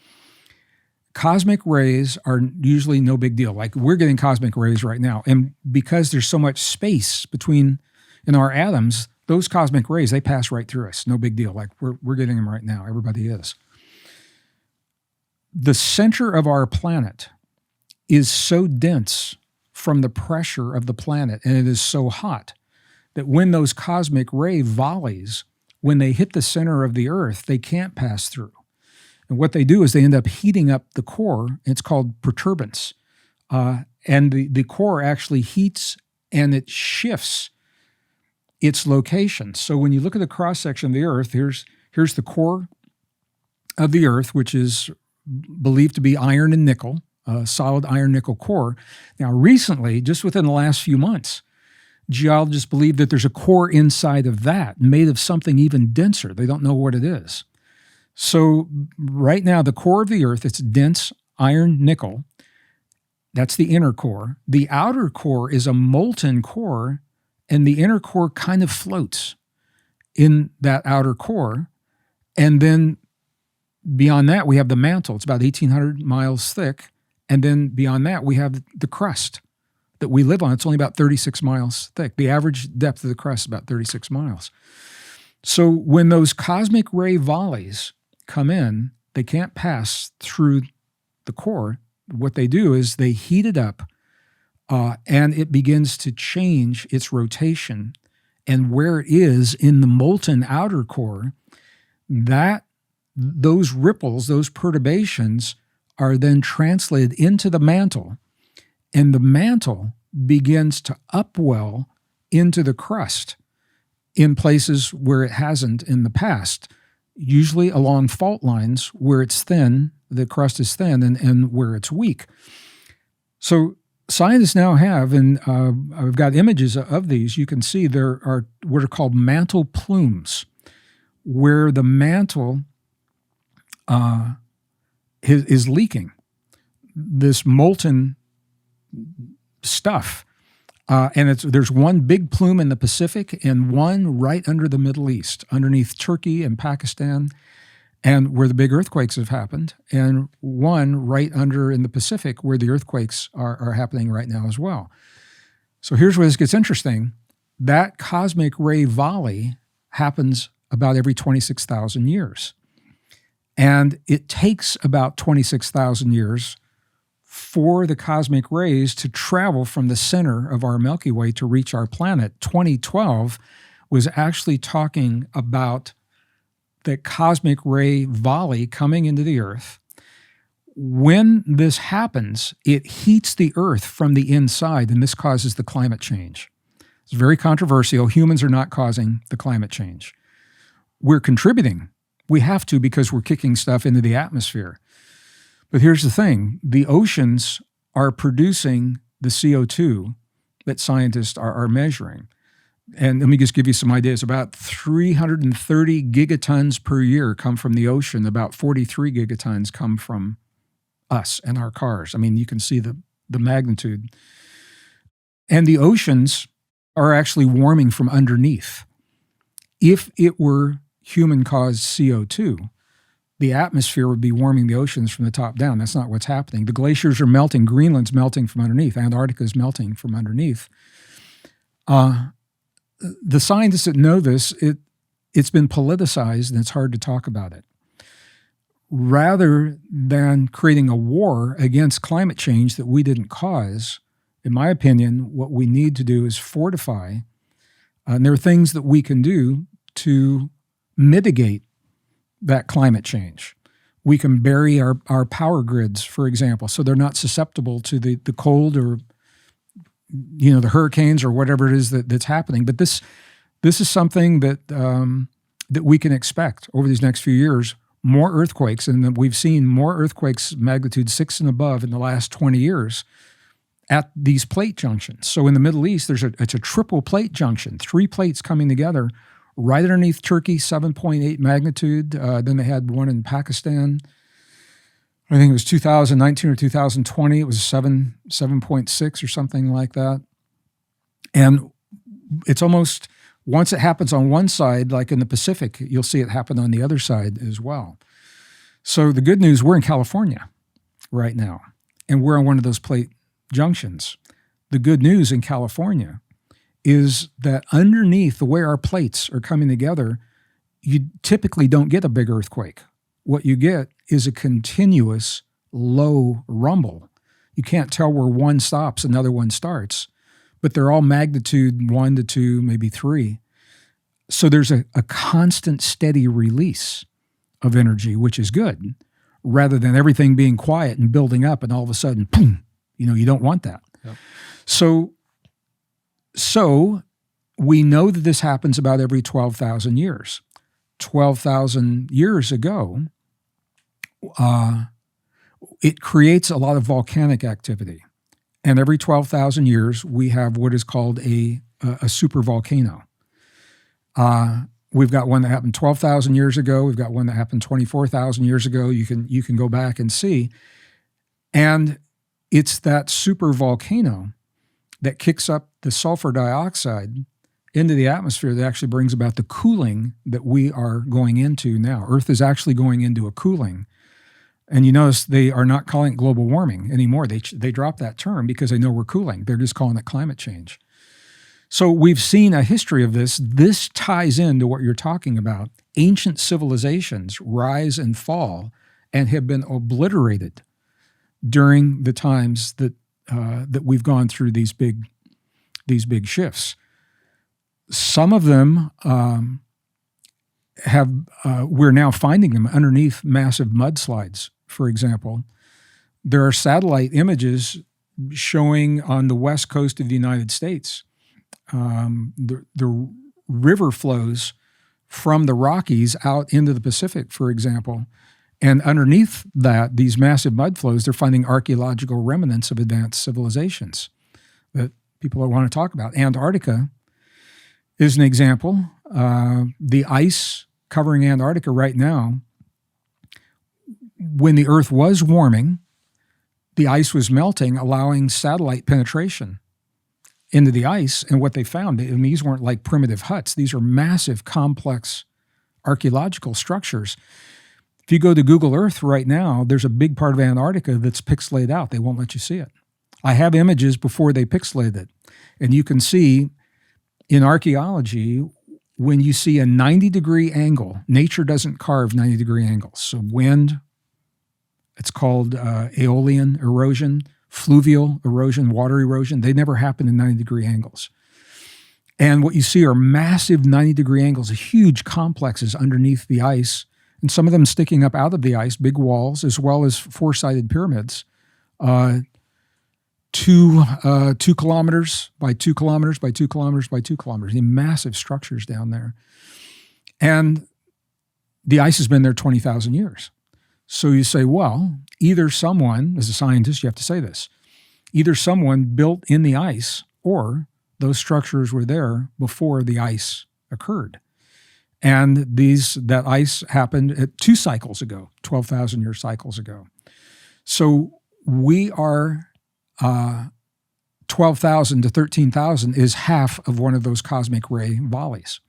Cosmic rays are usually no big deal. Like, we're getting cosmic rays right now. And because there's so much space in our atoms, those cosmic rays, they pass right through us. No big deal. Like, we're getting them right now. Everybody is. The center of our planet is so dense from the pressure of the planet, and it is so hot, that when those cosmic ray volleys, when they hit the center of the Earth, they can't pass through. And what they do is they end up heating up the core. It's called perturbance. And the core actually heats and it shifts its location. So when you look at the cross-section of the Earth, here's the core of the Earth, which is believed to be iron and nickel, solid iron-nickel core. Now, recently, just within the last few months, geologists believe that there's a core inside of that made of something even denser. They don't know what it is. So right now, the core of the Earth, it's dense iron nickel. That's the inner core. The outer core is a molten core, and the inner core kind of floats in that outer core. And then beyond that, we have the mantle. It's about 1,800 miles thick. And then beyond that, we have the crust that we live on. It's only about 36 miles thick. The average depth of the crust is about 36 miles. So when those cosmic ray volleys come in, they can't pass through the core. What they do is they heat it up, and it begins to change its rotation. And where it is in the molten outer core, those ripples, those perturbations are then translated into the mantle, and the mantle begins to upwell into the crust in places where it hasn't in the past, usually along fault lines where it's thin, the crust is thin, and where it's weak. So scientists now have, and I've got images of these, you can see there are what are called mantle plumes, where the mantle is leaking. this molten stuff. And there's one big plume in the Pacific and one right under the Middle East, underneath Turkey and Pakistan, and where the big earthquakes have happened, and one right under in the Pacific where the earthquakes are happening right now as well. So here's where this gets interesting. That cosmic ray volley happens about every 26,000 years. And it takes about 26,000 years for the cosmic rays to travel from the center of our Milky Way to reach our planet. 2012 was actually talking about the cosmic ray volley coming into the Earth. When this happens, it heats the Earth from the inside, and this causes the climate change. It's very controversial. Humans are not causing the climate change. We're contributing. We have to, because we're kicking stuff into the atmosphere. But here's the thing. The oceans are producing the CO2 that scientists are measuring. And let me just give you some ideas. About 330 gigatons per year come from the ocean. About 43 gigatons come from us and our cars. I mean, you can see the magnitude. And the oceans are actually warming from underneath. If it were human-caused CO2, the atmosphere would be warming the oceans from the top down. That's not what's happening. The glaciers are melting. Greenland's melting from underneath. Antarctica's melting from underneath. The scientists that know this, it's been politicized and it's hard to talk about it. Rather than creating a war against climate change that we didn't cause, in my opinion, what we need to do is fortify. And there are things that we can do to mitigate that climate change. We can bury our power grids, for example, so they're not susceptible to the cold or the hurricanes or whatever it is that's happening. But this is something that that we can expect over these next few years. More earthquakes, and we've seen more earthquakes magnitude 6 and above in the last 20 years at these plate junctions. So in the Middle East, it's a triple plate junction, 3 plates coming together right underneath Turkey, 7.8 magnitude. Then they had one in Pakistan. I think it was 2019 or 2020. It was 7.6 or something like that. And it's almost, once it happens on one side, like in the Pacific, you'll see it happen on the other side as well. So the good news, we're in California right now, and we're on one of those plate junctions. The good news in California is that underneath the way our plates are coming together, you typically don't get a big earthquake. What you get is a continuous low rumble. You can't tell where one stops, another one starts, but they're all magnitude 1 to 2, maybe 3. So there's a constant steady release of energy, which is good, rather than everything being quiet and building up and all of a sudden, boom, you don't want that. Yep. So we know that this happens about every 12,000 years. 12,000 years ago, it creates a lot of volcanic activity. And every 12,000 years, we have what is called a supervolcano. We've got one that happened 12,000 years ago. We've got one that happened 24,000 years ago. You can go back and see. And it's that supervolcano that kicks up the sulfur dioxide into the atmosphere that actually brings about the cooling that we are going into now. Earth is actually going into a cooling. And you notice they are not calling it global warming anymore. They dropped that term because they know we're cooling. They're just calling it climate change. So we've seen a history of this. This ties into what you're talking about. Ancient civilizations rise and fall and have been obliterated during the times that we've gone through these big shifts. Some of them we're now finding them underneath massive mudslides, for example. There are satellite images showing on the west coast of the United States the river flows from the Rockies out into the Pacific, for example. And underneath that, these massive mud flows, they're finding archaeological remnants of advanced civilizations that people want to talk about. Antarctica is an example. The ice covering Antarctica right now, when the Earth was warming, the ice was melting, allowing satellite penetration into the ice. And what they found, and these weren't like primitive huts. These are massive, complex archaeological structures. If you go to Google Earth right now, there's a big part of Antarctica that's pixelated out. They won't let you see it. I have images before they pixelated it. And you can see in archaeology, when you see a 90-degree angle, nature doesn't carve 90-degree angles. So wind, it's called aeolian erosion, fluvial erosion, water erosion. They never happen in 90-degree angles. And what you see are massive 90-degree angles, huge complexes underneath the ice, and some of them sticking up out of the ice, big walls, as well as four-sided pyramids, 2 kilometers by 2 kilometers by 2 kilometers by 2 kilometers, massive structures down there. And the ice has been there 20,000 years. So you say, well, either someone, as a scientist, you have to say this, either someone built in the ice or those structures were there before the ice occurred. And that ice happened at 2 cycles ago, 12,000-year cycles ago. So we are 12,000 to 13,000 is half of one of those cosmic ray volleys.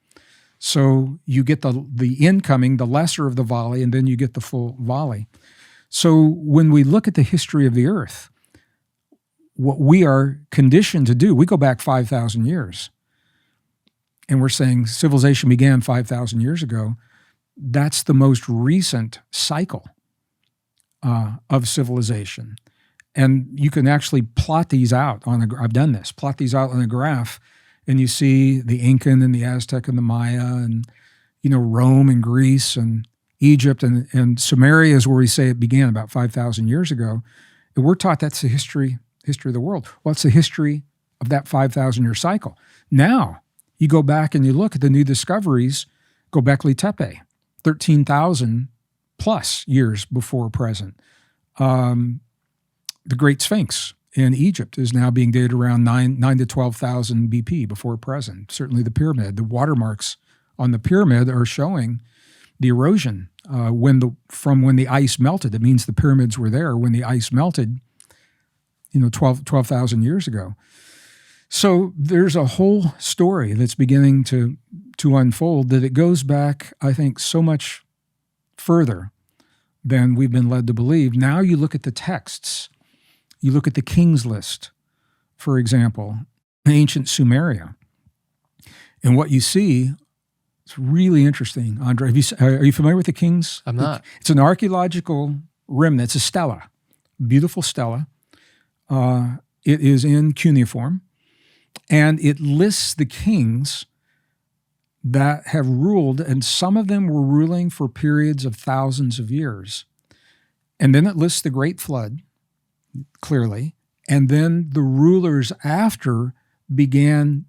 So you get the incoming, the lesser of the volley, and then you get the full volley. So when we look at the history of the Earth, what we are conditioned to do, we go back 5,000 years, and we're saying civilization began 5,000 years ago. That's the most recent cycle of civilization. And you can actually plot these out I've done this, plot these out on a graph, and you see the Incan and the Aztec and the Maya and, Rome and Greece and Egypt and Sumeria is where we say it began about 5,000 years ago. And we're taught that's the history of the world. Well, it's the history of that 5,000-year cycle. Now, you go back and you look at the new discoveries, Göbekli Tepe, 13,000 plus years before present. The Great Sphinx in Egypt is now being dated around 9 to 12,000 BP before present. Certainly the pyramid, the watermarks on the pyramid are showing the erosion from when the ice melted. It means the pyramids were there when the ice melted, 12,000 years ago. So there's a whole story that's beginning to unfold that it goes back, I think, so much further than we've been led to believe. Now you look at the texts. You look at the King's List, for example, ancient Sumeria. And what you see, it's really interesting. Andre, are you familiar with the King's? I'm not. It's an archaeological remnant. It's a stela, beautiful stela. It is in cuneiform, and it lists the kings that have ruled, and some of them were ruling for periods of thousands of years. And then it lists the Great Flood, clearly, and then the rulers after began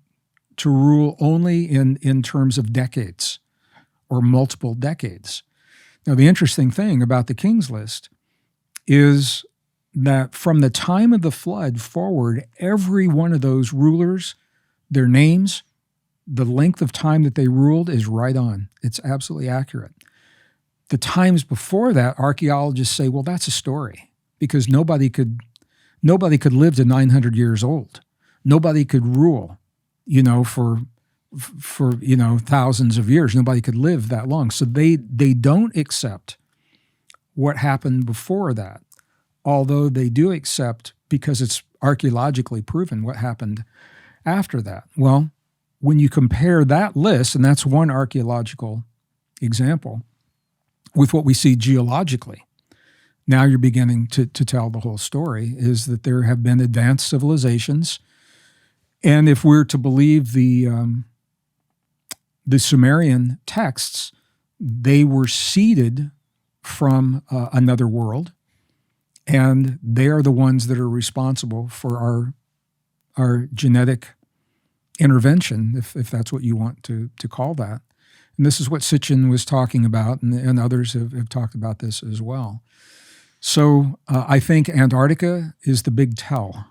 to rule only in terms of decades or multiple decades. Now, the interesting thing about the King's List is that from the time of the flood forward, every one of those rulers, their names, the length of time that they ruled is right on. It's absolutely accurate. The times before that, archaeologists say, well, that's a story, because nobody could live to 900 years old. Nobody could rule, for thousands of years. Nobody could live that long. So they don't accept what happened before that, although they do accept, because it's archaeologically proven, what happened after that. Well, when you compare that list, and that's one archaeological example, with what we see geologically, now you're beginning to tell the whole story, is that there have been advanced civilizations. And if we're to believe the Sumerian texts, they were seeded from another world, and they are the ones that are responsible for our genetic intervention, if that's what you want to call that. And this is what Sitchin was talking about, and others have talked about this as well. So I think Antarctica is the big tell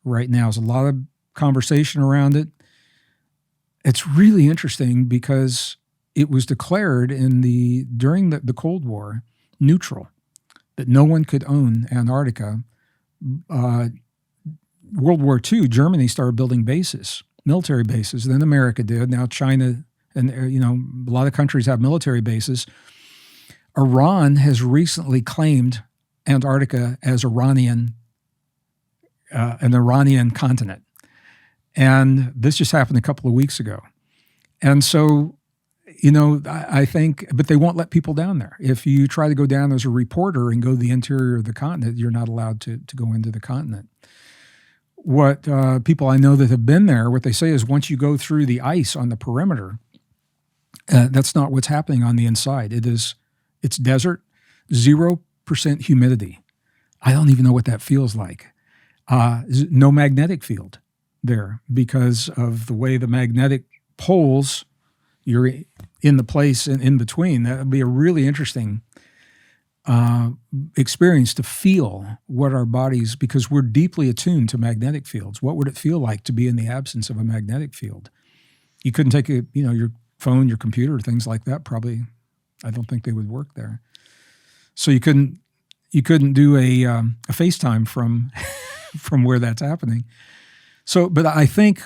right now. There's a lot of conversation around it. It's really interesting because it was declared during the Cold War neutral, that no one could own Antarctica World War II, Germany started building bases, military bases. Then America did. Now China and a lot of countries have military bases. Iran has recently claimed Antarctica as an Iranian continent. And this just happened a couple of weeks ago. And so, I think, but they won't let people down there. If you try to go down as a reporter and go to the interior of the continent, you're not allowed to go into the continent. What people I know that have been there, what they say is once you go through the ice on the perimeter, that's not what's happening on the inside. It's desert, 0% humidity. I don't even know what that feels like. No magnetic field there because of the way the magnetic poles, you're in the place in between. That would be a really interesting experience to feel what our bodies, because we're deeply attuned to magnetic fields. What would it feel like to be in the absence of a magnetic field? You couldn't take your phone, your computer, things like that. Probably, I don't think they would work there. So you couldn't do a FaceTime from from where that's happening. So, but I think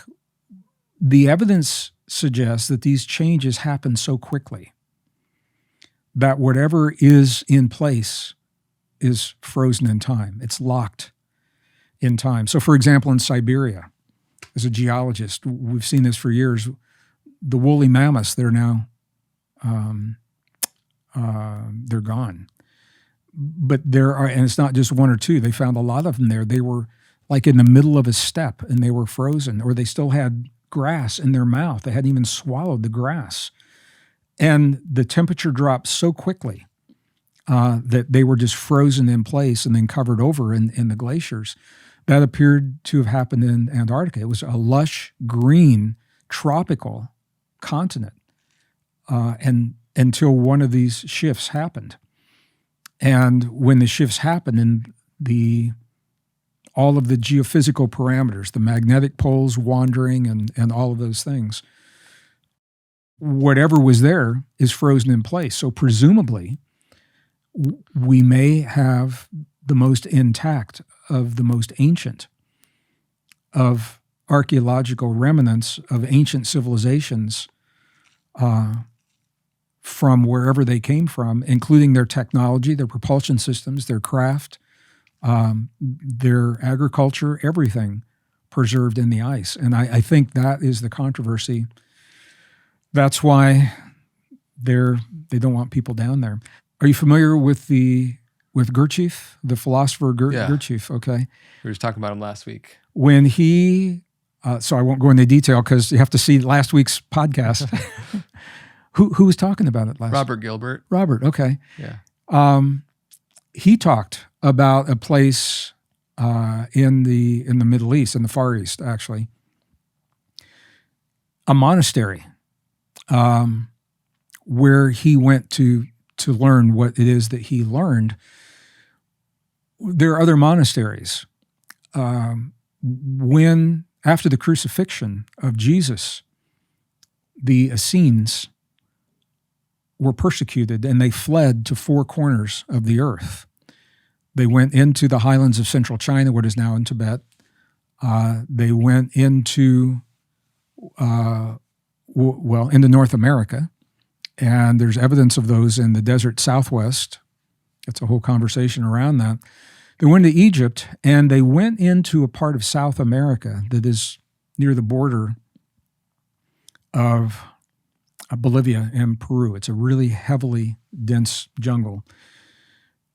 the evidence suggests that these changes happen so quickly that whatever is in place is frozen in time. It's locked in time. So, for example, in Siberia, as a geologist, we've seen this for years. The woolly mammoths, they're now they're gone. But there are, and it's not just one or two. They found a lot of them there. They were like in the middle of a steppe, and they were frozen, or they still had grass in their mouth. They hadn't even swallowed the grass. And the temperature dropped so quickly that they were just frozen in place and then covered over in the glaciers. That appeared to have happened in Antarctica. It was a lush, green, tropical continent and until one of these shifts happened. And when the shifts happened and all of the geophysical parameters, the magnetic poles wandering and all of those things, whatever was there is frozen in place. So presumably, we may have the most intact of the most ancient of archaeological remnants of ancient civilizations from wherever they came from, including their technology, their propulsion systems, their craft, their agriculture, everything preserved in the ice. And I think that is the controversy. That's why they don't want people down there. Are you familiar with Gurdjieff, the philosopher Gurdjieff? Okay. We were just talking about him last week. When he, so I won't go into detail because you have to see last week's podcast. Who was talking about it last? Robert Gilbert. Robert, okay. Yeah. He talked about a place in the Middle East, in the Far East, actually, a monastery where he went to learn what it is that he learned. There are other monasteries. When after the crucifixion of Jesus, the Essenes were persecuted and they fled to four corners of the earth. They went into the highlands of central China, what is now in Tibet. They went into North America, and there's evidence of those in the desert Southwest. It's a whole conversation around that. They went to Egypt, and they went into a part of South America that is near the border of Bolivia and Peru. It's a really heavily dense jungle.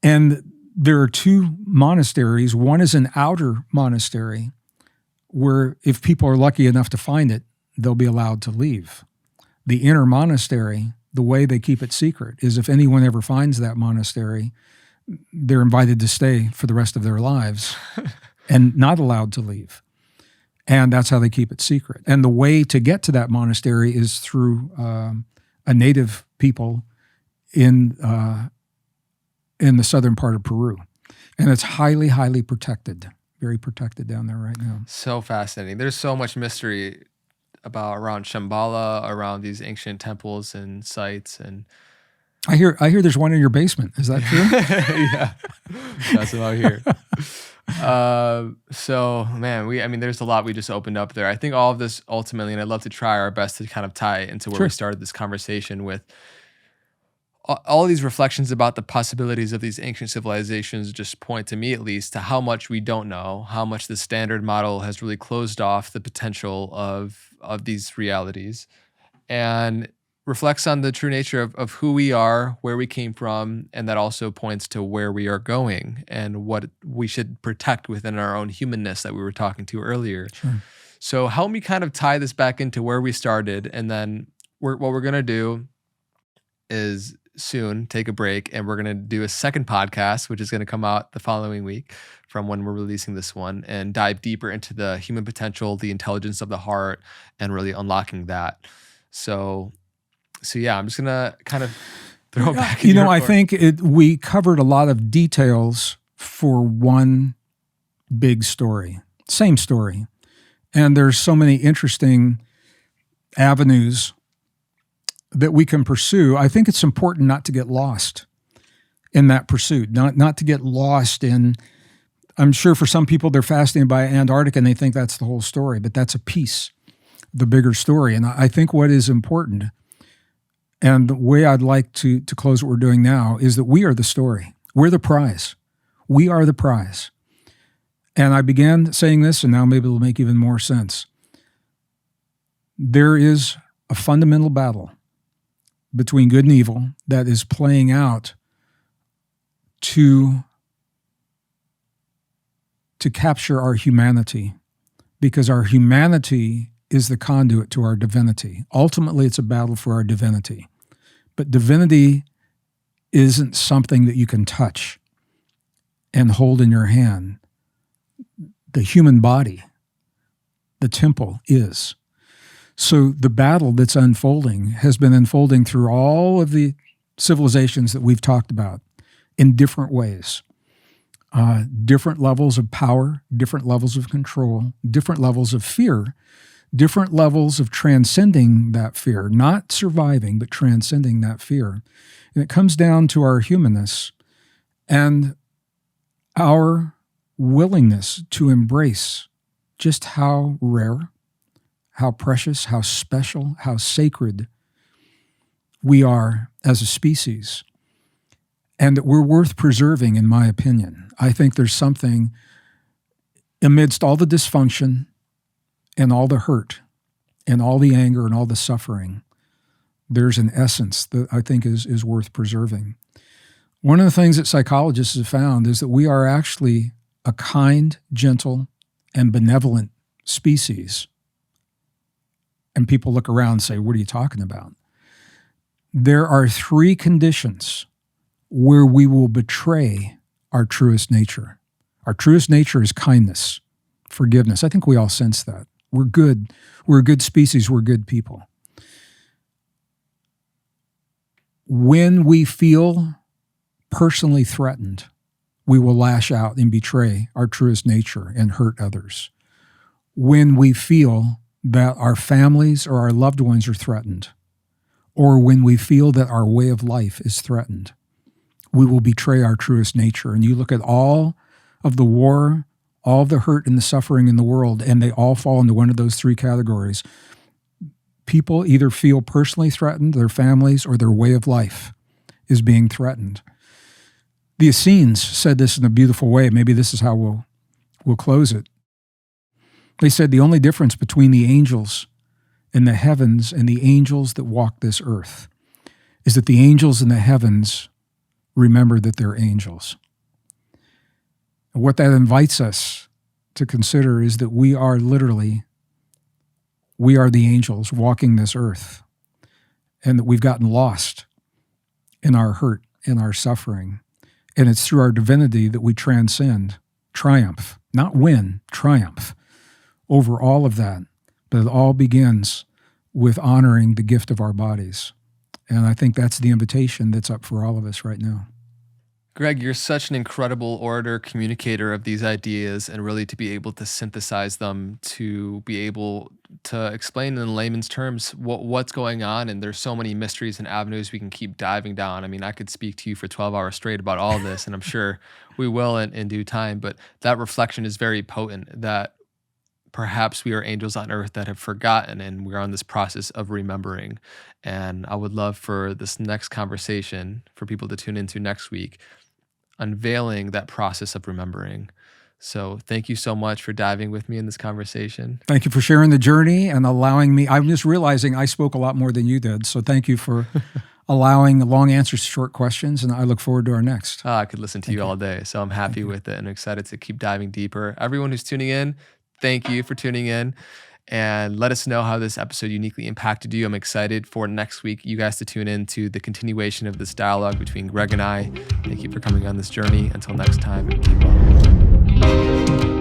And there are two monasteries. One is an outer monastery where if people are lucky enough to find it, they'll be allowed to leave. The inner monastery, the way they keep it secret is if anyone ever finds that monastery, they're invited to stay for the rest of their lives and not allowed to leave. And that's how they keep it secret. And the way to get to that monastery is through a native people in the southern part of Peru. And it's highly, highly protected, very protected down there right now. So fascinating. There's so much mystery around Shambhala, around these ancient temples and sites. And I hear there's one in your basement. Is that true? Yeah, that's what I hear. So man, I mean, there's a lot we just opened up there. I think all of this ultimately, and I'd love to try our best to kind of tie into where we Sure. started this conversation with all of these reflections about the possibilities of these ancient civilizations just point to me at least to how much we don't know, how much the standard model has really closed off the potential of these realities, and reflects on the true nature of who we are, where we came from, and that also points to where we are going and what we should protect within our own humanness that we were talking to earlier. Sure. So help me kind of tie this back into where we started, and then what we're gonna do is soon take a break, and we're going to do a second podcast, which is going to come out the following week from when we're releasing this one, and dive deeper into the human potential, the intelligence of the heart, and really unlocking that. So yeah, I'm just going to kind of throw it back. I think we covered a lot of details for one big story, same story. And there's so many interesting avenues that we can pursue. I think it's important not to get lost in that pursuit, not to get lost in, I'm sure for some people they're fascinated by Antarctica and they think that's the whole story, but that's a piece, the bigger story. And I think what is important, and the way I'd like to close what we're doing now, is that we are the story. We're the prize. We are the prize. And I began saying this, and now maybe it'll make even more sense. There is a fundamental battle between good and evil that is playing out to capture our humanity, because our humanity is the conduit to our divinity. Ultimately, it's a battle for our divinity. But divinity isn't something that you can touch and hold in your hand. The human body, the temple, is. So the battle that's unfolding has been unfolding through all of the civilizations that we've talked about in different ways. Different levels of power, different levels of control, different levels of fear, different levels of transcending that fear, not surviving, but transcending that fear. And it comes down to our humanness and our willingness to embrace just how rare, how precious, how special, how sacred we are as a species, and that we're worth preserving, in my opinion. I think there's something amidst all the dysfunction and all the hurt and all the anger and all the suffering. There's an essence that I think is worth preserving. One of the things that psychologists have found is that we are actually a kind, gentle, and benevolent species. And people look around and say, what are you talking about? There are 3 conditions where we will betray our truest nature. Our truest nature is kindness, forgiveness. I think we all sense that. We're good. We're a good species. We're good people. When we feel personally threatened, we will lash out and betray our truest nature and hurt others. When we feel that our families or our loved ones are threatened, or when we feel that our way of life is threatened, we will betray our truest nature. And you look at all of the war, all of the hurt and the suffering in the world, and they all fall into one of those 3 categories. People either feel personally threatened, their families, or their way of life is being threatened. The Essenes said this in a beautiful way. Maybe this is how we'll close it. They said the only difference between the angels in the heavens and the angels that walk this earth is that the angels in the heavens remember that they're angels. And what that invites us to consider is that we are the angels walking this earth, and that we've gotten lost in our hurt, in our suffering. And it's through our divinity that we transcend, triumph, not win, triumph over all of that. But it all begins with honoring the gift of our bodies. And I think that's the invitation that's up for all of us right now. Gregg, you're such an incredible orator, communicator of these ideas, and really to be able to synthesize them, to be able to explain in layman's terms what's going on. And there's so many mysteries and avenues we can keep diving down. I mean, I could speak to you for 12 hours straight about all this, and I'm sure we will in due time. But that reflection is very potent, that perhaps we are angels on earth that have forgotten, and we're on this process of remembering. And I would love for this next conversation for people to tune into next week, unveiling that process of remembering. So thank you so much for diving with me in this conversation. Thank you for sharing the journey and allowing me. I'm just realizing I spoke a lot more than you did. So thank you for allowing long answers to short questions. And I look forward to our next. I could listen to you all day. So I'm happy with it and excited to keep diving deeper. Everyone who's tuning in, thank you for tuning in. And let us know how this episode uniquely impacted you. I'm excited for next week, you guys to tune in to the continuation of this dialogue between Gregg and I. Thank you for coming on this journey. Until next time, keep well.